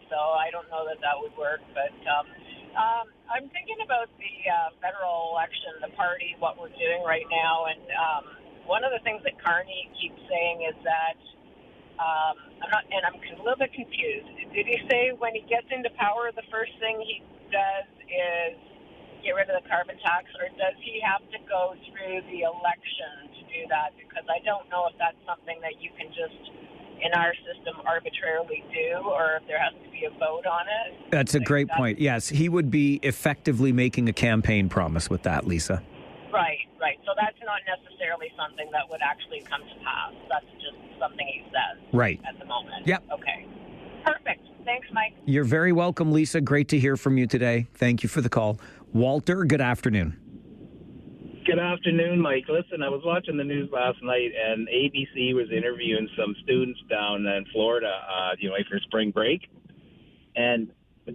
So I don't know that would work, but I'm thinking about the federal election, the party, what we're doing right now, and one of the things that Carney keeps saying is that I'm a little bit confused. Did he say when he gets into power, the first thing he does is get rid of the carbon tax, or does he have to go through the election to do that? Because I don't know if that's something that you can just, in our system, arbitrarily do, or if there has to be a vote on it. That's a great point. Yes, he would be effectively making a campaign promise with that, Lisa. Right. So that's not necessarily something that would actually come to pass. That's just something he says right at the moment. Yep. Okay. Perfect. Thanks, Mike. You're very welcome, Lisa. Great to hear from you today. Thank you for the call. Walter, good afternoon. Good afternoon, Mike. Listen, I was watching the news last night, and ABC was interviewing some students down in Florida, for spring break, and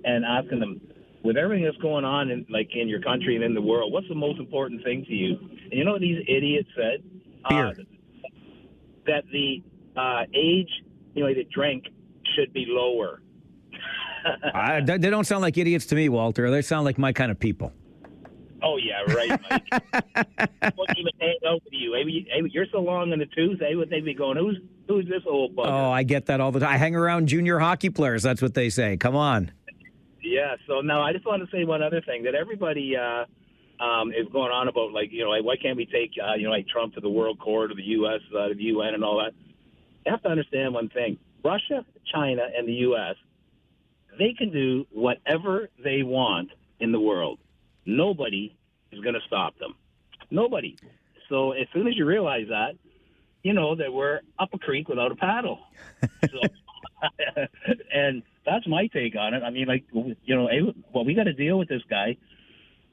asking them, with everything that's going on in your country and in the world, what's the most important thing to you? And you know what these idiots said? Beer. That the age, to drink should be lower. They don't sound like idiots to me, Walter. They sound like my kind of people. Oh, yeah, right, Mike. Wouldn't even hang out with you. Hey, you're so long in the tooth, would they be going, who's this old bugger? Oh, I get that all the time. I hang around junior hockey players. That's what they say. Come on. Yeah, so now I just want to say one other thing, that everybody is going on about, why can't we take, Trump to the World Court or the U.S., the UN and all that. You have to understand one thing. Russia, China, and the U.S., they can do whatever they want in the world. Nobody is going to stop them. Nobody. So as soon as you realize that, that we're up a creek without a paddle. So, and that's my take on it. I mean, we got to deal with this guy,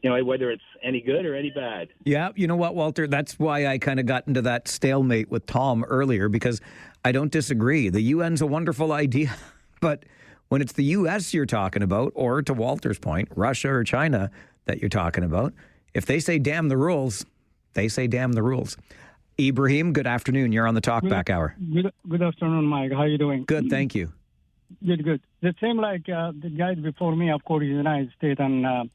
whether it's any good or any bad. Yeah, you know what, Walter? That's why I kind of got into that stalemate with Tom earlier, because I don't disagree. The UN's a wonderful idea, but when it's the U.S. you're talking about, or to Walter's point, Russia or China that you're talking about, if they say damn the rules, they say damn the rules. Ibrahim, good afternoon. You're on the Talkback Hour. Good afternoon, Mike. How are you doing? Good, thank you. Good. The same like the guys before me, of course, the United States and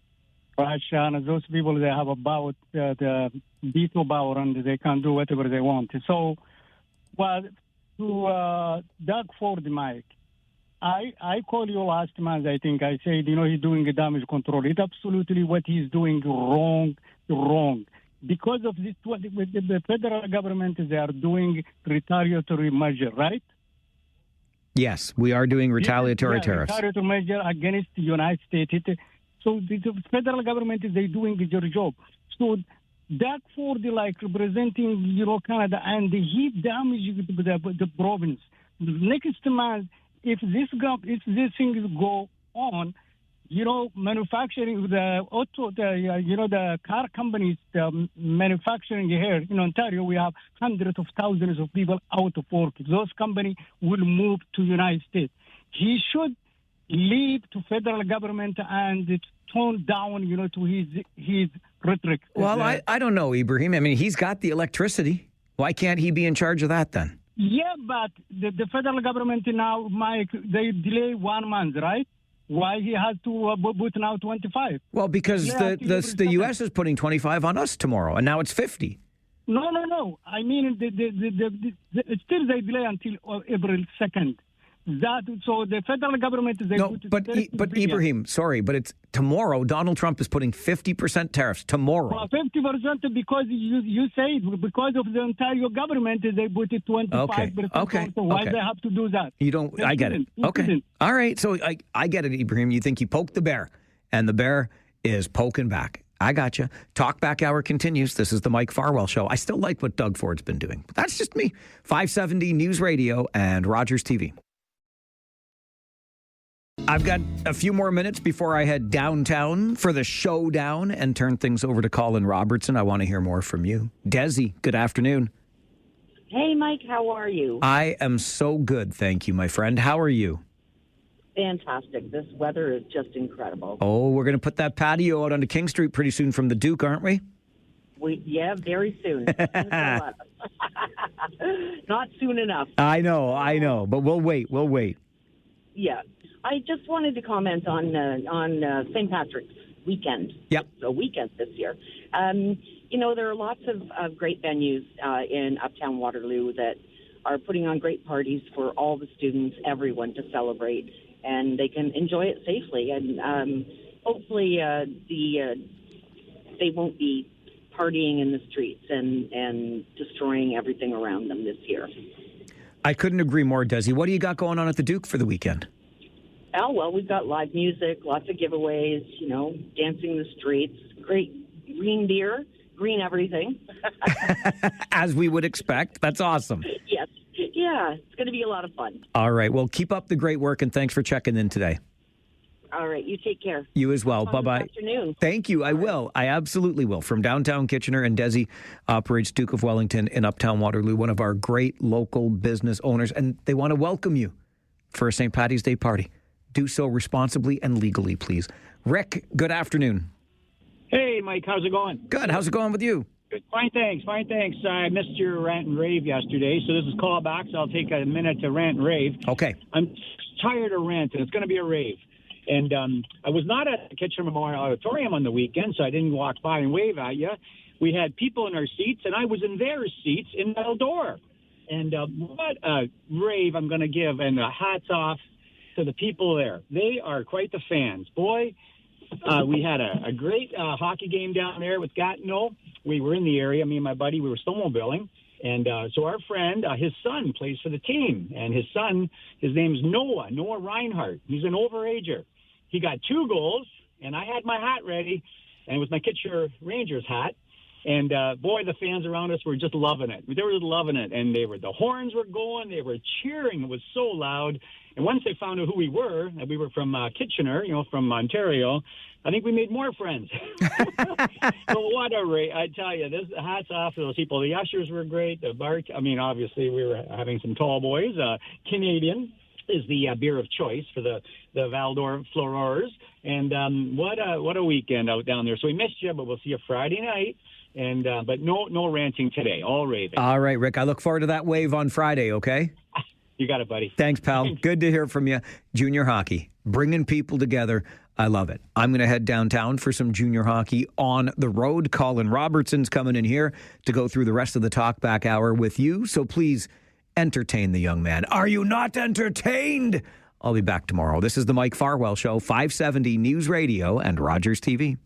Russia, and those people, they have about the veto power and they can do whatever they want. So, well, to Doug Ford, Mike, I called you last month, I think. I said, he's doing a damage control. It's absolutely what he's doing wrong. Because of this, the federal government, they are doing retaliatory measure, right? Yes, we are doing retaliatory tariffs. Retaliatory measure against the United States. So the federal government, they doing their job. So That for the representing Canada, and he damaged the province. Next month, if this thing go on, manufacturing the auto, the car companies, the manufacturing here in Ontario, we have hundreds of thousands of people out of work. Those companies will move to United States. He should leave to federal government and tone down, to his rhetoric. Well, I don't know, Ibrahim. I mean, he's got the electricity. Why can't he be in charge of that then? Yeah, but the federal government now, Mike, they delay 1 month, right? Why he has to put now 25? Well, because the U.S. is putting 25 on us tomorrow, and now it's 50. No. I mean, still they delay until April 2nd. So the federal government is but Ibrahim, sorry, but it's tomorrow. Donald Trump is putting 50% tariffs tomorrow. 50% because you say because of the Ontario government they put it 25%. Okay. So why they have to do that? You don't. I get it. Okay. All right. So I get it, Ibrahim. You think you poked the bear, and the bear is poking back. I got you. Talkback Hour continues. This is the Mike Farwell Show. I still like what Doug Ford's been doing. But that's just me. 570 News Radio and Rogers TV. I've got a few more minutes before I head downtown for the showdown and turn things over to Colin Robertson. I want to hear more from you. Desi, good afternoon. Hey, Mike, how are you? I am so good, thank you, my friend. How are you? Fantastic. This weather is just incredible. Oh, we're going to put that patio out onto King Street pretty soon from the Duke, aren't we? Yeah, very soon. Not soon enough. I know, but we'll wait. Yeah. I just wanted to comment on St. Patrick's weekend. Yep. A weekend this year. There are lots of great venues in Uptown Waterloo that are putting on great parties for all the students, everyone to celebrate, and they can enjoy it safely. And hopefully they won't be partying in the streets and destroying everything around them this year. I couldn't agree more, Desi. What do you got going on at the Duke for the weekend? Oh, well, we've got live music, lots of giveaways, dancing in the streets, great green beer, green everything. As we would expect. That's awesome. Yes. Yeah, it's going to be a lot of fun. All right. Well, keep up the great work, and thanks for checking in today. All right. You take care. You as well. Have a Bye-bye. good afternoon. Thank you. I will. I absolutely will. From downtown Kitchener, and Desi operates Duke of Wellington in Uptown Waterloo, one of our great local business owners, and they want to welcome you for a St. Paddy's Day party. Do so responsibly and legally, please. Rick, good afternoon. Hey, Mike, how's it going? Good. How's it going with you? Good. Fine, thanks. I missed your rant and rave yesterday, so this is callback, so I'll take a minute to rant and rave. Okay. I'm tired of ranting. It's going to be a rave. And I was not at the Kitchener Memorial Auditorium on the weekend, so I didn't walk by and wave at you. We had people in our seats, and I was in their seats in Eldor. And what a rave I'm going to give, and hats off to the people there. They are quite the fans. Boy, we had a great hockey game down there with Gatineau. We were in the area, me and my buddy, we were snowmobiling. And so our friend, his son plays for the team. And his son, his name's Noah Reinhardt. He's an overager. He got 2 goals, and I had my hat ready, and it was my Kitchener Rangers hat. And, boy, the fans around us were just loving it. They were just loving it. And the horns were going. They were cheering. It was so loud. And once they found out who we were, that we were from Kitchener, from Ontario, I think we made more friends. So what a rate. I tell you, this hats off to those people. The ushers were great. The bar, obviously we were having some tall boys. Canadian is the beer of choice for the Val-d'Or Floreurs. And what a weekend out down there. So we missed you, but we'll see you Friday night. And but no ranting today, all raving. All right, Rick. I look forward to that wave on Friday, okay? You got it, buddy. Thanks, pal. Good to hear from you. Junior hockey, bringing people together. I love it. I'm going to head downtown for some junior hockey on the road. Colin Robertson's coming in here to go through the rest of the Talkback Hour with you. So please entertain the young man. Are you not entertained? I'll be back tomorrow. This is the Mike Farwell Show, 570 News Radio and Rogers TV.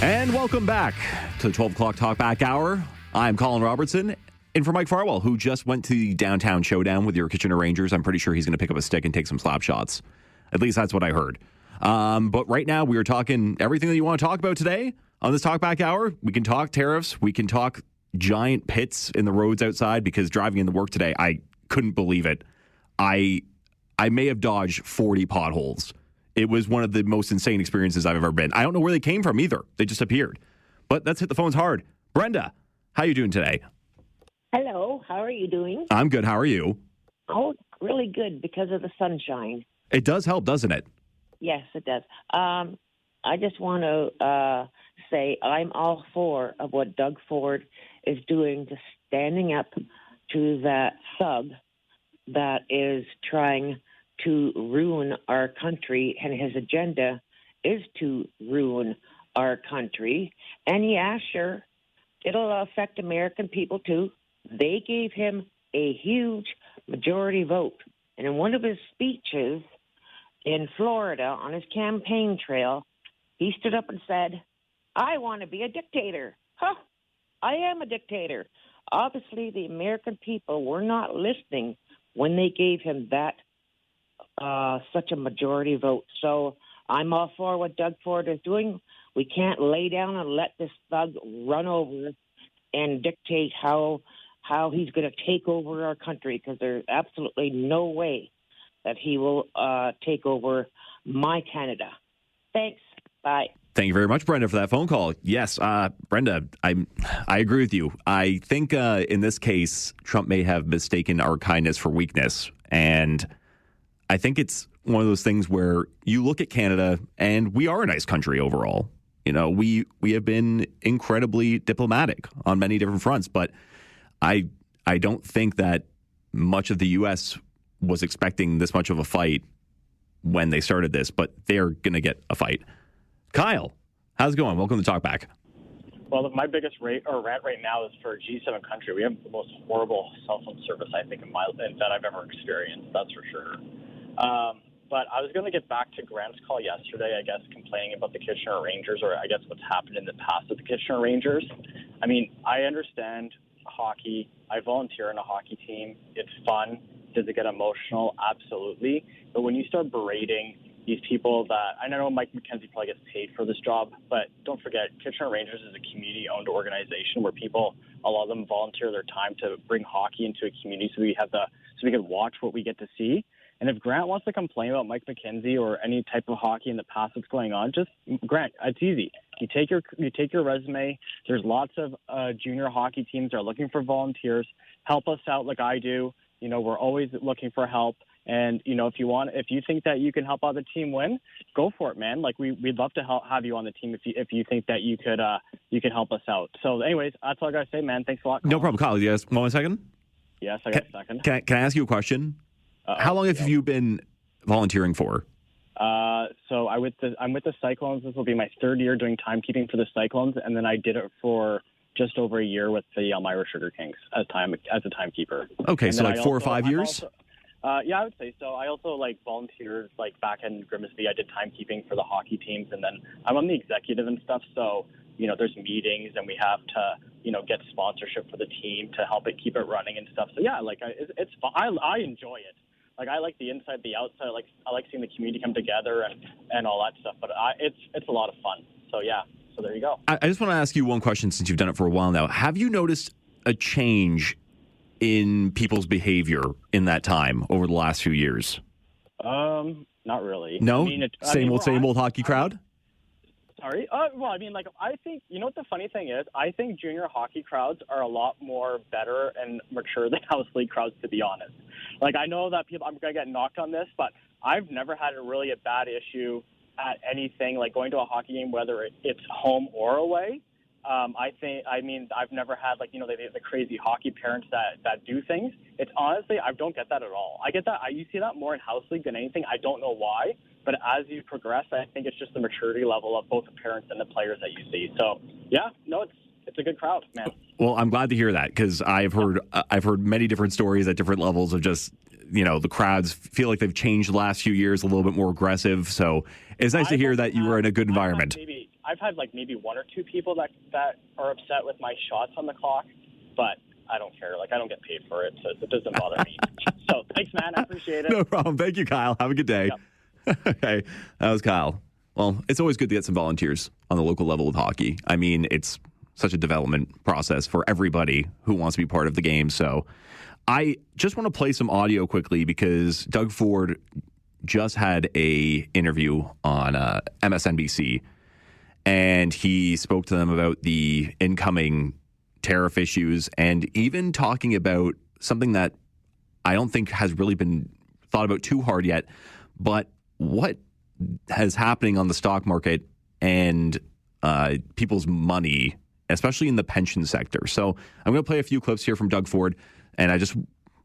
And welcome back to the 12 o'clock Talkback Hour. I'm Colin Robertson, in for Mike Farwell, who just went to the downtown showdown with your Kitchener Rangers. I'm pretty sure he's going to pick up a stick and take some slap shots. At least that's what I heard. But right now, we are talking everything that you want to talk about today on this Talkback Hour. We can talk tariffs. We can talk giant pits in the roads outside, because driving into work today, I couldn't believe it. I may have dodged 40 potholes. It was one of the most insane experiences I've ever been. I don't know where they came from either. They just appeared. But that's hit the phones hard. Brenda, how are you doing today? Hello, how are you doing? I'm good. How are you? Oh, really good because of the sunshine. It does help, doesn't it? Yes, it does. I just want to say I'm all for of what Doug Ford is doing, to standing up to that thug that is trying to ruin our country, and his agenda is to ruin our country. And yeah, sure, it'll affect American people too. They gave him a huge majority vote. And in one of his speeches in Florida on his campaign trail, he stood up and said, I want to be a dictator. Huh, I am a dictator. Obviously, the American people were not listening when they gave him that such a majority vote. So I'm all for what Doug Ford is doing. We can't lay down and let this thug run over and dictate how he's going to take over our country, because there's absolutely no way that he will take over my Canada. Thanks. Bye. Thank you very much, Brenda, for that phone call. Yes, Brenda, I agree with you. I think in this case, Trump may have mistaken our kindness for weakness. And I think it's one of those things where you look at Canada, and we are a nice country overall. You know, we have been incredibly diplomatic on many different fronts, but I don't think that much of the U.S. was expecting this much of a fight when they started this, but they're going to get a fight. Kyle, how's it going? Welcome to Talkback. Well, my biggest rant right now is for G7 country. We have the most horrible cell phone service, I think, that I've ever experienced. That's for sure. But I was going to get back to Grant's call yesterday, I guess, complaining about the Kitchener Rangers, or I guess what's happened in the past with the Kitchener Rangers. I mean, I understand hockey. I volunteer in a hockey team. It's fun. Does it get emotional? Absolutely. But when you start berating these people that, I know Mike McKenzie probably gets paid for this job, but don't forget, Kitchener Rangers is a community-owned organization where people, a lot of them volunteer their time to bring hockey into a community so we can watch what we get to see. And if Grant wants to complain about Mike McKenzie or any type of hockey in the past that's going on, just Grant, it's easy. You take your resume. There's lots of junior hockey teams that are looking for volunteers. Help us out like I do. You know, we're always looking for help. And, you know, if you think that you can help out the team win, go for it, man. Like we'd love to have you on the team if you think that you could help us out. So anyways, that's all I got to say, man. Thanks a lot. No problem. Kyle, you guys, 1 second? Yes, I got a second. Can I ask you a question? How long have you been volunteering for? So I'm with the Cyclones. This will be my third year doing timekeeping for the Cyclones, and then I did it for just over a year with the Elmira Sugar Kings as a timekeeper. Okay, so like 4 or 5 years? Yeah, I would say so. I also volunteered back in Grimsby. I did timekeeping for the hockey teams, and then I'm on the executive and stuff. So there's meetings, and we have to get sponsorship for the team to help it keep it running and stuff. So yeah, it's fun. I enjoy it. I like the inside, the outside. I like seeing the community come together and all that stuff. But it's a lot of fun. So yeah. So there you go. I just want to ask you one question since you've done it for a while now. Have you noticed a change in people's behavior in that time over the last few years? Not really. No? Same old hockey crowd? Sorry? Well, I think, what the funny thing is? I think junior hockey crowds are a lot more better and mature than house league crowds, to be honest. I know that I'm going to get knocked on this, but I've never had a bad issue at anything, going to a hockey game, whether it's home or away. I've never had the crazy hockey parents that do things. It's honestly, I don't get that at all. I get that. You see that more in house league than anything. I don't know why, but as you progress, I think it's just the maturity level of both the parents and the players that you see. So yeah, no, it's a good crowd, man. Well, I'm glad to hear that, because I've heard many different stories at different levels of just the crowds feel like they've changed the last few years, a little bit more aggressive. So it's nice to hear that you were in a good environment. I've had maybe 1 or 2 people that are upset with my shots on the clock, but I don't care. I don't get paid for it, so it doesn't bother me. So thanks, man. I appreciate it. No problem. Thank you, Kyle. Have a good day. Yep. Okay, that was Kyle. Well, it's always good to get some volunteers on the local level of hockey. I mean, it's such a development process for everybody who wants to be part of the game. So I just want to play some audio quickly because Doug Ford just had a interview on MSNBC, and he spoke to them about the incoming tariff issues and even talking about something that I don't think has really been thought about too hard yet, but what is happening on the stock market and people's money, especially in the pension sector. So I'm going to play a few clips here from Doug Ford, and I just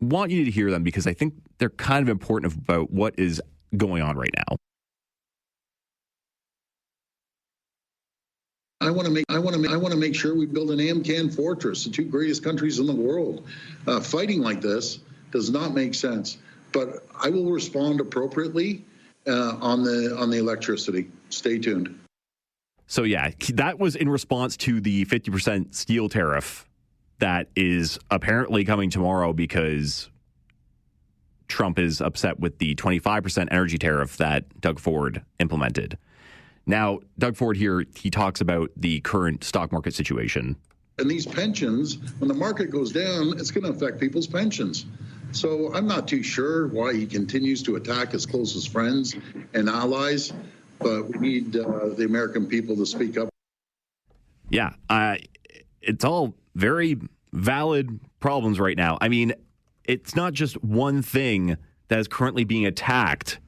want you to hear them because I think they're kind of important about what is going on right now. I want to make sure we build an AMCAN fortress, the two greatest countries in the world. Fighting like this does not make sense. But I will respond appropriately on the electricity. Stay tuned. So yeah, that was in response to the 50% steel tariff that is apparently coming tomorrow because Trump is upset with the 25% energy tariff that Doug Ford implemented. Now, Doug Ford here, he talks about the current stock market situation. And these pensions, when the market goes down, it's going to affect people's pensions. So I'm not too sure why he continues to attack his closest friends and allies, but we need the American people to speak up. Yeah, it's all very valid problems right now. I mean, it's not just one thing that is currently being attacked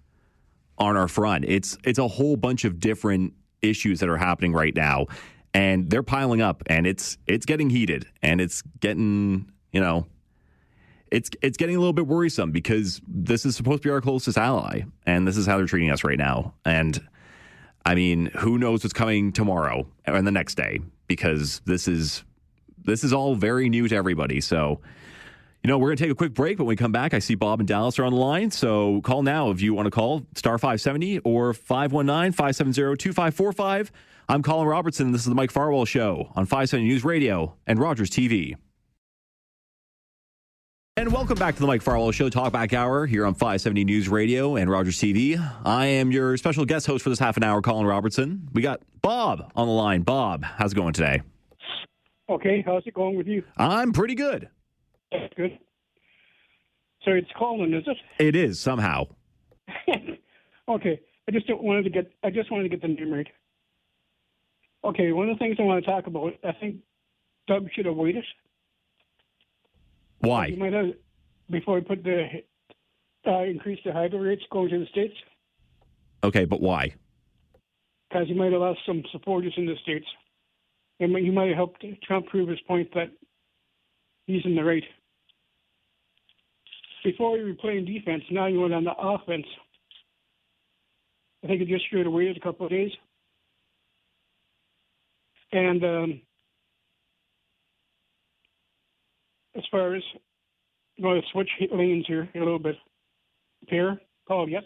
on our front. It's a whole bunch of different issues that are happening right now, and they're piling up, and it's getting heated, and it's getting, it's getting a little bit worrisome because this is supposed to be our closest ally, and this is how they're treating us right now. And I mean, who knows what's coming tomorrow and the next day, because this is all very new to everybody. So, we're going to take a quick break, but when we come back, I see Bob and Dallas are on the line. So call now if you want to call, star 570 or 519-570-2545. I'm Colin Robertson. This is the Mike Farwell Show on 570 News Radio and Rogers TV. And welcome back to the Mike Farwell Show, Talkback Hour here on 570 News Radio and Rogers TV. I am your special guest host for this half an hour, Colin Robertson. We got Bob on the line. Bob, how's it going today? Okay, how's it going with you? I'm pretty good. That's good. So it's Colin, is it? It is, somehow. Okay, I just wanted to get the name right. Okay, one of the things I want to talk about, I think Doug should have waited. Why? You might have, before he put the increase the hydro rates going to the States. Okay, but why? Because he might have lost some supporters in the States. And he might have helped Trump prove his point that he's in the right. Before you were playing defense, now you went on the offense. I think he just should have waited a couple of days. And as far as, I'm going to switch lanes here a little bit. Pierre, Paul, yet.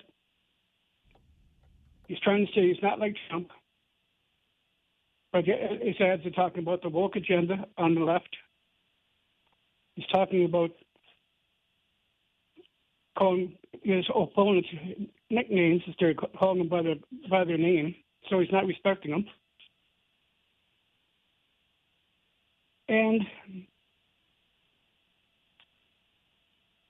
He's trying to say he's not like Trump. But his ads are talking about the woke agenda on the left. He's talking about calling his opponents nicknames instead of calling them by their name, so he's not respecting them. And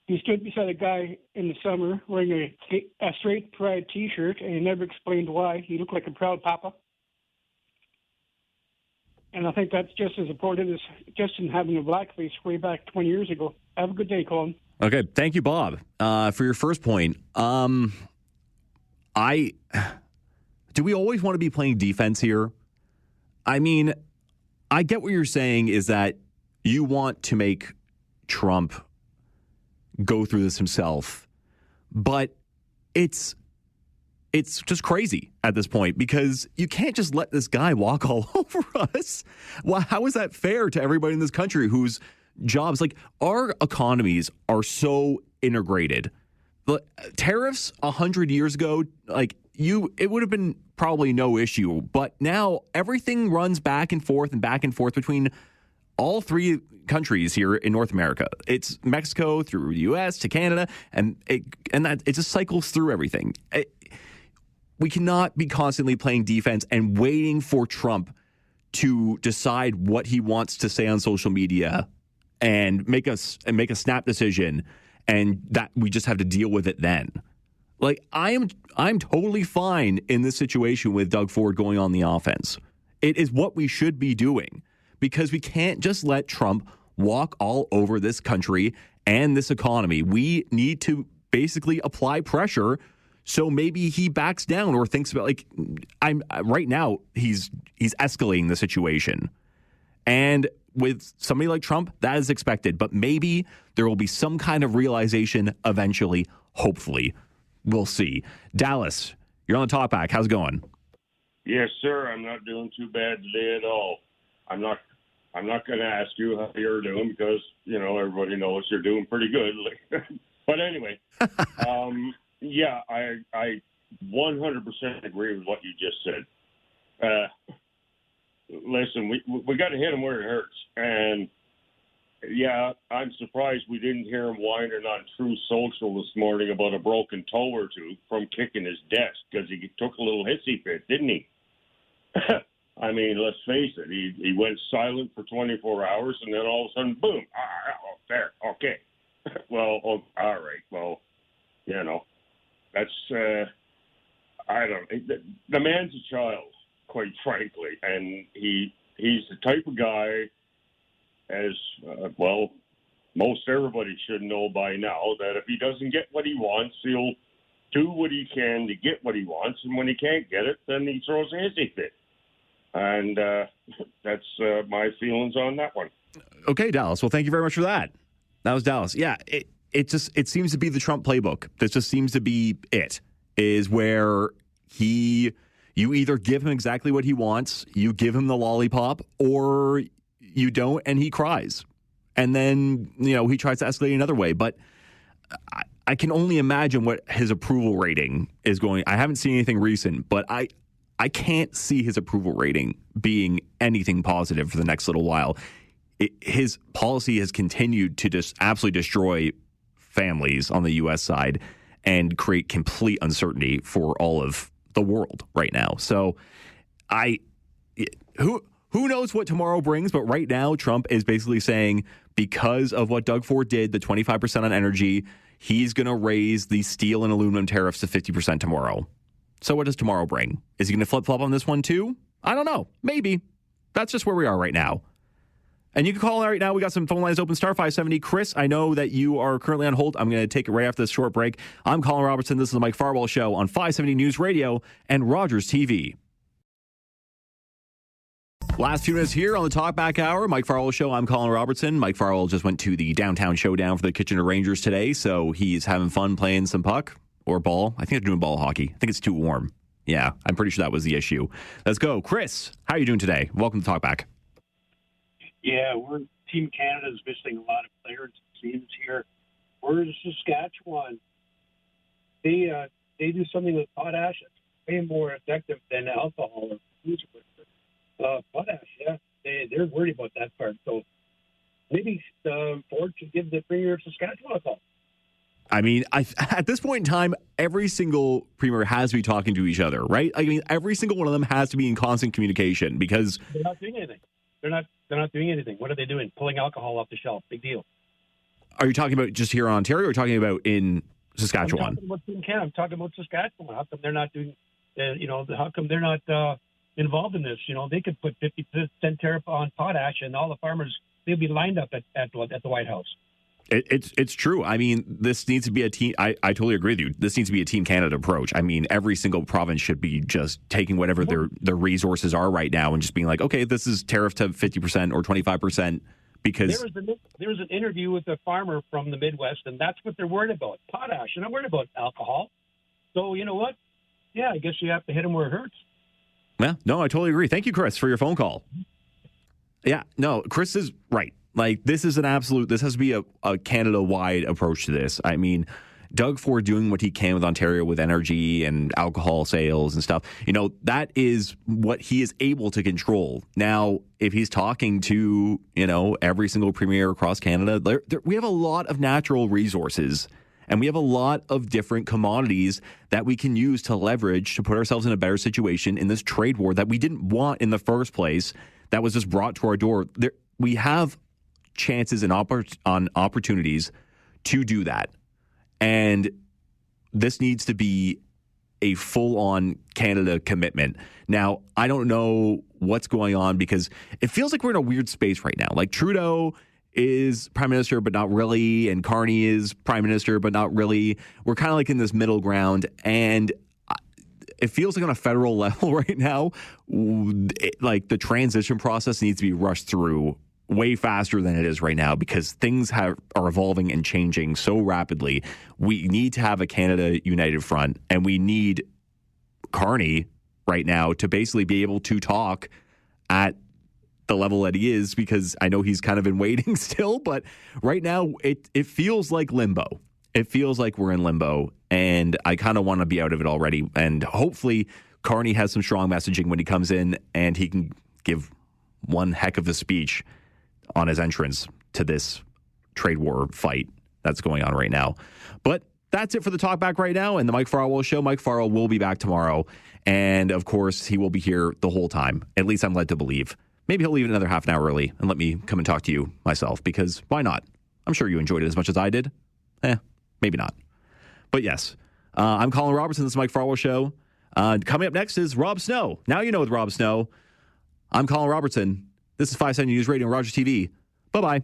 he stood beside a guy in the summer wearing a straight pride T-shirt, and he never explained why. He looked like a proud papa. And I think that's just as important as Justin having a blackface way back 20 years ago. Have a good day, Colin. Okay, thank you, Bob. For your first point, do we always want to be playing defense here? I mean, I get what you're saying is that you want to make Trump go through this himself, but it's just crazy at this point because you can't just let this guy walk all over us. Well, how is that fair to everybody in this country whose jobs, like our economies are so integrated? The tariffs 100 years ago, it would have been probably no issue, but now everything runs back and forth between all three countries here in North America. It's Mexico through the U.S. to Canada, and it just cycles through everything. we cannot be constantly playing defense and waiting for Trump to decide what he wants to say on social media and make a snap decision, and that we just have to deal with it then. Like, I'm totally fine in this situation with Doug Ford going on the offense. It is what we should be doing, because we can't just let Trump walk all over this country and this economy. We need to basically apply pressure so maybe he backs down or thinks about, like, right now he's escalating the situation. And with somebody like Trump, that is expected, but maybe there will be some kind of realization eventually, hopefully. We'll see. Dallas, you're on the Talkback. How's it going? Yes, sir. I'm not doing too bad today at all. I'm not going to ask you how you're doing because, everybody knows you're doing pretty good. But anyway, yeah, I 100% agree with what you just said. Listen, we got to hit him where it hurts. And, yeah, I'm surprised we didn't hear him whining on True Social this morning about a broken toe or two from kicking his desk, because he took a little hissy fit, didn't he? I mean, let's face it. He went silent for 24 hours, and then all of a sudden, boom, there, okay. Well, all right. Well, that's, I don't know. The man's a child, quite frankly, and he's the type of guy, as most everybody should know by now, that if he doesn't get what he wants, he'll do what he can to get what he wants, and when he can't get it, then he throws a hissy fit. And that's my feelings on that one. Okay, Dallas. Well, thank you very much for that. That was Dallas. Yeah, it seems to be the Trump playbook. This just seems to be it, is where you either give him exactly what he wants, you give him the lollipop, or you don't, and he cries. And then, he tries to escalate another way. But I can only imagine what his approval rating is going. I haven't seen anything recent, but I can't see his approval rating being anything positive for the next little while. His policy has continued to just absolutely destroy families on the U.S. side and create complete uncertainty for all of the world right now. So who knows what tomorrow brings, but right now Trump is basically saying, because of what Doug Ford did, the 25% on energy, he's going to raise the steel and aluminum tariffs to 50% tomorrow. So what does tomorrow bring? Is he going to flip-flop on this one too? I don't know. Maybe. That's just where we are right now. And you can call right now. We got some phone lines open, star 570. Chris, I know that you are currently on hold. I'm going to take it right after this short break. I'm Colin Robertson. This is the Mike Farwell Show on 570 News Radio and Rogers TV. Last few minutes here on the Talkback Hour, Mike Farwell Show. I'm Colin Robertson. Mike Farwell just went to the downtown showdown for the Kitchener Rangers today, so he's having fun playing some puck or ball. I think they're doing ball hockey. I think it's too warm. Yeah, I'm pretty sure that was the issue. Let's go. Chris, how are you doing today? Welcome to Talkback. Yeah, Team Canada is missing a lot of players, it seems, here. Where's Saskatchewan? They do something with potash that's way more effective than alcohol or food. Potash, yeah. They're worried about that part. So maybe Ford should give the Premier of Saskatchewan a call. I mean, at this point in time, every single premier has to be talking to each other, right? I mean, every single one of them has to be in constant communication because they're not doing anything. They're not doing anything. What are they doing? Pulling alcohol off the shelf. Big deal. Are you talking about just here in Ontario, or are you talking about in Saskatchewan? I'm talking about Saskatchewan. How come they're not doing? How come they're not involved in this? They could put 50% tariff on potash, and all the farmers they'd be lined up at the White House. It's true. I mean, this needs to be a team. I totally agree with you. This needs to be a Team Canada approach. I mean, every single province should be just taking whatever their resources are right now and just being like, okay, this is tariff to 50% or 25% because there was an interview with a farmer from the Midwest, and that's what they're worried about: potash. They're not worried about alcohol. So you know what? Yeah, I guess you have to hit them where it hurts. Yeah, no, I totally agree. Thank you, Chris, for your phone call. Yeah, no, Chris is right. Like, this is this has to be a Canada-wide approach to this. I mean, Doug Ford doing what he can with Ontario with energy and alcohol sales and stuff, that is what he is able to control. Now, if he's talking to, every single premier across Canada, we have a lot of natural resources. And we have a lot of different commodities that we can use to leverage to put ourselves in a better situation in this trade war that we didn't want in the first place, that was just brought to our door. We have chances and opportunities to do that. And this needs to be a full-on Canada commitment. Now, I don't know what's going on because it feels like we're in a weird space right now. Like Trudeau is prime minister, but not really, and Carney is prime minister, but not really. We're kind of like in this middle ground, and it feels like on a federal level right now, like the transition process needs to be rushed through way faster than it is right now because things are evolving and changing so rapidly. We need to have a Canada United Front, and we need Carney right now to basically be able to talk at the level that he is, because I know he's kind of been waiting still, but right now it feels like limbo. It feels like we're in limbo, and I kind of want to be out of it already. And hopefully Carney has some strong messaging when he comes in, and he can give one heck of a speech on his entrance to this trade war fight that's going on right now. But that's it for the Talkback right now and the Mike Farwell Show. Mike Farwell will be back tomorrow. And, of course, he will be here the whole time. At least I'm led to believe. Maybe he'll leave another half an hour early and let me come and talk to you myself, because why not? I'm sure you enjoyed it as much as I did. Maybe not. But, yes, I'm Colin Robertson. This is the Mike Farwell Show. Coming up next is Rob Snow. Now you know with Rob Snow. I'm Colin Robertson. This is 570 News Radio and Rogers TV. Bye-bye.